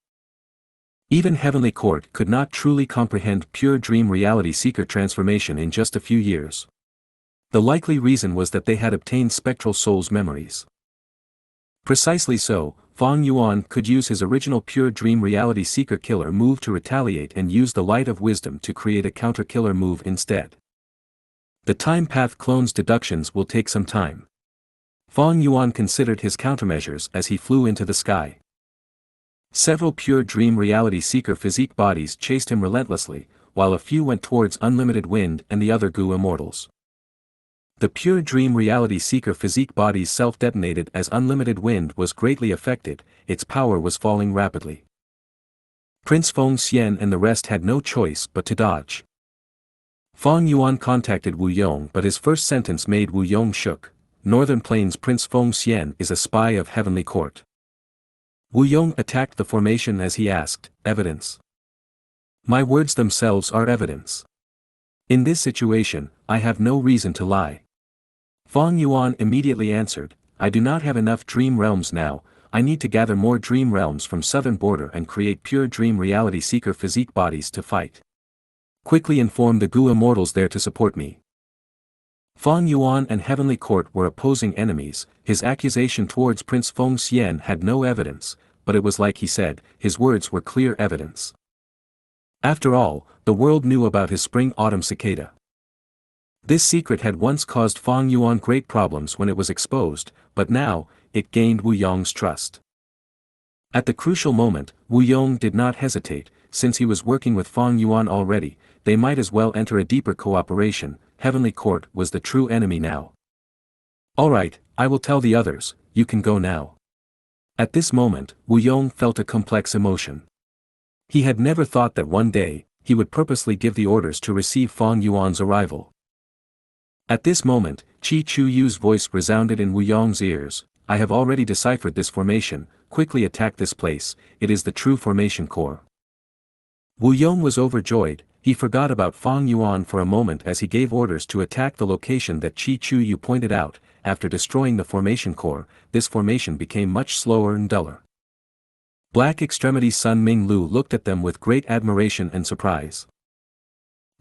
Even Heavenly Court could not truly comprehend Pure Dream Reality Seeker Transformation in just a few years. The likely reason was that they had obtained Spectral Soul's memories. Precisely so, Fang Yuan could use his original Pure Dream Reality Seeker killer move to retaliate and use the Light of Wisdom to create a counter-killer move instead. The Time Path clone's deductions will take some time. Fang Yuan considered his countermeasures as he flew into the sky. Several Pure Dream Reality Seeker physique bodies chased him relentlessly, while a few went towards Unlimited Wind and the other Gu immortals. The Pure Dream Reality Seeker physique body's self-detonated as Unlimited Wind was greatly affected, its power was falling rapidly. Prince Feng Xian and the rest had no choice but to dodge. Fang Yuan contacted Wu Yong, but his first sentence made Wu Yong shook. Northern Plains Prince Feng Xian is a spy of Heavenly Court. Wu Yong attacked the formation as he asked, evidence? My words themselves are evidence. In this situation, I have no reason to lie. Fang Yuan immediately answered, I do not have enough dream realms now, I need to gather more dream realms from southern border and create pure dream reality seeker physique bodies to fight. Quickly inform the Gu immortals there to support me. Fang Yuan and Heavenly Court were opposing enemies, his accusation towards Prince Feng Xian had no evidence, but it was like he said, his words were clear evidence. After all, the world knew about his spring-autumn cicada. This secret had once caused Fang Yuan great problems when it was exposed, but now, it gained Wu Yong's trust. At the crucial moment, Wu Yong did not hesitate, since he was working with Fang Yuan already, they might as well enter a deeper cooperation. Heavenly Court was the true enemy now. Alright, I will tell the others, you can go now. At this moment, Wu Yong felt a complex emotion. He had never thought that one day, he would purposely give the orders to receive Fang Yuan's arrival. At this moment, Qi Chu Yu's voice resounded in Wu Yong's ears, I have already deciphered this formation, quickly attack this place, it is the true formation core. Wu Yong was overjoyed, he forgot about Fang Yuan for a moment as he gave orders to attack the location that Qi Chu Yu pointed out. After destroying the formation core, this formation became much slower and duller. Black Extremity Sun Ming Lu looked at them with great admiration and surprise.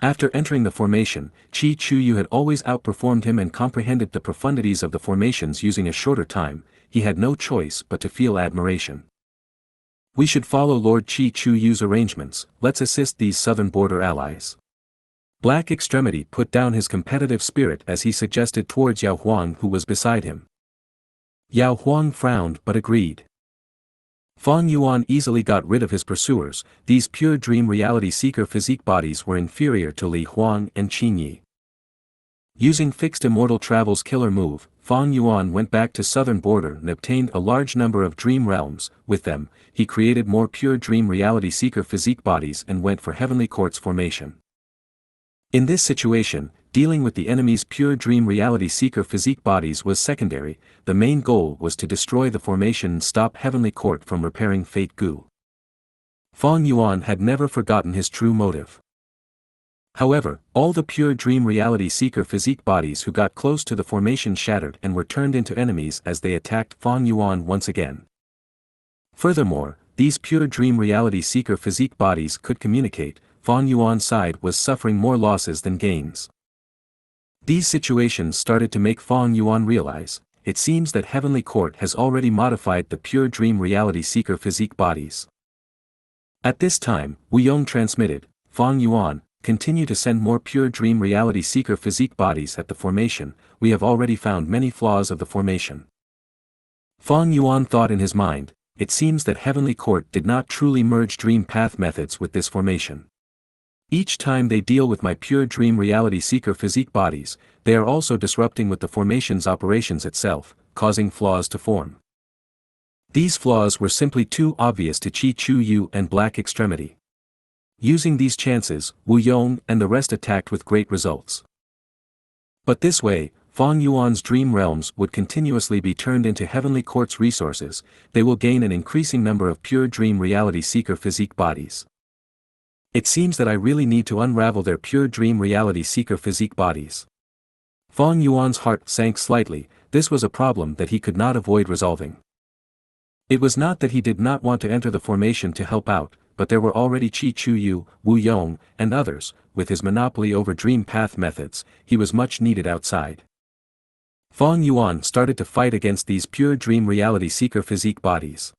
After entering the formation, Qi Chu Yu had always outperformed him and comprehended the profundities of the formations using a shorter time, he had no choice but to feel admiration. We should follow Lord Qi Chu Yu's arrangements, let's assist these southern border allies. Black Extremity put down his competitive spirit as he suggested towards Yao Huang who was beside him. Yao Huang frowned but agreed. Fang Yuan easily got rid of his pursuers, these pure dream reality seeker physique bodies were inferior to Li Huang and Qin Yi. Using Fixed Immortal Travel's killer move, Fang Yuan went back to southern border and obtained a large number of dream realms. With them, he created more pure dream reality seeker physique bodies and went for Heavenly Court's formation. In this situation, dealing with the enemy's pure dream reality seeker physique bodies was secondary, the main goal was to destroy the formation and stop Heavenly Court from repairing Fate Gu. Fang Yuan had never forgotten his true motive. However, all the pure dream reality seeker physique bodies who got close to the formation shattered and were turned into enemies as they attacked Fang Yuan once again. Furthermore, these pure dream reality seeker physique bodies could communicate. Fang Yuan's side was suffering more losses than gains. These situations started to make Fang Yuan realize, it seems that Heavenly Court has already modified the pure dream reality seeker physique bodies. At this time, Wu Yong transmitted, Fang Yuan, continue to send more pure dream reality seeker physique bodies at the formation, we have already found many flaws of the formation. Fang Yuan thought in his mind, it seems that Heavenly Court did not truly merge dream path methods with this formation. Each time they deal with my pure dream reality seeker physique bodies, they are also disrupting with the formation's operations itself, causing flaws to form. These flaws were simply too obvious to Qi Chu Yu and Black Extremity. Using these chances, Wu Yong and the rest attacked with great results. But this way, Fang Yuan's dream realms would continuously be turned into Heavenly Court's resources, they will gain an increasing number of pure dream reality seeker physique bodies. It seems that I really need to unravel their pure dream reality seeker physique bodies. Fang Yuan's heart sank slightly, this was a problem that he could not avoid resolving. It was not that he did not want to enter the formation to help out, but there were already Qi Chu Yu, Wu Yong, and others, with his monopoly over dream path methods, he was much needed outside. Fang Yuan started to fight against these pure dream reality seeker physique bodies.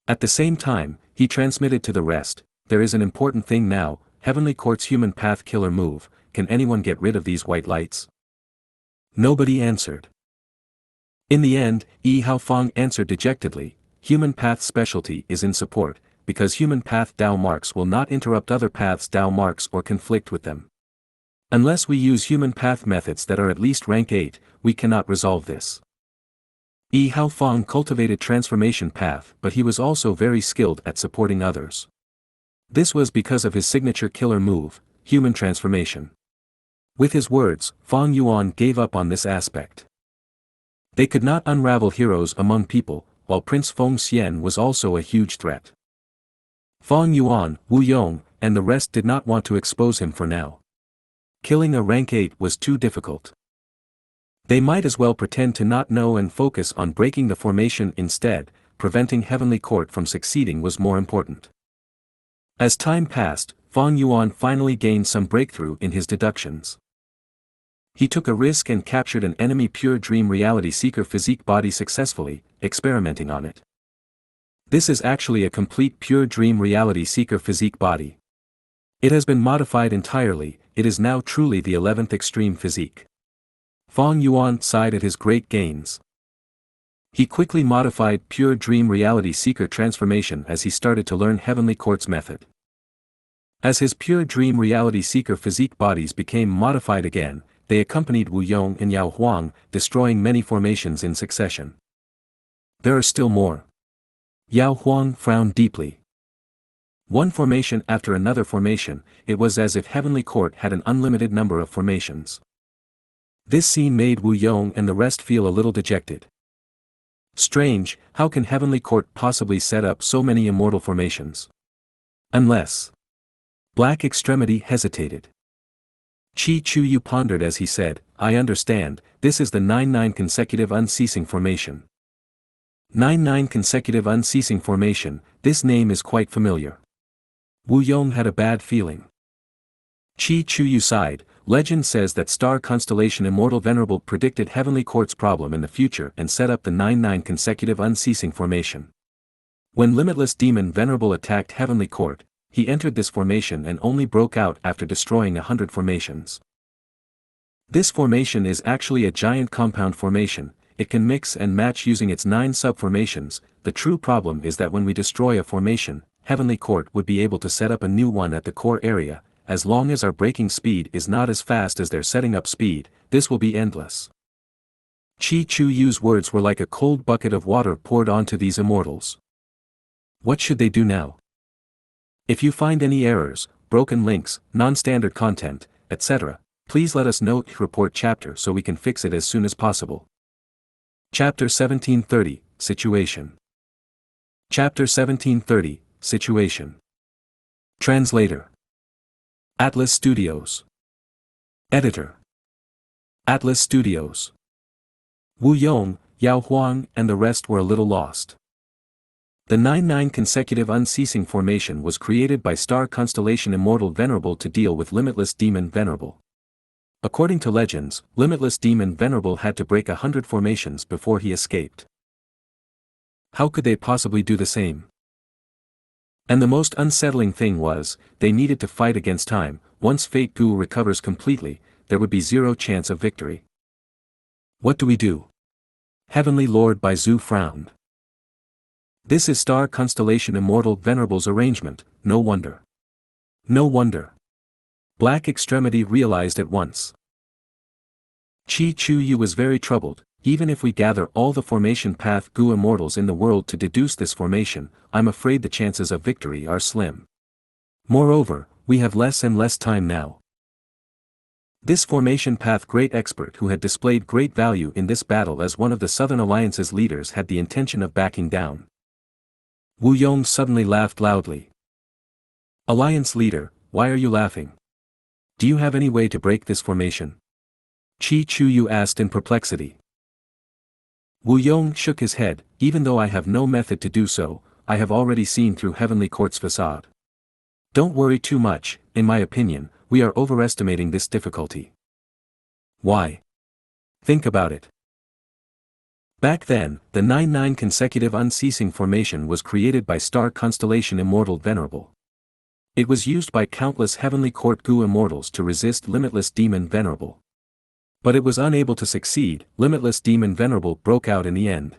At the same time, he transmitted to the rest, there is an important thing now, Heavenly Court's human path killer move, can anyone get rid of these white lights? Nobody answered. In the end, Yi Hao Fang answered dejectedly, human path specialty is in support, because human path Dao marks will not interrupt other paths Dao marks or conflict with them. Unless we use human path methods that are at least rank 8, we cannot resolve this. Yi Hao Fang cultivated transformation path, but he was also very skilled at supporting others. This was because of his signature killer move, human transformation. With his words, Fang Yuan gave up on this aspect. They could not unravel heroes among people, while Prince Feng Xian was also a huge threat. Fang Yuan, Wu Yong, and the rest did not want to expose him for now. Killing a rank 8 was too difficult. They might as well pretend to not know and focus on breaking the formation instead, preventing Heavenly Court from succeeding was more important. As time passed, Fang Yuan finally gained some breakthrough in his deductions. He took a risk and captured an enemy pure dream reality seeker physique body successfully, experimenting on it. This is actually a complete pure dream reality seeker physique body. It has been modified entirely, it is now truly the 11th extreme physique. Fang Yuan sighed at his great gains. He quickly modified pure dream reality seeker transformation as he started to learn Heavenly Court's method. As his pure dream reality seeker physique bodies became modified again, they accompanied Wu Yong and Yao Huang, destroying many formations in succession. There are still more. Yao Huang frowned deeply. One formation after another formation, it was as if Heavenly Court had an unlimited number of formations. This scene made Wu Yong and the rest feel a little dejected. Strange, how can Heavenly Court possibly set up so many immortal formations? Unless... Black Extremity hesitated. Qi Chu Yu pondered as he said, I understand, this is the 9-9 consecutive unceasing formation. 9-9 consecutive unceasing formation, this name is quite familiar. Wu Yong had a bad feeling. Qi Chu Yu sighed, legend says that star constellation Immortal Venerable predicted Heavenly Court's problem in the future and set up the 9-9 consecutive unceasing formation. When Limitless Demon Venerable attacked Heavenly Court, he entered this formation and only broke out after destroying 100 formations. This formation is actually a giant compound formation, it can mix and match using its 9 sub-formations. The true problem is that when we destroy a formation, Heavenly Court would be able to set up a new one at the core area, as long as our breaking speed is not as fast as their setting up speed, this will be endless. Qi Chu Yu's words were like a cold bucket of water poured onto these immortals. What should they do now? If you find any errors, broken links, non-standard content, etc., please let us know. Report chapter so we can fix it as soon as possible. Chapter 1730, Situation. Chapter 1730, situation. Translator. Atlas Studios. Editor. Atlas Studios. Wu Yong, Yao Huang and the rest were a little lost. The 9-9 consecutive unceasing formation was created by star constellation Immortal Venerable to deal with Limitless Demon Venerable. According to legends, Limitless Demon Venerable had to break 100 formations before he escaped. How could they possibly do the same? And the most unsettling thing was, they needed to fight against time. Once Fate Gu recovers completely, there would be zero chance of victory. What do we do? Heavenly Lord Baizu frowned. This is star constellation Immortal Venerable's arrangement, no wonder. No wonder. Black Extremity realized at once. Chi Chu Yu was very troubled. Even if we gather all the formation path Gu immortals in the world to deduce this formation, I'm afraid the chances of victory are slim. Moreover, we have less and less time now. This formation path great expert who had displayed great value in this battle as one of the Southern Alliance's leaders had the intention of backing down. Wu Yong suddenly laughed loudly. Alliance leader, why are you laughing? Do you have any way to break this formation? Chi Chu Yu asked in perplexity. Wu Yong shook his head. Even though I have no method to do so, I have already seen through Heavenly Court's facade. Don't worry too much, in my opinion, we are overestimating this difficulty. Why? Think about it. Back then, the 9-9 consecutive unceasing formation was created by star constellation Immortal Venerable. It was used by countless Heavenly Court Gu immortals to resist Limitless Demon Venerable. But it was unable to succeed. Limitless Demon Venerable broke out in the end.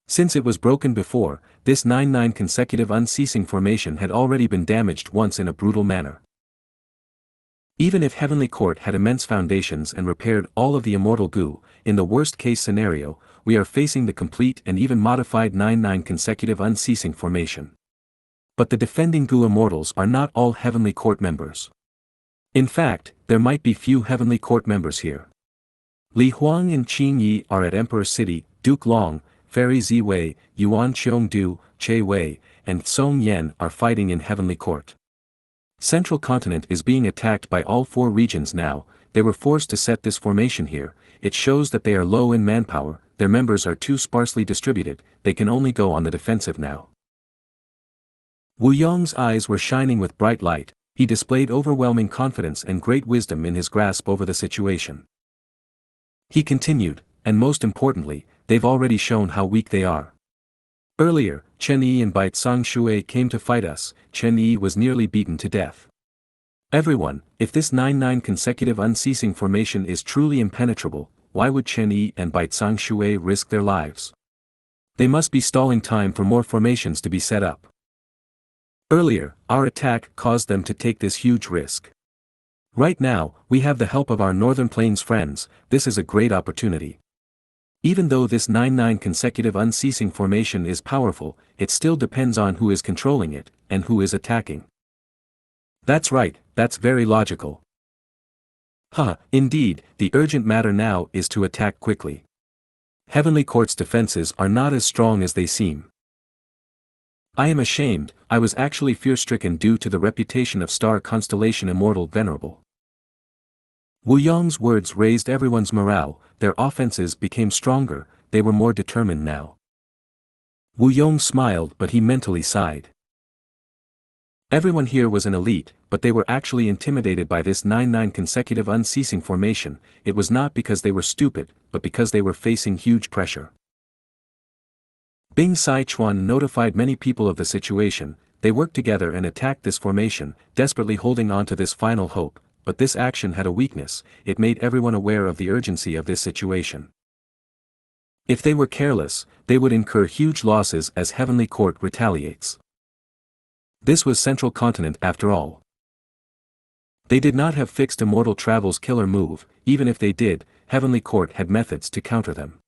Since it was broken before, this 9-9 consecutive unceasing formation had already been damaged once in a brutal manner. Even if Heavenly Court had immense foundations and repaired all of the Immortal Gu, in the worst-case scenario, we are facing the complete and even modified 9-9 consecutive unceasing formation. But the defending Gu immortals are not all Heavenly Court members. In fact, there might be few Heavenly Court members here. Li Huang and Qin Yi are at Emperor City, Duke Long, Fairy Ziwei, Yuan Qiongdu, Che Wei, and Song Yan are fighting in Heavenly Court. Central Continent is being attacked by all four regions now. They were forced to set this formation here. It shows that they are low in manpower, their members are too sparsely distributed, they can only go on the defensive now. Wu Yong's eyes were shining with bright light. He displayed overwhelming confidence and great wisdom in his grasp over the situation. He continued, and most importantly, they've already shown how weak they are. Earlier, Chen Yi and Bai Tsang Shui came to fight us. Chen Yi was nearly beaten to death. Everyone, if this 9-9 consecutive unceasing formation is truly impenetrable, why would Chen Yi and Bai Tsang Shui risk their lives? They must be stalling time for more formations to be set up. Earlier, our attack caused them to take this huge risk. Right now, we have the help of our Northern Plains friends. This is a great opportunity. Even though this 9-9 consecutive unceasing formation is powerful, it still depends on who is controlling it, and who is attacking. That's right, that's very logical. Indeed, the urgent matter now is to attack quickly. Heavenly Court's defenses are not as strong as they seem. I am ashamed, I was actually fear-stricken due to the reputation of star constellation Immortal Venerable. Wu Yong's words raised everyone's morale, their offenses became stronger, they were more determined now. Wu Yong smiled but he mentally sighed. Everyone here was an elite, but they were actually intimidated by this 9-9 consecutive unceasing formation. It was not because they were stupid, but because they were facing huge pressure. Bing Sichuan notified many people of the situation. They worked together and attacked this formation, desperately holding on to this final hope, but this action had a weakness. It made everyone aware of the urgency of this situation. If they were careless, they would incur huge losses as Heavenly Court retaliates. This was Central Continent after all. They did not have fixed Immortal Travel's killer move. Even if they did, Heavenly Court had methods to counter them.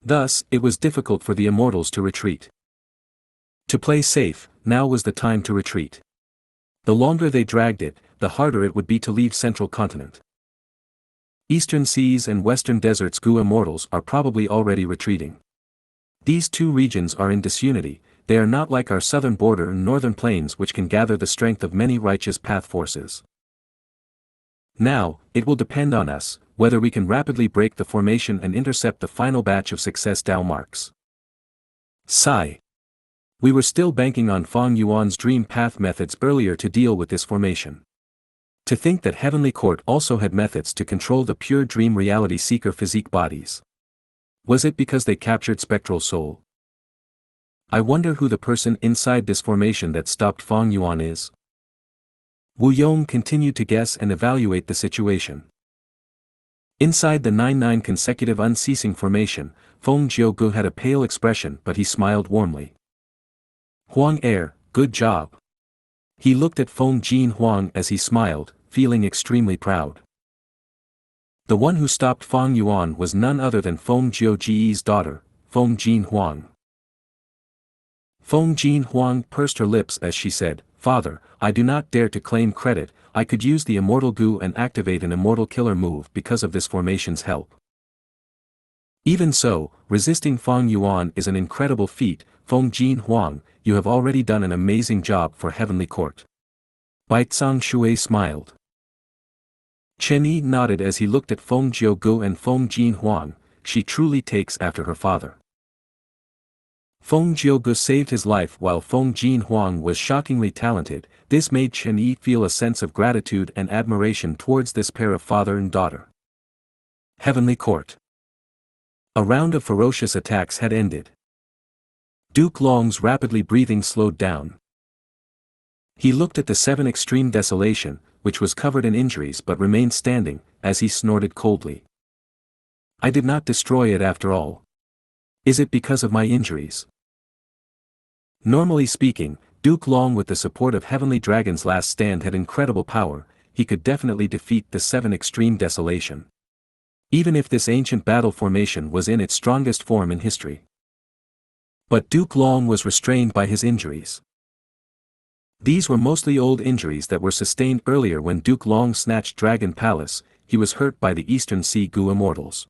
Thus, it was difficult for the Immortals to retreat. To play safe, now was the time to retreat. The longer they dragged it, the harder it would be to leave Central Continent. Eastern Seas and Western Deserts Gu Immortals are probably already retreating. These two regions are in disunity. they are not like our southern border and northern plains which can gather the strength of many righteous path forces. Now, it will depend on us, whether we can rapidly break the formation and intercept the final batch of success Dao marks. Sigh. We were still banking on Feng Yuan's dream path methods earlier to deal with this formation. To think that Heavenly Court also had methods to control the pure dream reality seeker physique bodies. Was it because they captured spectral soul? I wonder who the person inside this formation that stopped Feng Yuan is. Wu Yong continued to guess and evaluate the situation. Inside the 9-9 consecutive unceasing formation, Feng Gu had a pale expression but he smiled warmly. Huang good job. He looked at Feng Huang as he smiled, feeling extremely proud. The one who stopped Feng Yuan was none other than Feng Ji's daughter, Feng Huang. Feng Huang pursed her lips as she said, "Father, I do not dare to claim credit, I could use the Immortal Gu and activate an Immortal Killer move because of this formation's help. Even so, resisting Feng Yuan is an incredible feat, Feng Huang, you have already done an amazing job for Heavenly Court." Bai Tsang Shui smiled. Chen Yi nodded as he looked at Feng Gu and Feng Huang, she truly takes after her father. Feng Gu saved his life while Feng Huang was shockingly talented, this made Chen Yi feel a sense of gratitude and admiration towards this pair of father and daughter. Heavenly Court. A round of ferocious attacks had ended. Duke Long's rapidly breathing slowed down. He looked at the 7 extreme desolation, which was covered in injuries but remained standing, as he snorted coldly. I did not destroy it after all. Is it because of my injuries? Normally speaking, Duke Long with the support of Heavenly Dragon's last stand had incredible power, he could definitely defeat the 7 extreme desolation. Even if this ancient battle formation was in its strongest form in history. But Duke Long was restrained by his injuries. These were mostly old injuries that were sustained earlier when Duke Long snatched Dragon Palace, he was hurt by the Eastern Sea Gu Immortals.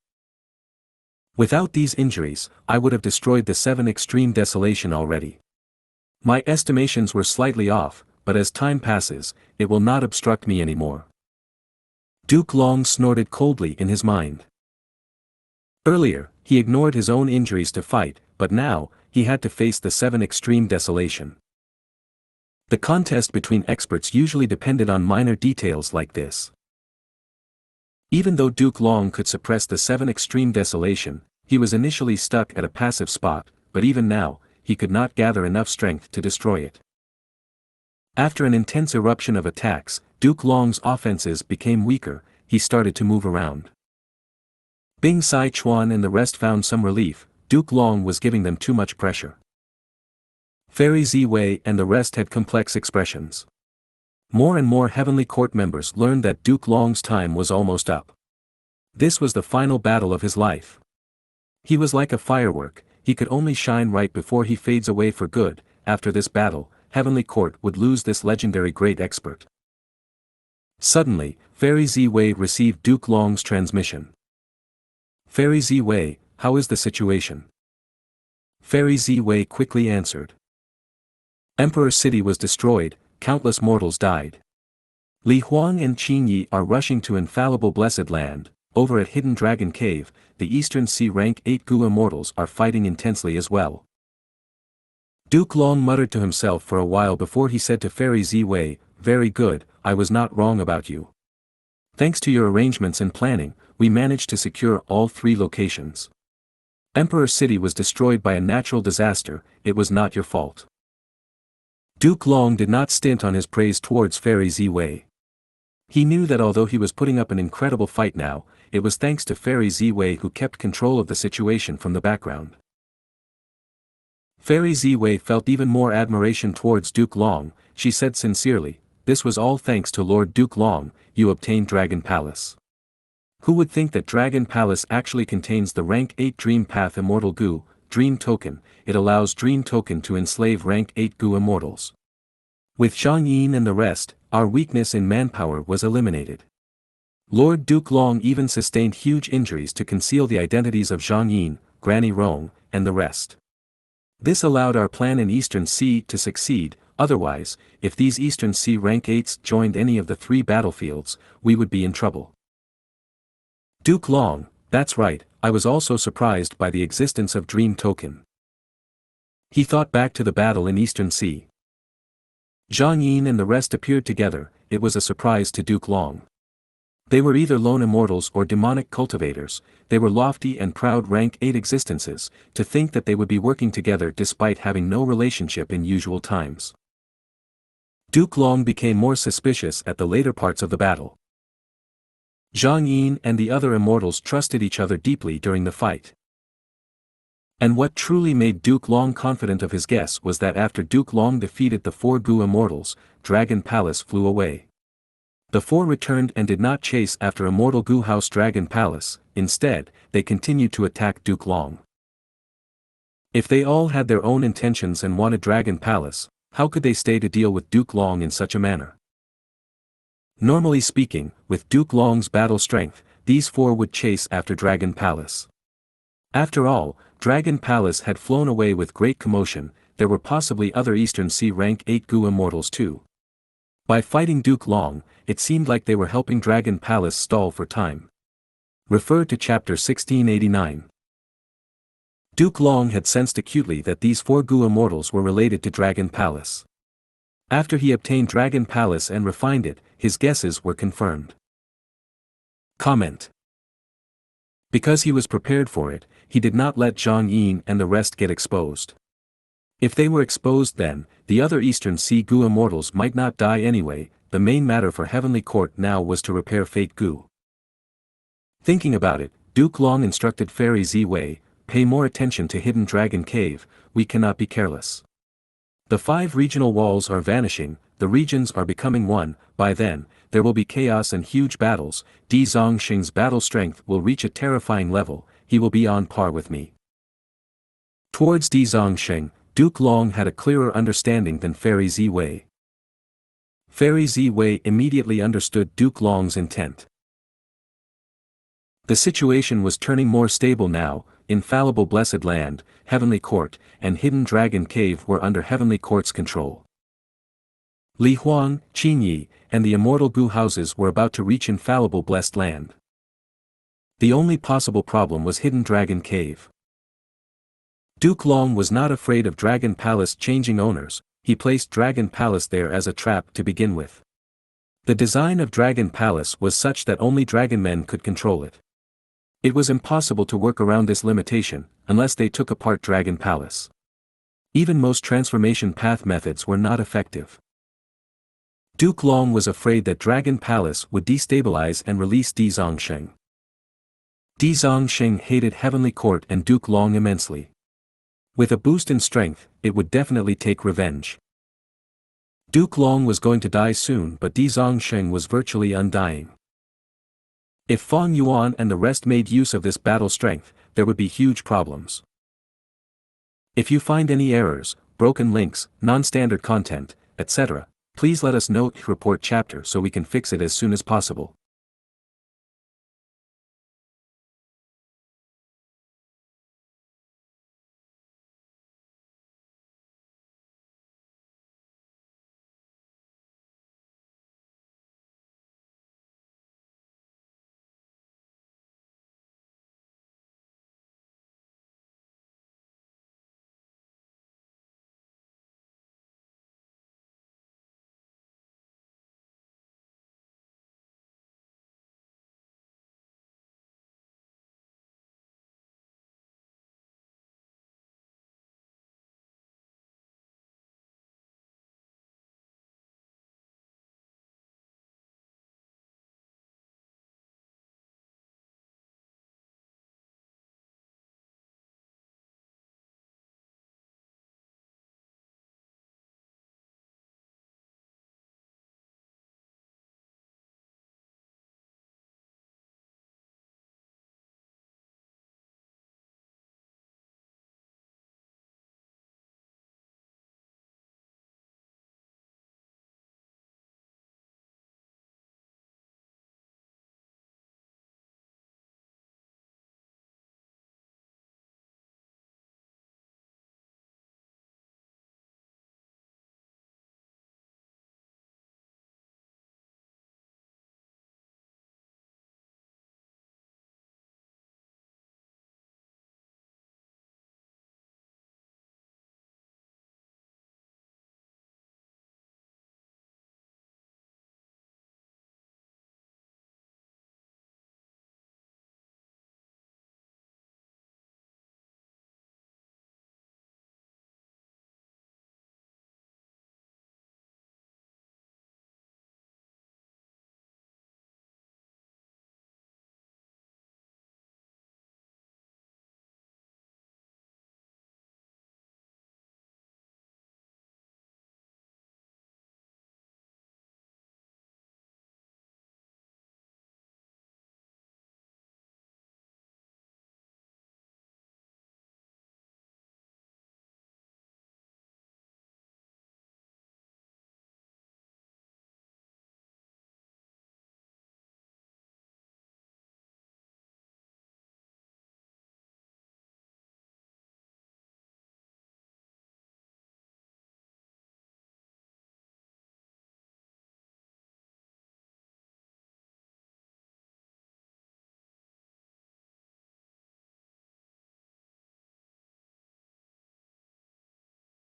Without these injuries, I would have destroyed the 7 extreme desolation already. My estimations were slightly off, but as time passes, it will not obstruct me anymore. Duke Long snorted coldly in his mind. Earlier, he ignored his own injuries to fight, but now, he had to face the 7 extreme desolation. The contest between experts usually depended on minor details like this. Even though Duke Long could suppress the 7 extreme desolation, he was initially stuck at a passive spot, but even now, he could not gather enough strength to destroy it. After an intense eruption of attacks, Duke Long's offenses became weaker, he started to move around. Bing Sai Chuan and the rest found some relief, Duke Long was giving them too much pressure. Fairy Ziwei and the rest had complex expressions. More and more Heavenly Court members learned that Duke Long's time was almost up. This was the final battle of his life. He was like a firework, he could only shine right before he fades away for good. After this battle, Heavenly Court would lose this legendary great expert. Suddenly, Fairy Ziwei received Duke Long's transmission. Fairy Ziwei, how is the situation? Fairy Ziwei quickly answered. Emperor City was destroyed, countless mortals died. Li Huang and Qin Yi are rushing to infallible blessed land. Over at Hidden Dragon Cave, the Eastern Sea rank 8 Gu immortals are fighting intensely as well. Duke Long muttered to himself for a while before he said to Fairy Ziwei, very good, I was not wrong about you. Thanks to your arrangements and planning, we managed to secure all 3 locations. Emperor City was destroyed by a natural disaster, it was not your fault. Duke Long did not stint on his praise towards Fairy Ziwei. He knew that although he was putting up an incredible fight now, it was thanks to Fairy Ziwei who kept control of the situation from the background. Fairy Ziwei felt even more admiration towards Duke Long, she said sincerely, this was all thanks to Lord Duke Long, you obtained Dragon Palace. Who would think that Dragon Palace actually contains the rank 8 Dream Path Immortal Gu, Dream Token, it allows Dream Token to enslave rank 8 Gu immortals. With Zhang Yin and the rest, our weakness in manpower was eliminated. Lord Duke Long even sustained huge injuries to conceal the identities of Zhang Yin, Granny Rong, and the rest. This allowed our plan in Eastern Sea to succeed. Otherwise, if these Eastern Sea rank 8s joined any of the 3 battlefields, we would be in trouble. Duke Long, that's right, I was also surprised by the existence of Dream Token. He thought back to the battle in Eastern Sea. Zhang Yin and the rest appeared together. It was a surprise to Duke Long. They were either lone immortals or demonic cultivators. They were lofty and proud rank 8 existences. To think that they would be working together despite having no relationship in usual times. Duke Long became more suspicious at the later parts of the battle. Zhang Yin and the other immortals trusted each other deeply during the fight. And what truly made Duke Long confident of his guess was that after Duke Long defeated the 4 Gu immortals, Dragon Palace flew away. The 4 returned and did not chase after Immortal Gu House Dragon Palace. Instead, they continued to attack Duke Long. If they all had their own intentions and wanted Dragon Palace, how could they stay to deal with Duke Long in such a manner? Normally speaking, with Duke Long's battle strength, these 4 would chase after Dragon Palace. After all, Dragon Palace had flown away with great commotion. There were possibly other Eastern Sea rank 8 Gu immortals too. By fighting Duke Long, it seemed like they were helping Dragon Palace stall for time. Refer to chapter 1689. Duke Long had sensed acutely that these 4 Gu immortals were related to Dragon Palace. After he obtained Dragon Palace and refined it, his guesses were confirmed. Comment. Because he was prepared for it, he did not let Zhang Yin and the rest get exposed. If they were exposed then, the other Eastern Sea Gu immortals might not die anyway. The main matter for Heavenly Court now was to repair Fate Gu. Thinking about it, Duke Long instructed Fairy Ziwei, pay more attention to Hidden Dragon Cave, we cannot be careless. The 5 regional walls are vanishing, the regions are becoming one. By then, there will be chaos and huge battles. Di Zongxing's battle strength will reach a terrifying level, he will be on par with me. Towards Di Zongxing, Duke Long had a clearer understanding than Fairy Ziwei. Fairy Ziwei immediately understood Duke Long's intent. The situation was turning more stable now. Infallible Blessed Land, Heavenly Court, and Hidden Dragon Cave were under Heavenly Court's control. Li Huang, Qin Yi, and the Immortal Gu houses were about to reach Infallible Blessed Land. The only possible problem was Hidden Dragon Cave. Duke Long was not afraid of Dragon Palace changing owners. He placed Dragon Palace there as a trap to begin with. The design of Dragon Palace was such that only dragon men could control it. It was impossible to work around this limitation, unless they took apart Dragon Palace. Even most transformation path methods were not effective. Duke Long was afraid that Dragon Palace would destabilize and release Di Zongxing. Di Zongxing hated Heavenly Court and Duke Long immensely. With a boost in strength, it would definitely take revenge. Duke Long was going to die soon, but Di Zongxing was virtually undying. If Fang Yuan and the rest made use of this battle strength, there would be huge problems. If you find any errors, broken links, non-standard content, etc., please let us know. Report chapter so we can fix it as soon as possible.